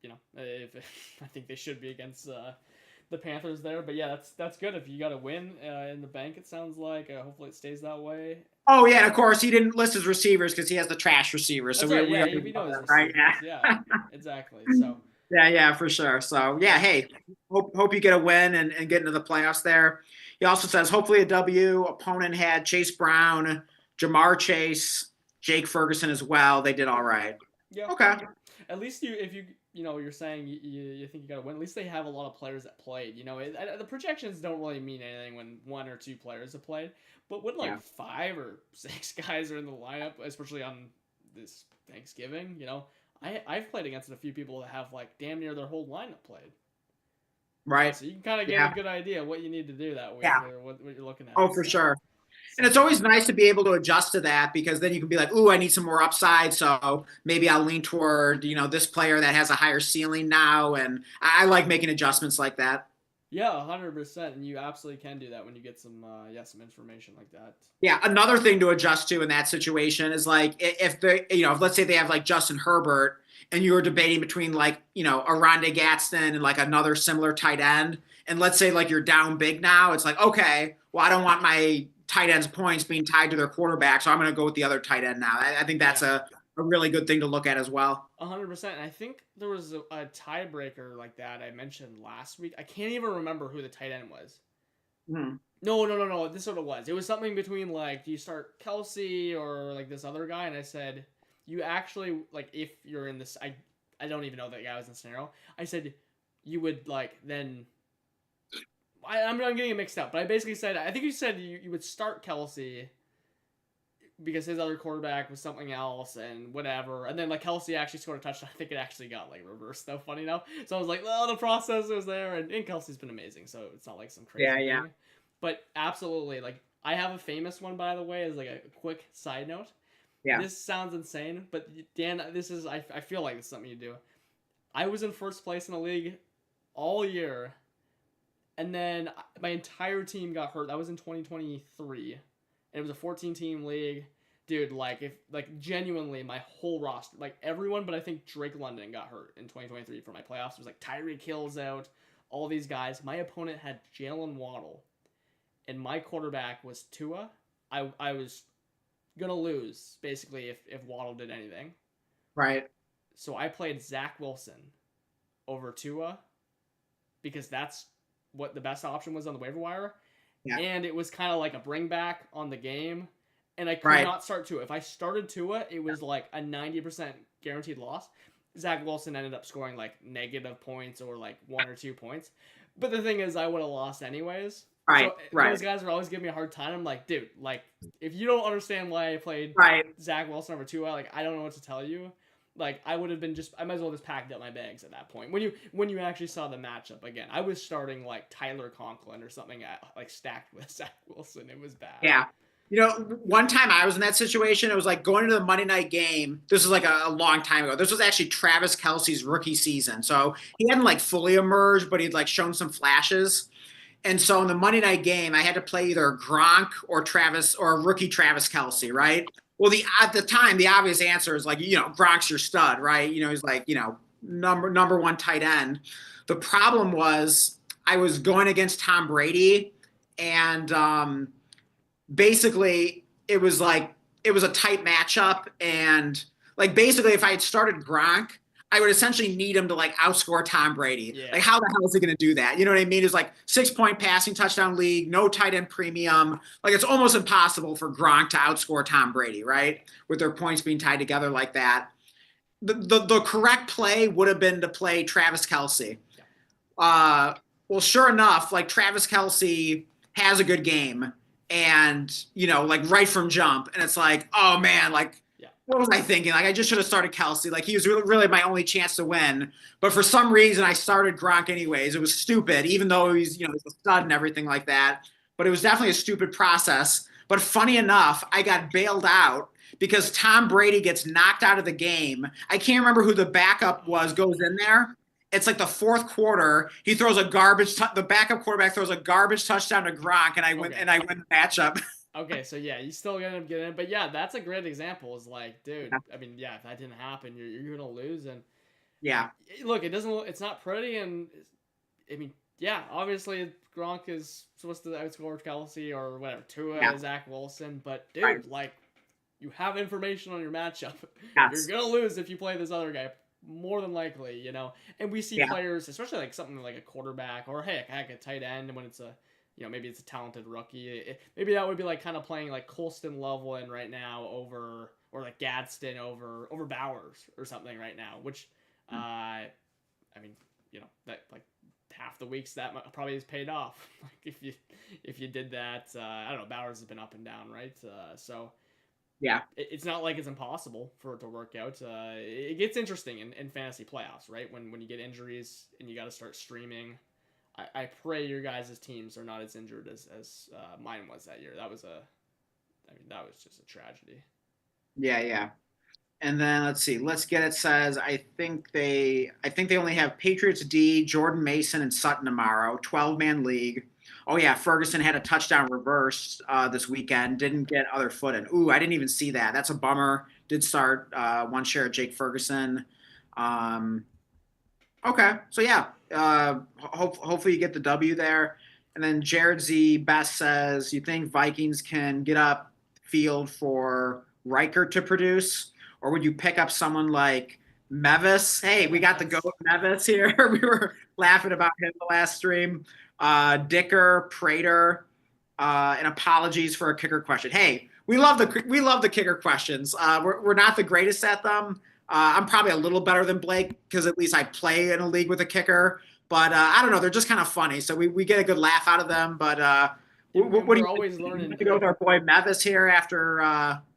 if I think they should be against the Panthers there. But yeah, that's good. If you got a win in the bank, it sounds like. Hopefully it stays that way. Oh yeah, and of course he didn't list his receivers because he has the trash receivers. That's So right. we Yeah, have he knows his right? receivers. Yeah, exactly. So Yeah, for sure. So yeah, hey, hope you get a win and get into the playoffs there. He also says hopefully a W. Opponent had Chase Brown, Jamar Chase, Jake Ferguson as well. They did all right. yeah. Okay. At least if you're saying you think you got to win. At least they have a lot of players that played. The projections don't really mean anything when one or two players have played. But when like 5 or 6 guys are in the lineup, especially on this Thanksgiving, I've played against a few people that have like damn near their whole lineup played. Right. So you can kind of get a good idea what you need to do that week or what you're looking at. Oh, for sure. And it's always nice to be able to adjust to that because then you can be like, ooh, I need some more upside. So maybe I'll lean toward, this player that has a higher ceiling now. And I like making adjustments like that. Yeah, 100%. And you absolutely can do that when you get some information like that. Yeah. Another thing to adjust to in that situation is like if if let's say they have like Justin Herbert and you were debating between like, a Rondé Gadsden and like another similar tight end. And let's say like you're down big now. It's like, okay, well, I don't want my tight ends' points being tied to their quarterback, so I'm going to go with the other tight end now. I think that's a really good thing to look at as well. 100%. And I think there was a tiebreaker like that I mentioned last week. I can't even remember who the tight end was. Mm-hmm. No. This is what it was. It was something between like, do you start Kelsey or like this other guy? And I said, you actually like if you're in this, I don't even know that guy was in the scenario. I said you would like then. I'm getting it mixed up, but I basically said, I think you said you would start Kelsey because his other quarterback was something else and whatever. And then like Kelsey actually scored a touchdown. I think it actually got like reversed though, funny enough. So I was like, well, the process was there and Kelsey's been amazing. So it's not like some crazy thing. But absolutely, like I have a famous one, by the way, as like a quick side note. Yeah. This sounds insane, but Dan, this is, I feel like it's something you do. I was in first place in the league all year. And then my entire team got hurt. That was in 2023. And it was a 14-team league. Dude, genuinely, my whole roster, like everyone, but I think Drake London got hurt in 2023 for my playoffs. It was like Tyreek Hill's out, all these guys. My opponent had Jalen Waddle. And my quarterback was Tua. I was going to lose, basically, if Waddle did anything. Right. So I played Zach Wilson over Tua because that's what the best option was on the waiver wire. Yeah. And it was kind of like a bring back on the game. And I could not start Tua. If I started Tua, it was like a 90% guaranteed loss. Zach Wilson ended up scoring like negative points or like 1 or 2 points. But the thing is, I would have lost anyways. Right. Those guys were always giving me a hard time. I'm like, dude, like, if you don't understand why I played Zach Wilson over Tua, like, I don't know what to tell you. Like, I would have been I might as well just packed up my bags at that point. When you actually saw the matchup again, I was starting like Tyler Conklin or something like stacked with Zach Wilson. It was bad. Yeah. One time I was in that situation, it was like going to the Monday night game. This was like a long time ago. This was actually Travis Kelce's rookie season. So he hadn't like fully emerged, but he'd like shown some flashes. And so in the Monday night game, I had to play either Gronk or rookie Travis Kelce, right? Well, at the time, the obvious answer is like, Gronk's your stud, right? He's like, number one tight end. The problem was I was going against Tom Brady, and basically it was a tight matchup, and like basically if I had started Gronk, I would essentially need him to like outscore Tom Brady. Yeah. Like how the hell is he going to do that? You know what I mean? It's like 6-point passing touchdown league, no tight end premium. Like it's almost impossible for Gronk to outscore Tom Brady, right? With their points being tied together like that. The correct play would have been to play Travis Kelce. Yeah. Well, sure enough, like Travis Kelce has a good game and, like right from jump. And it's like, oh man, like, what was I thinking? Like I just should have started Kelsey. Like he was really my only chance to win. But for some reason, I started Gronk anyways. It was stupid, even though he's a stud and everything like that. But it was definitely a stupid process. But funny enough, I got bailed out because Tom Brady gets knocked out of the game. I can't remember who the backup was. Goes in there. It's like the fourth quarter. He throws a the backup quarterback throws a garbage touchdown to Gronk, and I win the matchup. Okay, so yeah, you still gonna get in, but yeah, that's a great example. Is like, dude, I mean, yeah, if that didn't happen, you're gonna lose, and Yeah. look, it doesn't look, it's not pretty, and I mean, yeah, obviously Gronk is supposed to outscore Kelsey or whatever, Tua, Yeah. Zach Wilson, but dude, Right. like, you have information on your matchup. Yes. You're gonna lose if you play this other guy, more than likely, And we see Yeah. players, especially like something like a quarterback or heck, a tight end, when it's a maybe it's a talented rookie. Maybe that would be like kind of playing like Colston Loveland right now over, or like Gadsden over Bowers or something right now, which, I mean, that like half the weeks that probably has paid off. Like if you did that, I don't know. Bowers has been up and down, right? So Yeah. it's not like it's impossible for it to work out. It gets interesting in fantasy playoffs, right? When you get injuries and you got to start streaming. I pray your guys' teams are not as injured as mine was that year. That was that was just a tragedy. Yeah. Yeah. And then let's see. Let's get it says I think they only have Patriots D, Jordan Mason, and Sutton tomorrow. 12-man league. Oh yeah, Ferguson had a touchdown reverse this weekend. Didn't get other footing. Ooh, I didn't even see that. That's a bummer. Did start one share at Jake Ferguson. Um, okay, so yeah. Hopefully you get the W there. And then Jared Z Best says, you think Vikings can get up field for Riker to produce? Or would you pick up someone like Mevis? Hey, we got the GOAT Mevis here. We were laughing about him the last stream. Dicker, Prater, and apologies for a kicker question. Hey, we love the kicker questions. We're not the greatest at them. I'm probably a little better than Blake because at least I play in a league with a kicker. But I don't know, they're just kind of funny, so we get a good laugh out of them. But what do you always learning to go with our boy Mevis here after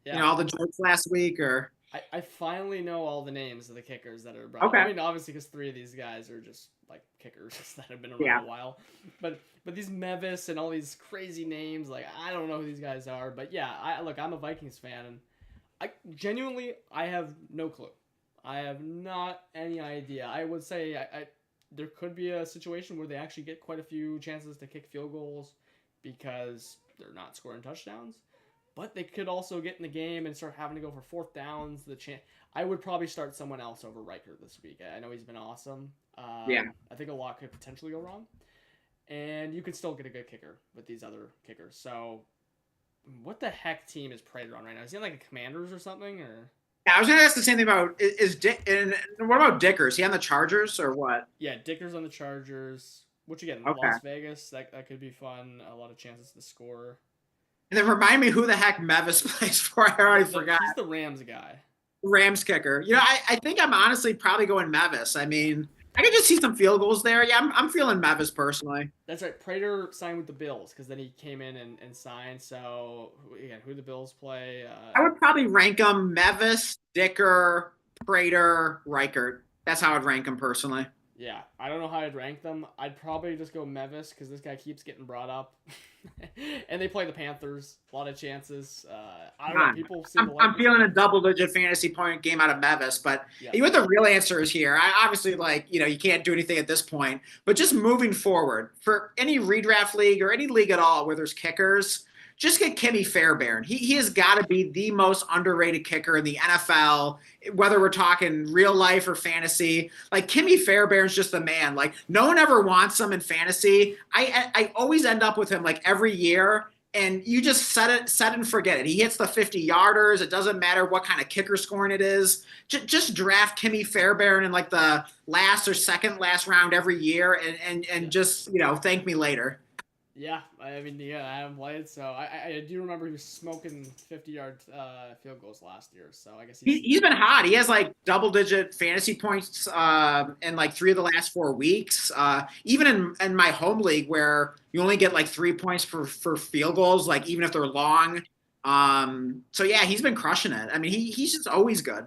yeah. all the jokes last week? Or I finally know all the names of the kickers that are brought. Okay. I mean, obviously, because 3 of these guys are just like kickers that have been around a while. But these Mevis and all these crazy names, like I don't know who these guys are. But yeah, I'm a Vikings fan, and I have no clue. I have not any idea. I would say there could be a situation where they actually get quite a few chances to kick field goals because they're not scoring touchdowns. But they could also get in the game and start having to go for fourth downs. I would probably start someone else over Riker this week. I know he's been awesome. I think a lot could potentially go wrong. And you could still get a good kicker with these other kickers. So what the heck team is Prater on right now? Is he on like a Commanders or something? Or yeah, I was going to ask the same thing about is Dick, and what about Dicker? Is he on the Chargers or what? Yeah, Dicker's on the Chargers. Which again, Okay. Las Vegas, that could be fun. A lot of chances to score. And then remind me who the heck Mevis plays for. I already forgot. He's the Rams guy. Rams kicker. I think I'm honestly probably going Mevis. I mean, I could just see some field goals there. Yeah, I'm feeling Mevis personally. That's right. Prater signed with the Bills because then he came in and signed. So, again, who the Bills play? I would probably rank them Mevis, Dicker, Prater, Reichert. That's how I'd rank them personally. Yeah, I don't know how I'd rank them. I'd probably just go Mevis because this guy keeps getting brought up. And they play the Panthers. A lot of chances. I don't know. People seem to like I'm feeling a double-digit fantasy point game out of Mevis, but what the real answer is here. I obviously, you can't do anything at this point, but just moving forward, for any redraft league or any league at all where there's kickers, just get Kimmy Fairbairn. He has got to be the most underrated kicker in the NFL, whether we're talking real life or fantasy. Like, Kimmy Fairbairn's just the man. Like, no one ever wants him in fantasy. I always end up with him, like, every year, and you just set and forget it. He hits the 50-yarders. It doesn't matter what kind of kicker scoring it is. Just draft Kimmy Fairbairn in, like, the last or second last round every year and just, thank me later. Yeah, I mean, I haven't played, so I do remember he was smoking 50-yard field goals last year. So I guess he's been hot. He has like double-digit fantasy points in like 3 of the last 4 weeks. Even in my home league where you only get like 3 points for field goals, like even if they're long, So yeah, he's been crushing it. I mean, he's just always good.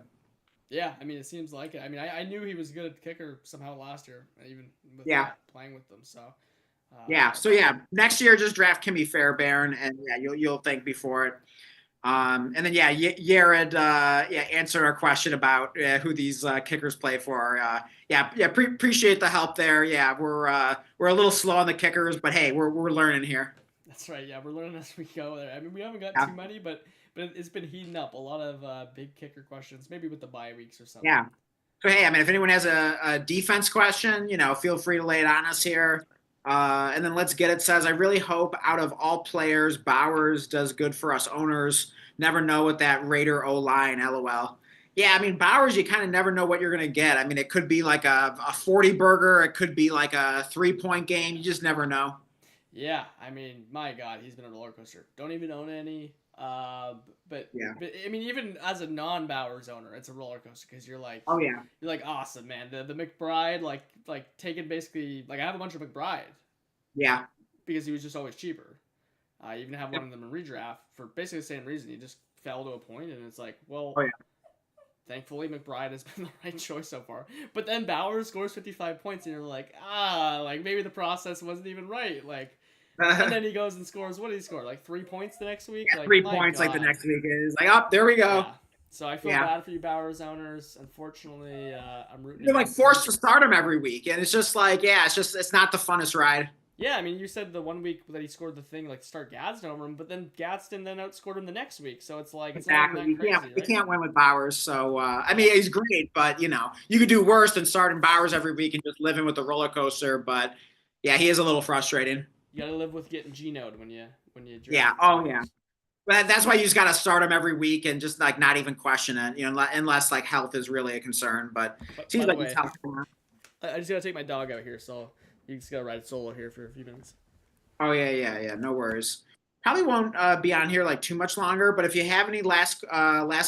Yeah, I mean, it seems like it. I mean, I knew he was good at kicker somehow last year, even with Yeah. playing with them. So, Yeah. So yeah, next year just draft Kimmy Fairbairn, and yeah, you'll thank me for it. And then yeah, Yared yeah answered our question about who these kickers play for. Yeah, appreciate the help there. Yeah, we're a little slow on the kickers, but hey, we're learning here. that's right. Yeah, we're learning as we go there. I mean, we haven't got Yeah. too many, but it's been heating up. A lot of big kicker questions, maybe with the bye weeks or something. Yeah. So hey, I mean, if anyone has a defense question, feel free to lay it on us here. And then let's get it says, I really hope out of all players, Bowers does good for us owners. Never know with that Raider O line, LOL. Yeah, I mean, Bowers, you kind of never know what you're going to get. I mean, it could be like a 40 burger, it could be like a 3-point game. You just never know. Yeah, I mean, my God, he's been a roller coaster. Don't even own any. But Yeah. but I mean, even as a non-Bowers owner, it's a roller coaster because Oh, yeah. you're like awesome, man. The McBride like taking basically like I have a bunch of McBride Yeah. because he was just always cheaper. I even have one Yep. of them in redraft for basically the same reason. He just fell to a point, and it's like, Oh, well, yeah. thankfully McBride has been the right choice so far. But then Bowers scores 55 points, and you're like, like maybe the process wasn't even right. Like, and then he goes and scores. What did he score? Like 3 points the next week? Yeah, Like, three my points like the God. next week is like, oh, there we go. Yeah. So I feel Yeah. bad for you Bowers owners. Unfortunately, I'm rooting You're like against you. forced to start him every week. And it's just like, yeah, it's not the funnest ride. Yeah, I mean, you said the one week that he scored the thing, like start Gadsden over him, but then Gadsden then outscored him the next week. So it's like, it's not even Exactly. that crazy, We right? can't win with Bowers. So I Yeah. mean, he's great, but you could do worse than starting Bowers every week and just living with the roller coaster. But yeah, he is a little frustrating. You gotta live with getting Geno'd when you Yeah. draft Oh yeah. Bowers. But that's why you just got to start him every week and just like not even question it, unless like health is really a concern. But But seems by the like he's way, healthy. I just gotta take my dog out here, so you just gotta ride solo here for a few minutes. Oh yeah. No worries. Probably won't be on here like too much longer. But if you have any last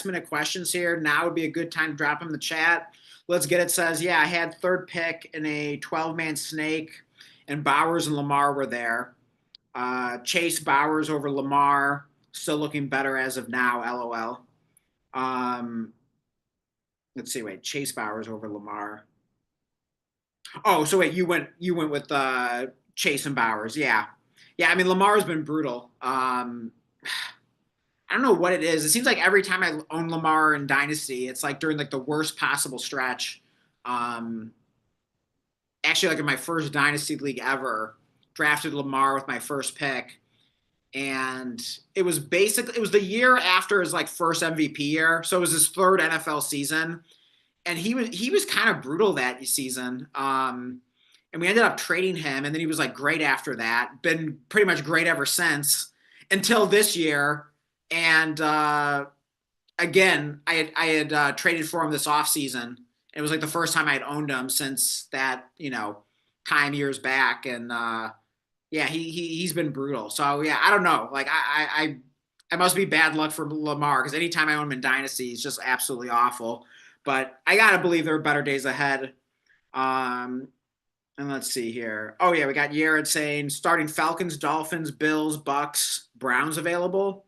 minute questions here, now would be a good time to drop them in the chat. Let's get it. Says yeah, I had third pick in a 12-man snake, and Bowers and Lamar were there. Chase Bowers over Lamar, still looking better as of now. LOL. Um, let's see. Wait, Chase Bowers over Lamar. Oh, so wait, you went with Chase and Bowers. Yeah, yeah. I mean, Lamar's been brutal. I don't know what it is. It seems like every time I own Lamar in Dynasty, it's like during like the worst possible stretch. Um, Actually, like in my first Dynasty league ever, drafted Lamar with my first pick, and it was the year after his like first MVP year, so it was his third NFL season, and he was kind of brutal that season. And we ended up trading him, and then he was like great after that. Been pretty much great ever since until this year. And again, I had traded for him this offseason. It was like the first time I had owned him since that time years back, and yeah, he's been brutal. So yeah, I don't know. Like I must be bad luck for Lamar because anytime I own him in Dynasty, he's just absolutely awful. But I gotta believe there are better days ahead. Um, and let's see here. Oh yeah, we got Yared saying starting Falcons, Dolphins, Bills, Bucks, Browns available.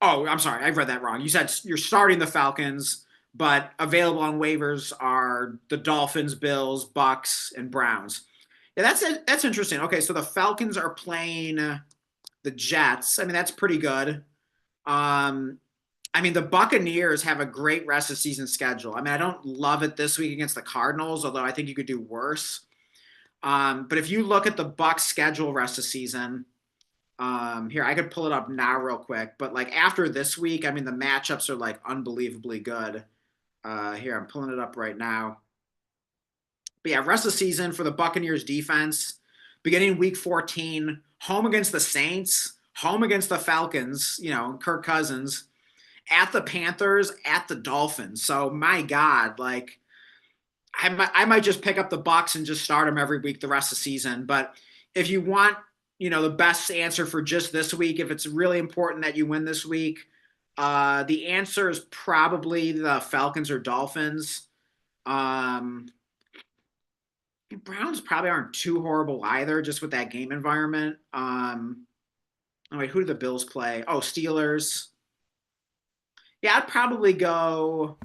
Oh, I'm sorry, I read that wrong. You said you're starting the Falcons, but available on waivers are the Dolphins, Bills, Bucks, and Browns. Yeah, that's interesting. Okay, so the Falcons are playing the Jets. I mean, that's pretty good. Um, I mean, the Buccaneers have a great rest of season schedule. I mean, I don't love it this week against the Cardinals, although I think you could do worse. But if you look at the Bucks schedule rest of season, here I could pull it up now real quick. But like after this week, I mean, the matchups are like unbelievably good. Here I'm pulling it up right now. But yeah, rest of the season for the Buccaneers defense, beginning week 14, home against the Saints, home against the Falcons, Kirk Cousins, at the Panthers, at the Dolphins. So my God, like I might just pick up the Bucks and just start them every week the rest of the season. But if you want, the best answer for just this week, if it's really important that you win this week, the answer is probably the Falcons or Dolphins. Um, Browns probably aren't too horrible either, just with that game environment. Oh, wait, who do the Bills play? Oh, Steelers. Yeah, I'd probably go.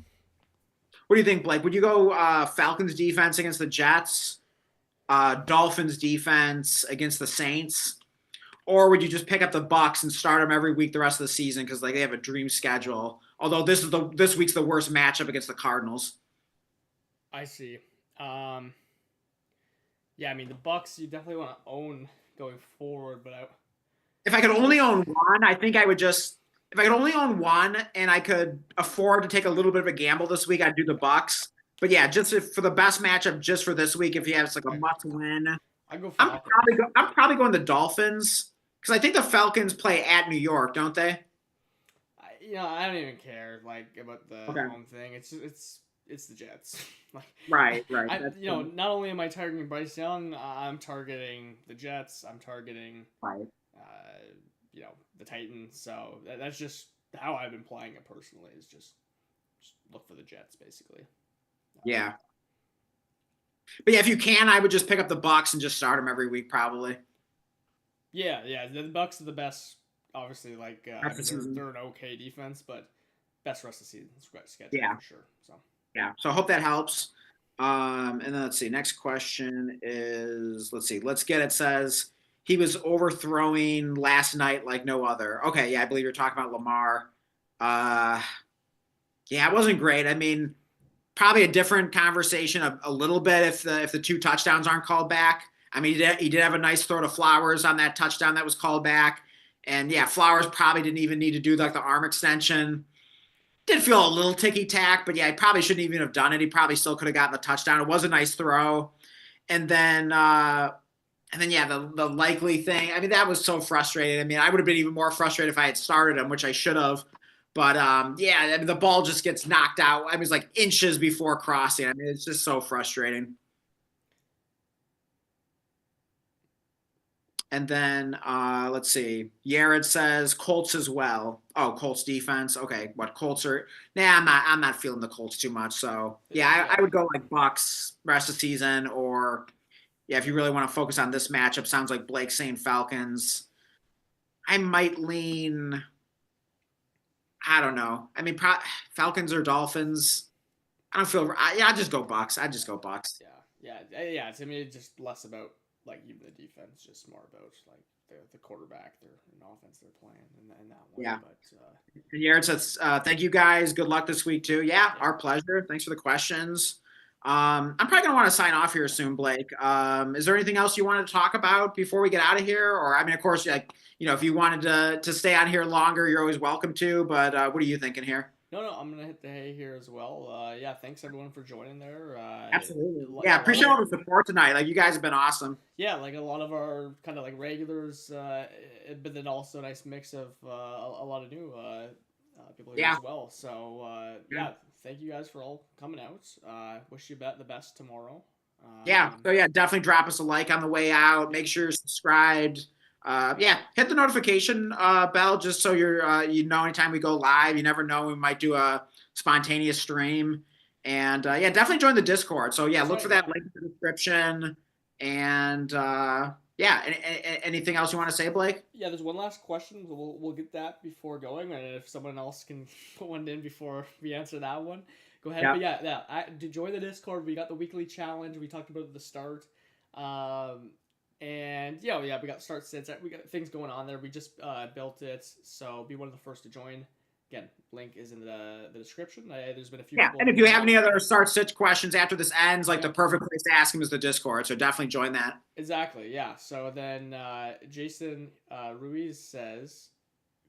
What do you think, Blake? Would you go Falcons defense against the Jets, Dolphins defense against the Saints, or would you just pick up the Bucks and start them every week the rest of the season because like they have a dream schedule? Although this week's the worst matchup against the Cardinals. I see. Um, yeah, I mean the Bucks you definitely want to own going forward, but If I could I only wish. own one, I think I would just. If I could only own one and I could afford to take a little bit of a gamble this week, I'd do the Bucks. But yeah, just if, for the best matchup just for this week, if he has like a Okay, must win, I go Falcons. I'm probably going the Dolphins because I think the Falcons play at New York, don't they? I don't even care like about the Okay. home thing. It's the Jets. like Right, right. I That's not only am I targeting Bryce Young, I'm targeting the Jets. I'm targeting right. uh, the Titans. So that's just how I've been playing it personally. Is just look for the Jets basically. Yeah. But yeah, if you can, I would just pick up the Bucks and just start them every week, probably. Yeah. The Bucks are the best. Obviously, I Rest of mean the season. they're an okay defense, but best rest of the season schedule Yeah, for sure. So yeah. So I hope that helps. And then let's see. Next question is let's see. Let's get it. Says he was overthrowing last night like no other. Okay, yeah, I believe you're talking about Lamar. Uh, yeah, it wasn't great. I mean, probably a different conversation a little bit if the two touchdowns aren't called back. I mean, he did have a nice throw to Flowers on that touchdown that was called back, and yeah, Flowers probably didn't even need to do like the arm extension. Did feel a little ticky tack, but yeah, he probably shouldn't even have done it. He probably still could have gotten the touchdown. It was a nice throw, and then yeah, the likely thing. I mean, that was so frustrating. I mean, I would have been even more frustrated if I had started him, which I should have. But yeah, I mean, the ball just gets knocked out. I mean, it's like inches before crossing. I mean, it's just so frustrating. And then let's see. Yared says Colts as well. Oh, Colts defense. Okay, what Colts are? Nah, I'm not feeling the Colts too much. So yeah, yeah, I would go like Bucks rest of season, or yeah, if you really want to focus on this matchup, sounds like Blake saying Falcons. I might lean. I don't know. I mean, Falcons or Dolphins. I don't feel. Yeah, I just go Bucks. I just go Bucks. yeah. To me, it's just less about like even the defense, just more about like the quarterback, their an offense they're playing in that one. Yeah. But And Yared says, thank you guys. Good luck this week too. Yeah, yeah, our pleasure. Thanks for the questions. I'm probably gonna want to sign off here soon, Blake. Is there anything else you wanted to talk about before we get out of here? Or I mean, of course, like if you wanted to stay on here longer, you're always welcome to. But what are you thinking here? no, I'm gonna hit the hay here as well. Yeah, thanks everyone for joining there. Absolutely. Yeah, Yeah, a lot of appreciate all the support tonight. Like you guys have been awesome. yeah, like a lot of our kind of like regulars, but then also a nice mix of a lot of new people here Yeah. as well. So Yeah. yeah, thank you guys for all coming out. Wish you the best tomorrow. Yeah. So yeah, definitely drop us a like on the way out. Yeah, Make sure you're subscribed. Yeah, hit the notification bell just so you know anytime we go live. You never know, we might do a spontaneous stream. And yeah, definitely join the Discord. So yeah, that's look for right. that Yeah, link in the description. And yeah, anything else you want to say, Blake? yeah. There's one last question. We'll get that before going, and if someone else can put one in before we answer that one, go ahead. Yeah. But yeah. To join the Discord, we got the weekly challenge. We talked about it at the start. And yeah, we got start sets. We got things going on there. We just built it, so be one of the first to join. Again, link is in the description. There's been a few Yeah, people. and if you have any other start stitch questions after this ends, like Yeah, the perfect place to ask them is the Discord. So definitely join that. exactly. Yeah. So then Jason Ruiz says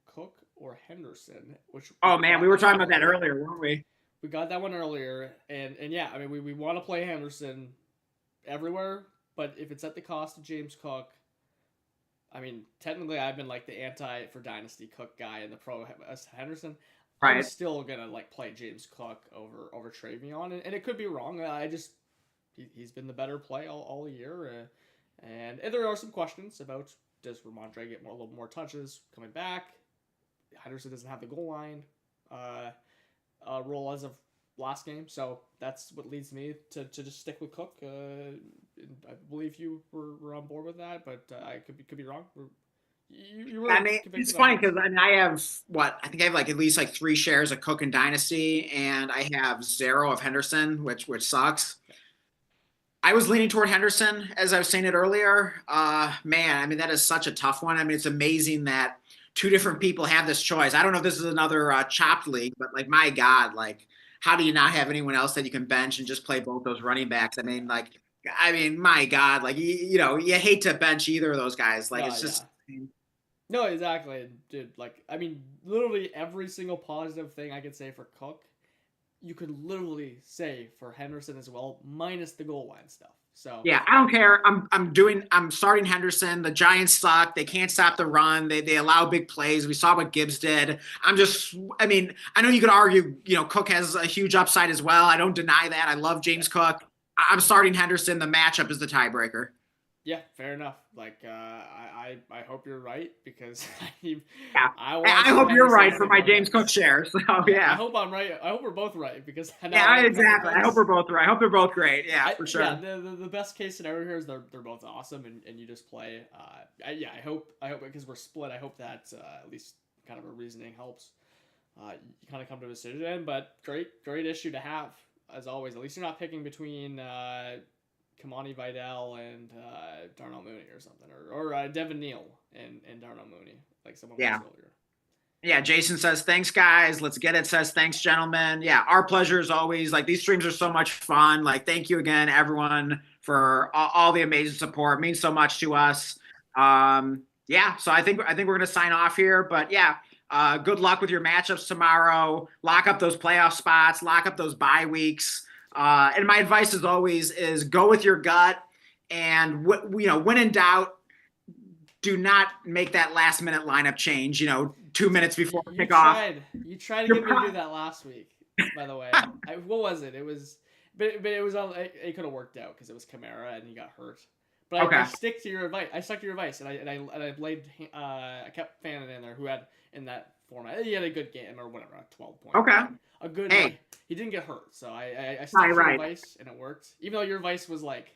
Cook or Henderson, which we Oh man, got we were that one talking about that earlier. earlier, weren't we? We got that one earlier, and yeah, I mean we want to play Henderson everywhere, but if it's at the cost of James Cook, I mean, technically, I've been like the anti for Dynasty Cook guy in the pro as Henderson. I'm Right. still gonna like play James Cook over Travion, and it could be wrong. I just he's been the better play all year, and there are some questions about does Ramondre get a little more touches coming back? Henderson doesn't have the goal line role as of last game, so that's what leads me to just stick with Cook. I believe you were on board with that, but I could be wrong. You I really mean, convinced it's me on funny this. because I mean, I have what I think I have like at least like 3 shares of Cook and Dynasty, and I have 0 of Henderson, which sucks. I was leaning toward Henderson, as I was saying it earlier. Man, I mean, that is such a tough one. I mean, it's amazing that 2 different people have this choice. I don't know if this is another chopped league, but like, my God, like, how do you not have anyone else that you can bench and just play both those running backs? I mean, my God, like, you hate to bench either of those guys. Like, No, it's just, yeah. No, exactly, dude. Like, I mean, literally every single positive thing I could say for Cook, you could literally say for Henderson as well, minus the goal line stuff. So, yeah, I don't care. I'm starting Henderson. The Giants suck. They can't stop the run. They allow big plays. We saw what Gibbs did. I mean, I know you could argue, Cook has a huge upside as well. I don't deny that. I love yeah, James Cook. I'm starting Henderson. The matchup is the tiebreaker. yeah, fair enough. Like, I hope you're right because I, Yeah. I want I some hope you're right Henderson for in my my James Cook ranks. share. So Yeah, I yeah. hope I'm right. I hope we're both right because now I Yeah, got a couple exactly. I hope picks. we're both right. I hope they're both great. Yeah, for Yeah, sure. the best case scenario here is they're both awesome and you just play. Yeah, I hope because we're split. I hope that at least kind of a reasoning helps. You kind of come to a decision, but great issue to have as always. At least you're not picking between Kamani Vidal and Darnell Mooney or something, or Devin Neal and Darnell Mooney like someone was Yeah. earlier. Yeah, Jason says, thanks, guys. Let's get it. Says, thanks, gentlemen. Yeah, our pleasure as always. Like, these streams are so much fun. Like, thank you again, everyone, for all the amazing support. It means so much to us. Yeah, so I think we're gonna sign off here. But yeah, good luck with your matchups tomorrow. Lock up those playoff spots. Lock up those bye weeks. And my advice, as always, is go with your gut. And when in doubt, do not make that last minute lineup change. 2 minutes before kickoff. You tried to You're get me to do pro- that last week. By the way, what was it? It was, but it was all it could have worked out because it was Kamara and he got hurt. But I okay. stick to your advice. I stuck to your advice, and I played. I kept Fannin in there, who had in that format. He had a good game or whatever, a 12 point. Okay. A good. Hey. He didn't get hurt, so I stuck Right, to your right. advice, and it worked. Even though your advice was like,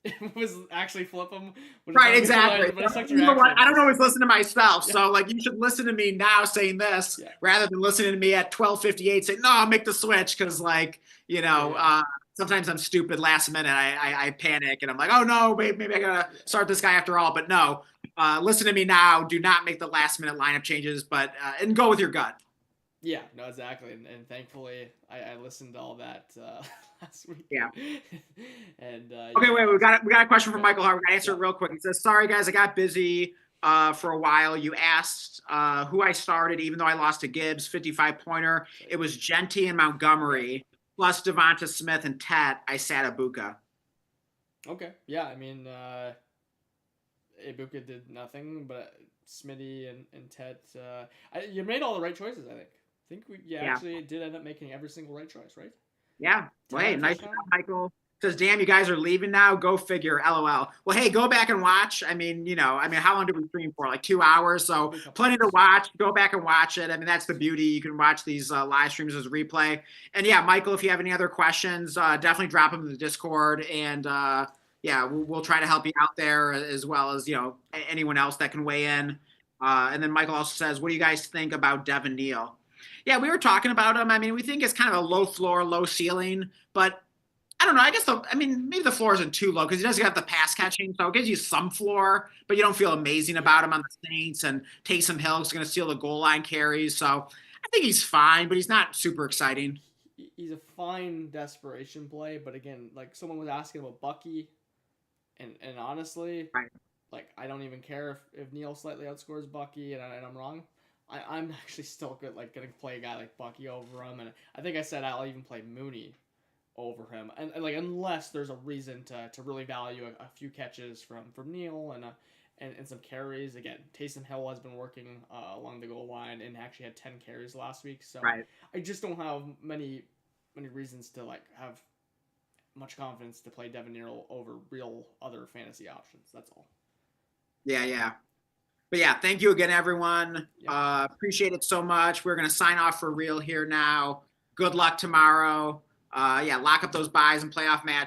it was actually flip him. Right, exactly. But I stuck to You your know actual what? I don't advice. always listen to myself, Yeah. so like you should listen to me now saying this Yeah. rather than listening to me at 12:58 saying, "No, I'll make the switch," because Yeah. sometimes I'm stupid last minute. I panic and I'm like, "Oh no, maybe I gotta start this guy after all." But no, listen to me now. Do not make the last minute lineup changes, but and go with your gut. Yeah, no, exactly, and thankfully I listened to all that last week. Yeah. And Okay, yeah, wait. no, We got a question from yeah, Michael Hart. We got to answer yeah, it real quick. He says, "Sorry guys, I got busy for a while. You asked who I started, even though I lost to Gibbs, 55-pointer. It was Genty and Montgomery plus Devonta Smith and Tet. I sat Abuka." okay, yeah. I mean, Ibuka did nothing, but Smitty and Tet, you made all the right choices. I think you Yeah. actually did end up making every single right choice, right? Yeah. Well, 10 hey, on a nice touchdown. job, Michael. Says, "Damn, you guys are leaving now. Go figure. LOL." Well, hey, go back and watch. I mean, how long did we stream for? Like 2 hours. So Maybe a couple plenty to hours. watch. Go back and watch it. I mean, that's the beauty. You can watch these live streams as replay. And yeah, Michael, if you have any other questions, definitely drop them in the Discord. And yeah, we'll try to help you out there as well as, anyone else that can weigh in. And then Michael also says, "What do you guys think about Devin Neal?" Yeah, we were talking about him. I mean, we think it's kind of a low floor, low ceiling, but I don't know. Maybe the floor isn't too low because he doesn't have the pass catching, so it gives you some floor, but you don't feel amazing about him on the Saints. And Taysom Hill is going to steal the goal line carries, so I think he's fine, but he's not super exciting. He's a fine desperation play, but again, like someone was asking about Bucky, and honestly, Right. like I don't even care if Neil slightly outscores Bucky, and I'm wrong. I'm actually still good, like gonna play a guy like Bucky over him, and I think I said I'll even play Mooney over him, and like unless there's a reason to really value a few catches from Neil and some carries. Again, Taysom Hill has been working along the goal line and actually had 10 carries last week, so Right. I just don't have many reasons to like have much confidence to play Devin Neal over real other fantasy options. That's all. Yeah, yeah. But yeah, thank you again, everyone. Yeah. Appreciate it so much. We're going to sign off for real here now. Good luck tomorrow. Yeah, lock up those buys and playoff matches.